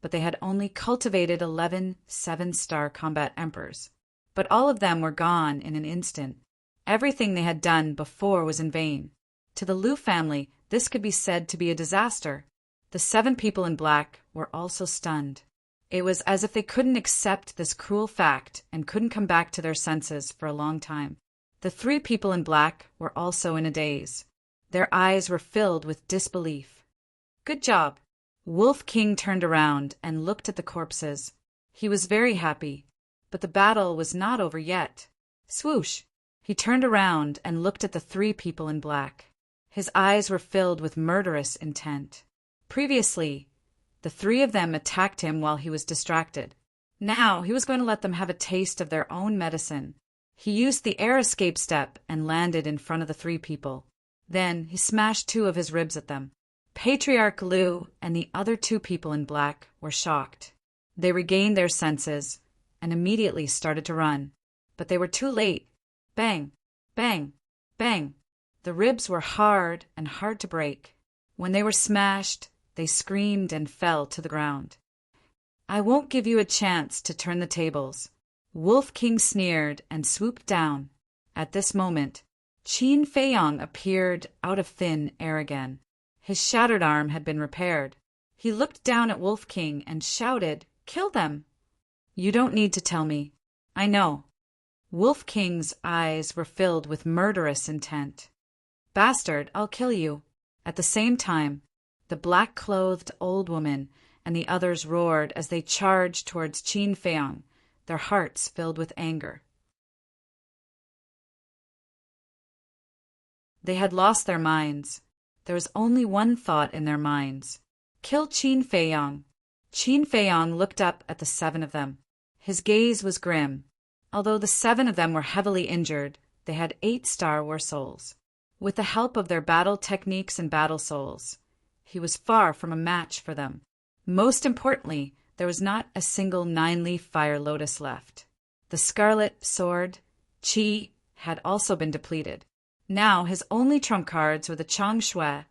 but they had only cultivated 11 7-star combat emperors. But all of them were gone in an instant. Everything they had done before was in vain. To the Lu family, this could be said to be a disaster. The 7 people in black were also stunned. It was as if they couldn't accept this cruel fact and couldn't come back to their senses for a long time. The 3 people in black were also in a daze. Their eyes were filled with disbelief. "Good job." Wolf King turned around and looked at the corpses. He was very happy, but the battle was not over yet. Swoosh! He turned around and looked at the 3 people in black. His eyes were filled with murderous intent. Previously, the 3 of them attacked him while he was distracted. Now he was going to let them have a taste of their own medicine. He used the air escape step and landed in front of the 3 people. Then he smashed 2 of his ribs at them. Patriarch Lu and the other 2 people in black were shocked. They regained their senses and immediately started to run. But they were too late. Bang! Bang! Bang! The ribs were hard and hard to break. When they were smashed, they screamed and fell to the ground. "I won't give you a chance to turn the tables." Wolf King sneered and swooped down. At this moment, Qin Feiyang appeared out of thin air again. His shattered arm had been repaired. He looked down at Wolf King and shouted, "Kill them!" "You don't need to tell me. I know." Wolf King's eyes were filled with murderous intent. "Bastard, I'll kill you." At the same time, the black-clothed old woman and the others roared as they charged towards Qin Feiyang, their hearts filled with anger. They had lost their minds. There was only one thought in their minds: kill Qin Feiyang. Qin Feiyang looked up at the 7 of them. His gaze was grim. Although the 7 of them were heavily injured, they had 8-star war souls. With the help of their battle techniques and battle souls, he was far from a match for them. Most importantly, there was not a single 9-leaf fire lotus left. The scarlet sword, Qi, had also been depleted. Now his only trump cards were the Chang Shui,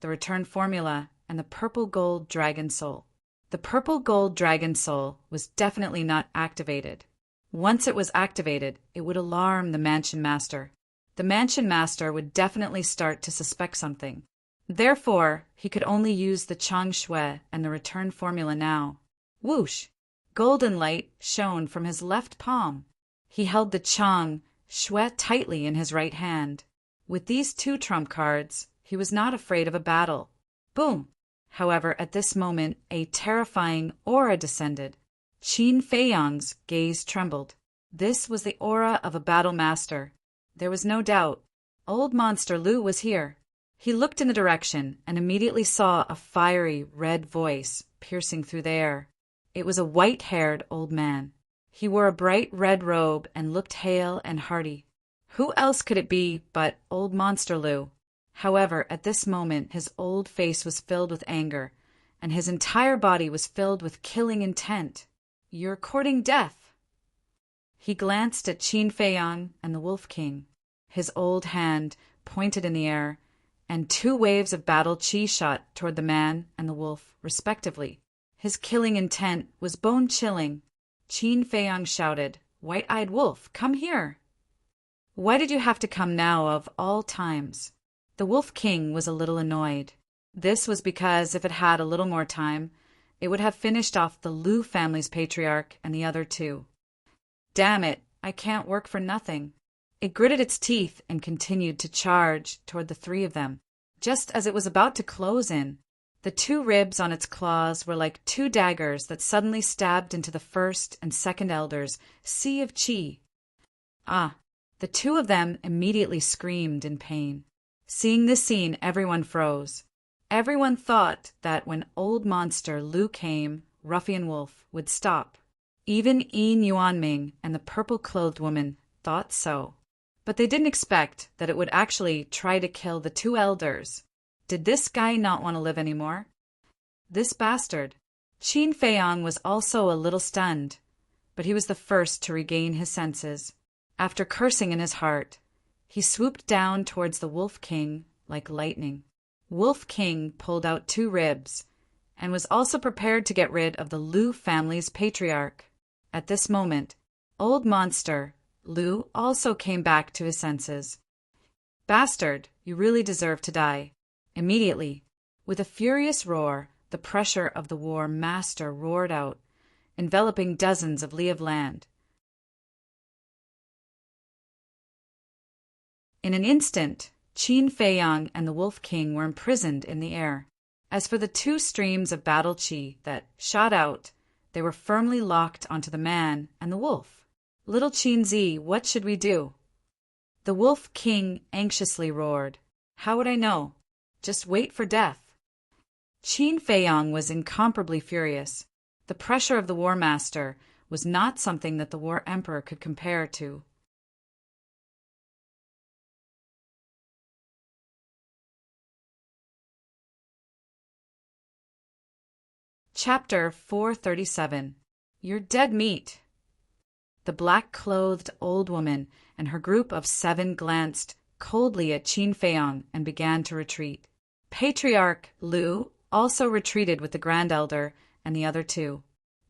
the return formula, and the purple gold dragon soul. The purple gold dragon soul was definitely not activated. Once it was activated, it would alarm the Mansion Master. The Mansion Master would definitely start to suspect something. Therefore, he could only use the Chang Shui and the return formula now. Whoosh! Golden light shone from his left palm. He held the Chang Shui tightly in his right hand. With these 2 trump cards, he was not afraid of a battle. Boom! However, at this moment, a terrifying aura descended. Qin Feiyang's gaze trembled. This was the aura of a battle master. There was no doubt. Old Monster Lu was here. He looked in the direction and immediately saw a fiery red voice piercing through the air. It was a white-haired old man. He wore a bright red robe and looked hale and hearty. Who else could it be but Old Monster Lu? However, at this moment his old face was filled with anger, and his entire body was filled with killing intent. "You're courting death." He glanced at Qin Feiyang and the Wolf King. His old hand pointed in the air, and 2 waves of battle Qi shot toward the man and the wolf, respectively. His killing intent was bone-chilling. Qin Feiyang shouted, "White-eyed wolf, come here!" "Why did you have to come now of all times?" The Wolf King was a little annoyed. This was because if it had a little more time, it would have finished off the Lu family's patriarch and the other 2. "Damn it, I can't work for nothing." It gritted its teeth and continued to charge toward the 3 of them. Just as it was about to close in, the 2 ribs on its claws were like 2 daggers that suddenly stabbed into the first and second elders' sea of Qi. Ah! The 2 of them immediately screamed in pain. Seeing this scene, everyone froze. Everyone thought that when old monster Lu came, Ruffian Wolf would stop. Even Yin Yuanming and the purple-clothed woman thought so. But they didn't expect that it would actually try to kill the two elders. Did this guy not want to live anymore? This bastard. Qin Feiyang was also a little stunned, but he was the first to regain his senses. After cursing in his heart, he swooped down towards the Wolf King like lightning. Wolf King pulled out 2 ribs and was also prepared to get rid of the Lu family's patriarch. At this moment, old monster Lu also came back to his senses. Bastard, you really deserve to die. Immediately, with a furious roar, the pressure of the war master roared out, enveloping dozens of li of land. In an instant, Qin Feiyang and the Wolf King were imprisoned in the air. As for the 2 streams of battle qi that shot out, they were firmly locked onto the man and the wolf. Little Qin Zi, what should we do? The Wolf King anxiously roared. How would I know? Just wait for death. Qin Feiyang was incomparably furious. The pressure of the War Master was not something that the War Emperor could compare to. Chapter 437. You're dead meat. The black-clothed old woman and her group of 7 glanced coldly at Qin Feiyang and began to retreat. Patriarch Lu also retreated with the Grand Elder and the other 2,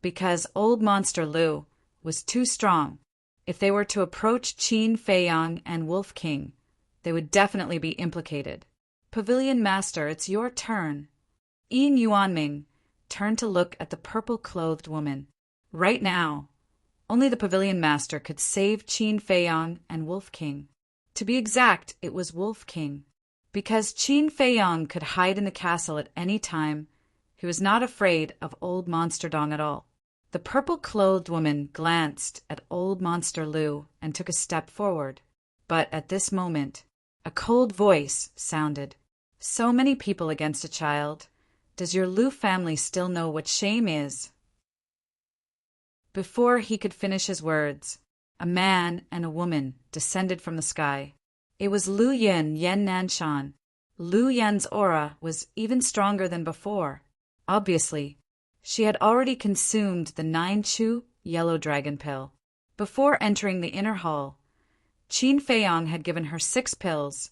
because old monster Lu was too strong. If they were to approach Qin Feiyang and Wolf King, they would definitely be implicated. Pavilion Master, it's your turn. Yin Yuanming turned to look at the purple-clothed woman. Right now, only the Pavilion Master could save Qin Feiyang and Wolf King. To be exact, it was Wolf King. Because Qin Feiyang could hide in the castle at any time, he was not afraid of old Monster Dong at all. The purple-clothed woman glanced at old Monster Lu and took a step forward. But at this moment, a cold voice sounded. So many people against a child. Does your Lu family still know what shame is? Before he could finish his words, a man and a woman descended from the sky. It was Lu Yin Nanshan. Lu Yan's aura was even stronger than before. Obviously, she had already consumed the 9-chew yellow dragon pill. Before entering the inner hall, Qin Feiyang had given her 6 pills,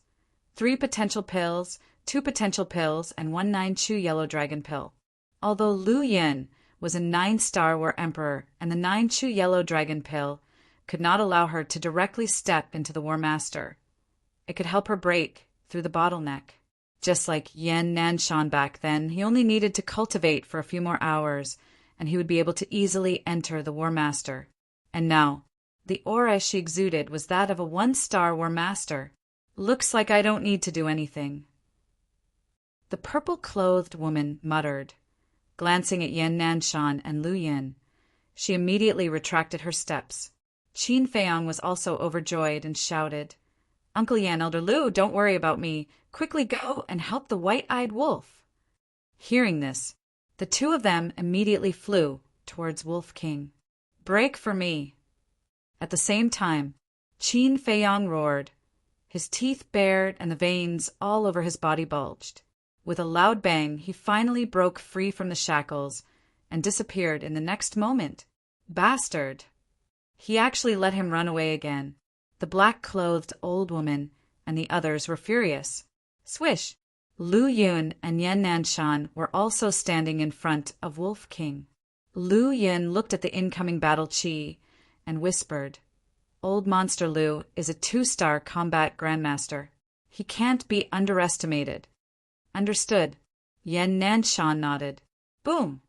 3 potential pills, 2 potential pills, and 1 9-chew yellow dragon pill. Although Lu Yin was a 9-star War Emperor and the 9-chew yellow dragon pill could not allow her to directly step into the War Master, it could help her break through the bottleneck. Just like Yen Nanshan back then, he only needed to cultivate for a few more hours, and he would be able to easily enter the War Master. And now, the aura she exuded was that of a 1-star War Master. Looks like I don't need to do anything. The purple-clothed woman muttered. Glancing at Yen Nanshan and Lu Yin, she immediately retracted her steps. Qin Feiyang was also overjoyed and shouted, Uncle Yan, Elder Lu, don't worry about me. Quickly go and help the white-eyed wolf. Hearing this, the 2 of them immediately flew towards Wolf King. Break for me. At the same time, Qin Feiyang roared. His teeth bared and the veins all over his body bulged. With a loud bang, he finally broke free from the shackles and disappeared in the next moment. Bastard! He actually let him run away again. The black-clothed old woman and the others were furious. Swish! Lu Yun and Yen Nanshan were also standing in front of Wolf King. Lu Yin looked at the incoming battle qi and whispered, Old Monster Lu is a 2-star combat grandmaster. He can't be underestimated. Understood. Yen Nanshan nodded. Boom!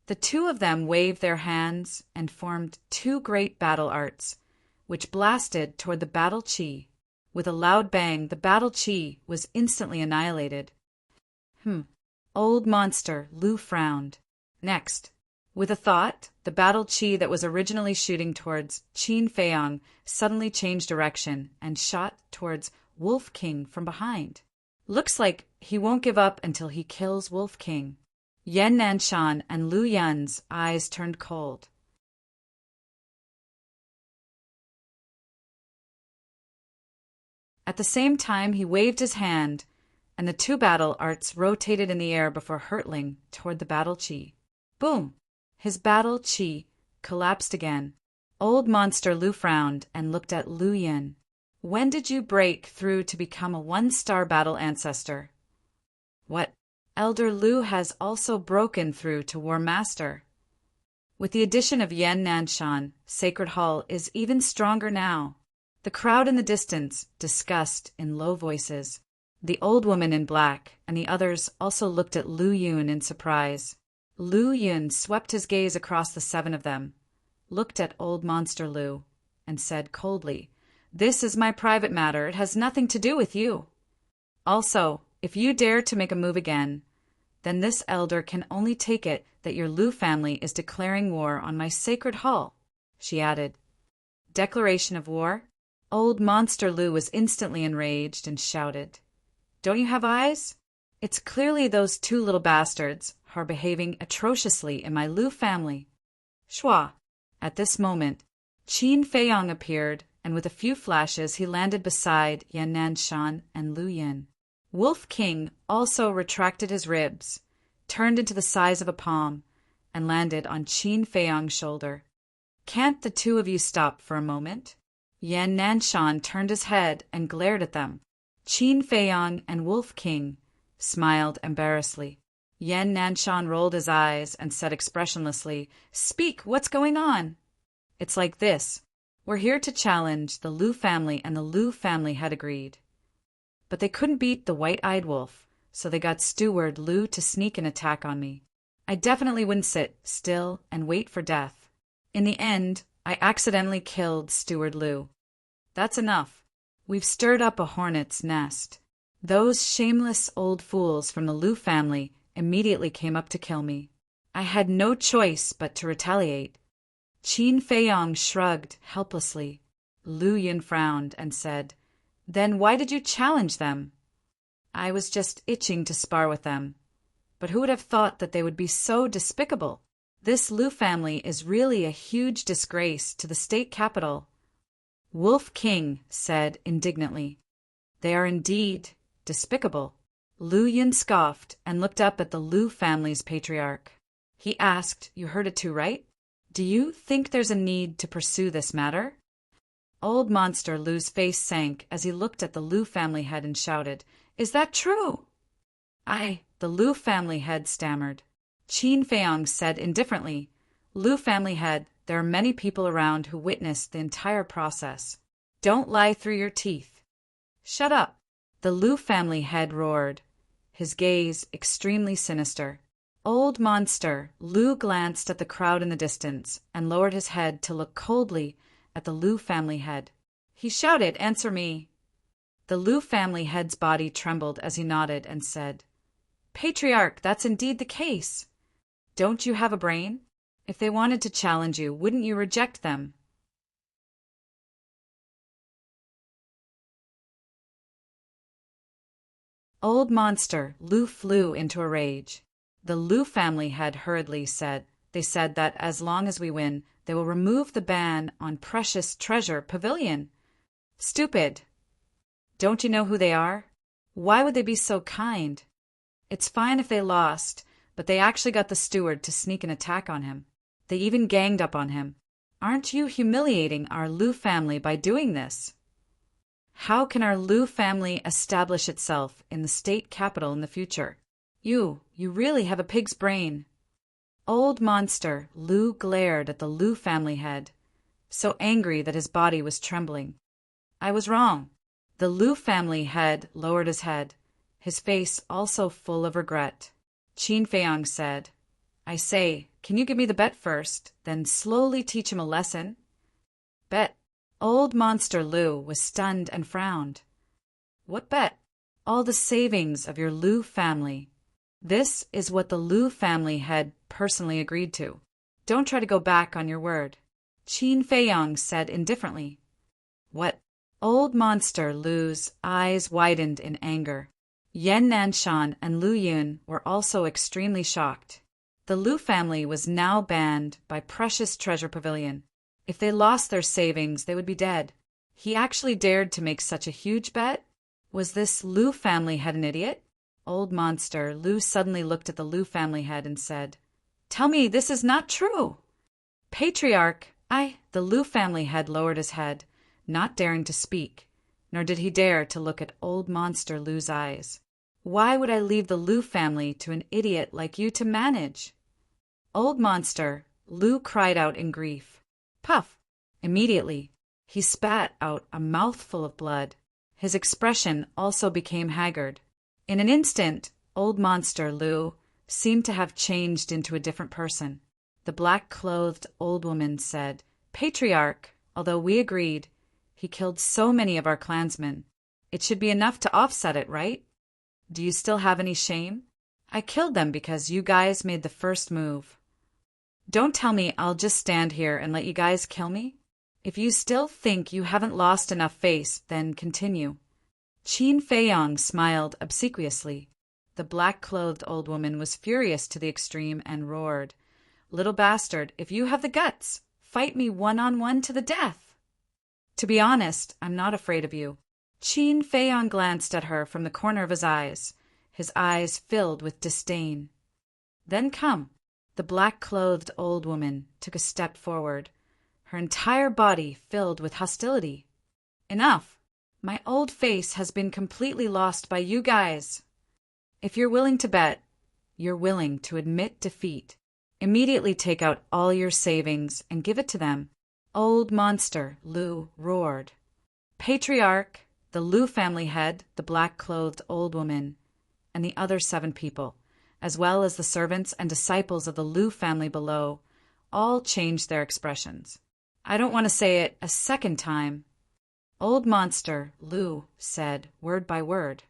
The 2 of them waved their hands and formed 2 great battle arts, which blasted toward the battle qi. With a loud bang, the battle qi was instantly annihilated. Old monster Lu frowned. Next, with a thought, the battle qi that was originally shooting towards Qin Feiyang suddenly changed direction and shot towards Wolf King from behind. Looks like he won't give up until he kills Wolf King. Yan Nanshan and Lu Yun's eyes turned cold. At the same time, he waved his hand, and the two battle arts rotated in the air before hurtling toward the battle chi. Boom! His battle chi collapsed again. Old Monster Lu frowned and looked at Lu Yun. When did you break through to become a one-star battle ancestor? What? Elder Lu has also broken through to War Master. With the addition of Yan Nanshan, Sacred Hall is even stronger now. The crowd in the distance discussed in low voices. The old woman in black and the others also looked at Lu Yun in surprise. Lu Yun swept his gaze across the seven of them, looked at Old Monster Lu, and said coldly, "This is my private matter. It has nothing to do with you. Also, if you dare to make a move again, then this elder can only take it that your Lu family is declaring war on my Sacred Hall," she added. Declaration of war? Old Monster Lu was instantly enraged and shouted, "Don't you have eyes? It's clearly those two little bastards who are behaving atrociously in my Lu family." Shua! At this moment, Qin Feiyong appeared, and with a few flashes he landed beside Yan Nanshan and Lu Yin. Wolf King also retracted his ribs, turned into the size of a palm, and landed on Qin Feiyong's shoulder. "Can't the two of you stop for a moment?" Yan Nanshan turned his head and glared at them. Qin Feiyong and Wolf King smiled embarrassedly. Yan Nanshan rolled his eyes and said expressionlessly, "Speak, what's going on?" "It's like this. We're here to challenge the Lu family, and the Lu family had agreed. But they couldn't beat the white-eyed wolf, so they got Steward Lu to sneak an attack on me. I definitely wouldn't sit still and wait for death. In the end, I accidentally killed Steward Lu. That's enough. We've stirred up a hornet's nest. Those shameless old fools from the Lu family immediately came up to kill me. I had no choice but to retaliate." Qin Feiyong shrugged helplessly. Lu Yun frowned and said, "Then why did you challenge them?" "I was just itching to spar with them. But who would have thought that they would be so despicable? This Lu family is really a huge disgrace to the state capital." Wolf King said indignantly, "They are indeed despicable." Lu Yun scoffed and looked up at the Lu family's patriarch. He asked, "You heard it too, right? Do you think there's a need to pursue this matter?" Old Monster Lu's face sank as he looked at the Lu family head and shouted, "Is that true?" The Lu family head stammered. Qin Feiyong said indifferently, "Lu family head, there are many people around who witnessed the entire process. Don't lie through your teeth." "Shut up!" The Lu family head roared, his gaze extremely sinister. Old Monster Lu glanced at the crowd in the distance and lowered his head to look coldly at the Lu family head. He shouted, "Answer me!" The Lu family head's body trembled as he nodded and said, "Patriarch, that's indeed the case. Don't you have a brain? If they wanted to challenge you, wouldn't you reject them?" Old Monster Lu flew into a rage. The Lu family head hurriedly said, "They said that as long as we win, they will remove the ban on Precious Treasure Pavilion." Stupid! Don't you know who they are? Why would they be so kind? It's fine if they lost, but they actually got the steward to sneak an attack on him. They even ganged up on him. Aren't you humiliating our Lu family by doing this? How can our Lu family establish itself in the state capital in the future? You really have a pig's brain. Old Monster Lu glared at the Lu family head, so angry that his body was trembling. "I was wrong." The Lu family head lowered his head, his face also full of regret. Qin Feiyong said, "I say, can you give me the bet first, then slowly teach him a lesson?" "Bet?" Old Monster Lu was stunned and frowned. "What bet?" "All the savings of your Lu family. This is what the Lu family had personally agreed to. Don't try to go back on your word." Qin Feiyong said indifferently. "What?" Old Monster Lu's eyes widened in anger. Yan Nanshan and Lu Yun were also extremely shocked. The Lu family was now banned by Precious Treasure Pavilion. If they lost their savings, they would be dead. He actually dared to make such a huge bet? Was this Lu family head an idiot? Old monster, Lu suddenly looked at the Lu family head and said, "Tell me this is not true." Patriarch, the Lu family head lowered his head, not daring to speak, nor did he dare to look at old monster Lu's eyes. Why would I leave the Lu family to an idiot like you to manage? Old monster, Lu cried out in grief. Puff! Immediately, he spat out a mouthful of blood. His expression also became haggard. In an instant, old monster Lu seemed to have changed into a different person. The black-clothed old woman said, "Patriarch, although we agreed, he killed so many of our clansmen. It should be enough to offset it, right? Do you still have any shame? I killed them because you guys made the first move. Don't tell me I'll just stand here and let you guys kill me. If you still think you haven't lost enough face, then continue." Qin Feiyong smiled obsequiously. The black-clothed old woman was furious to the extreme and roared, "Little bastard, if you have the guts, fight me one-on-one to the death." To be honest, I'm not afraid of you. Qin Feiyong glanced at her from the corner of his eyes filled with disdain. Then come. The black-clothed old woman took a step forward, her entire body filled with hostility. "Enough! My old face has been completely lost by you guys. If you're willing to bet, you're willing to admit defeat. Immediately take out all your savings and give it to them." Old monster Lu roared. Patriarch, the Lu family head, the black-clothed old woman, and the other 7 people, as well as the servants and disciples of the Lu family below, all changed their expressions. I don't want to say it a second time. Old monster Lu said, word by word.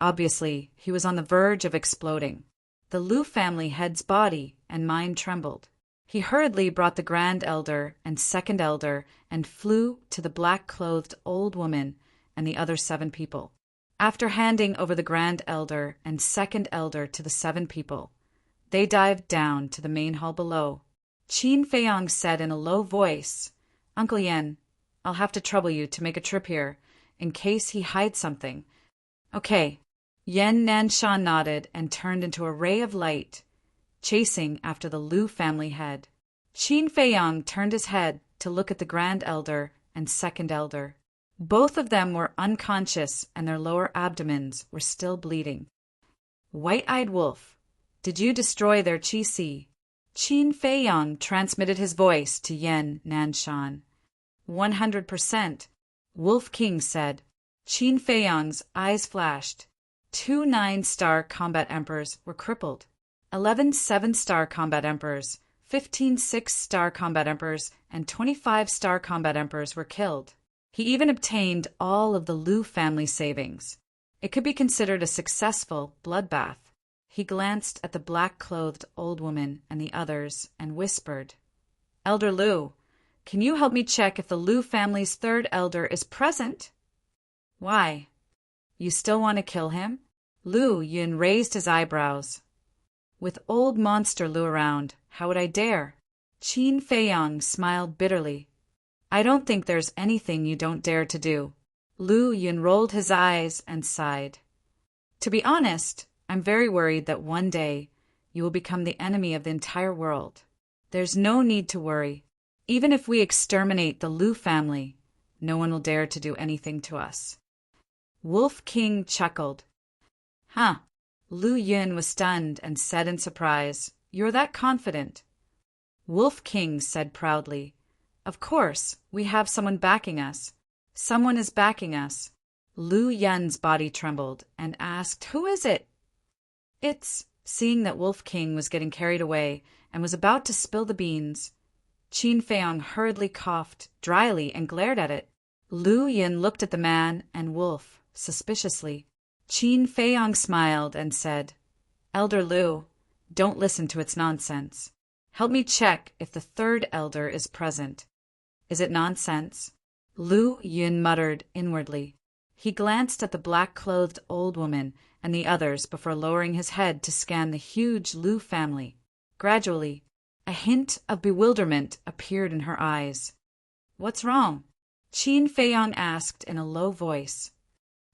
Obviously, he was on the verge of exploding. The Lu family head's body and mind trembled. He hurriedly brought the Grand Elder and Second Elder and flew to the black-clothed old woman and the other 7 people. After handing over the Grand Elder and Second Elder to the 7 people, they dived down to the main hall below. Qin Feiyong said in a low voice, "Uncle Yen, I'll have to trouble you to make a trip here, in case he hides something." "Okay." Yan Nanshan nodded and turned into a ray of light, chasing after the Lu family head. Qin Feiyong turned his head to look at the Grand Elder and Second Elder. Both of them were unconscious and their lower abdomens were still bleeding. "White-eyed wolf, did you destroy their qi-si?" Qin Feiyong transmitted his voice to Yan Nanshan. 100%, Wolf King said. Qin Feiyong's eyes flashed. 2 9-star combat emperors were crippled. 11 7-star combat emperors, 15 6-star combat emperors, and 25-star combat emperors were killed. He even obtained all of the Lu family savings. It could be considered a successful bloodbath. He glanced at the black-clothed old woman and the others and whispered, "Elder Lu, can you help me check if the Lu family's 3rd elder is present?" "Why? You still want to kill him?" Lu Yun raised his eyebrows. "With old monster Lu around, how would I dare?" Qin Feiyong smiled bitterly. "I don't think there's anything you don't dare to do." Lu Yun rolled his eyes and sighed. "To be honest, I'm very worried that one day you will become the enemy of the entire world. There's no need to worry. Even if we exterminate the Lu family, no one will dare to do anything to us." Wolf King chuckled. "Huh." Lu Yun was stunned and said in surprise, "You're that confident?" Wolf King said proudly, "Of course, we have someone backing us. Someone is backing us." Lu Yun's body trembled and asked, "Who is it?" "It's," seeing that Wolf King was getting carried away and was about to spill the beans. Qin Feiyong hurriedly coughed dryly and glared at it. Lu Yun looked at the man and Wolf suspiciously. Qin Feiyong smiled and said, "Elder Lu, don't listen to its nonsense. Help me check if the 3rd elder is present." "Is it nonsense?" Lu Yun muttered inwardly. He glanced at the black-clothed old woman and the others before lowering his head to scan the huge Lu family. Gradually, a hint of bewilderment appeared in her eyes. "What's wrong?" Qin Feiyang asked in a low voice.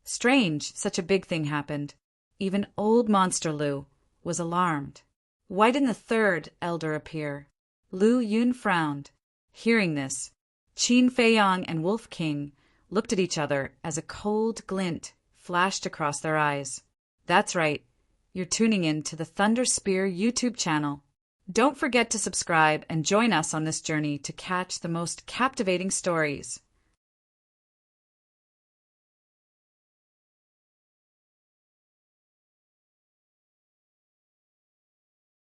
Strange, such a big thing happened. Even old Monster Lu was alarmed. Why didn't the third elder appear? Lu Yun frowned. Hearing this, Qin Feiyang and Wolf King looked at each other as a cold glint flashed across their eyes. That's right, you're tuning in to the Thunder Spear YouTube channel. Don't forget to subscribe and join us on this journey to catch the most captivating stories.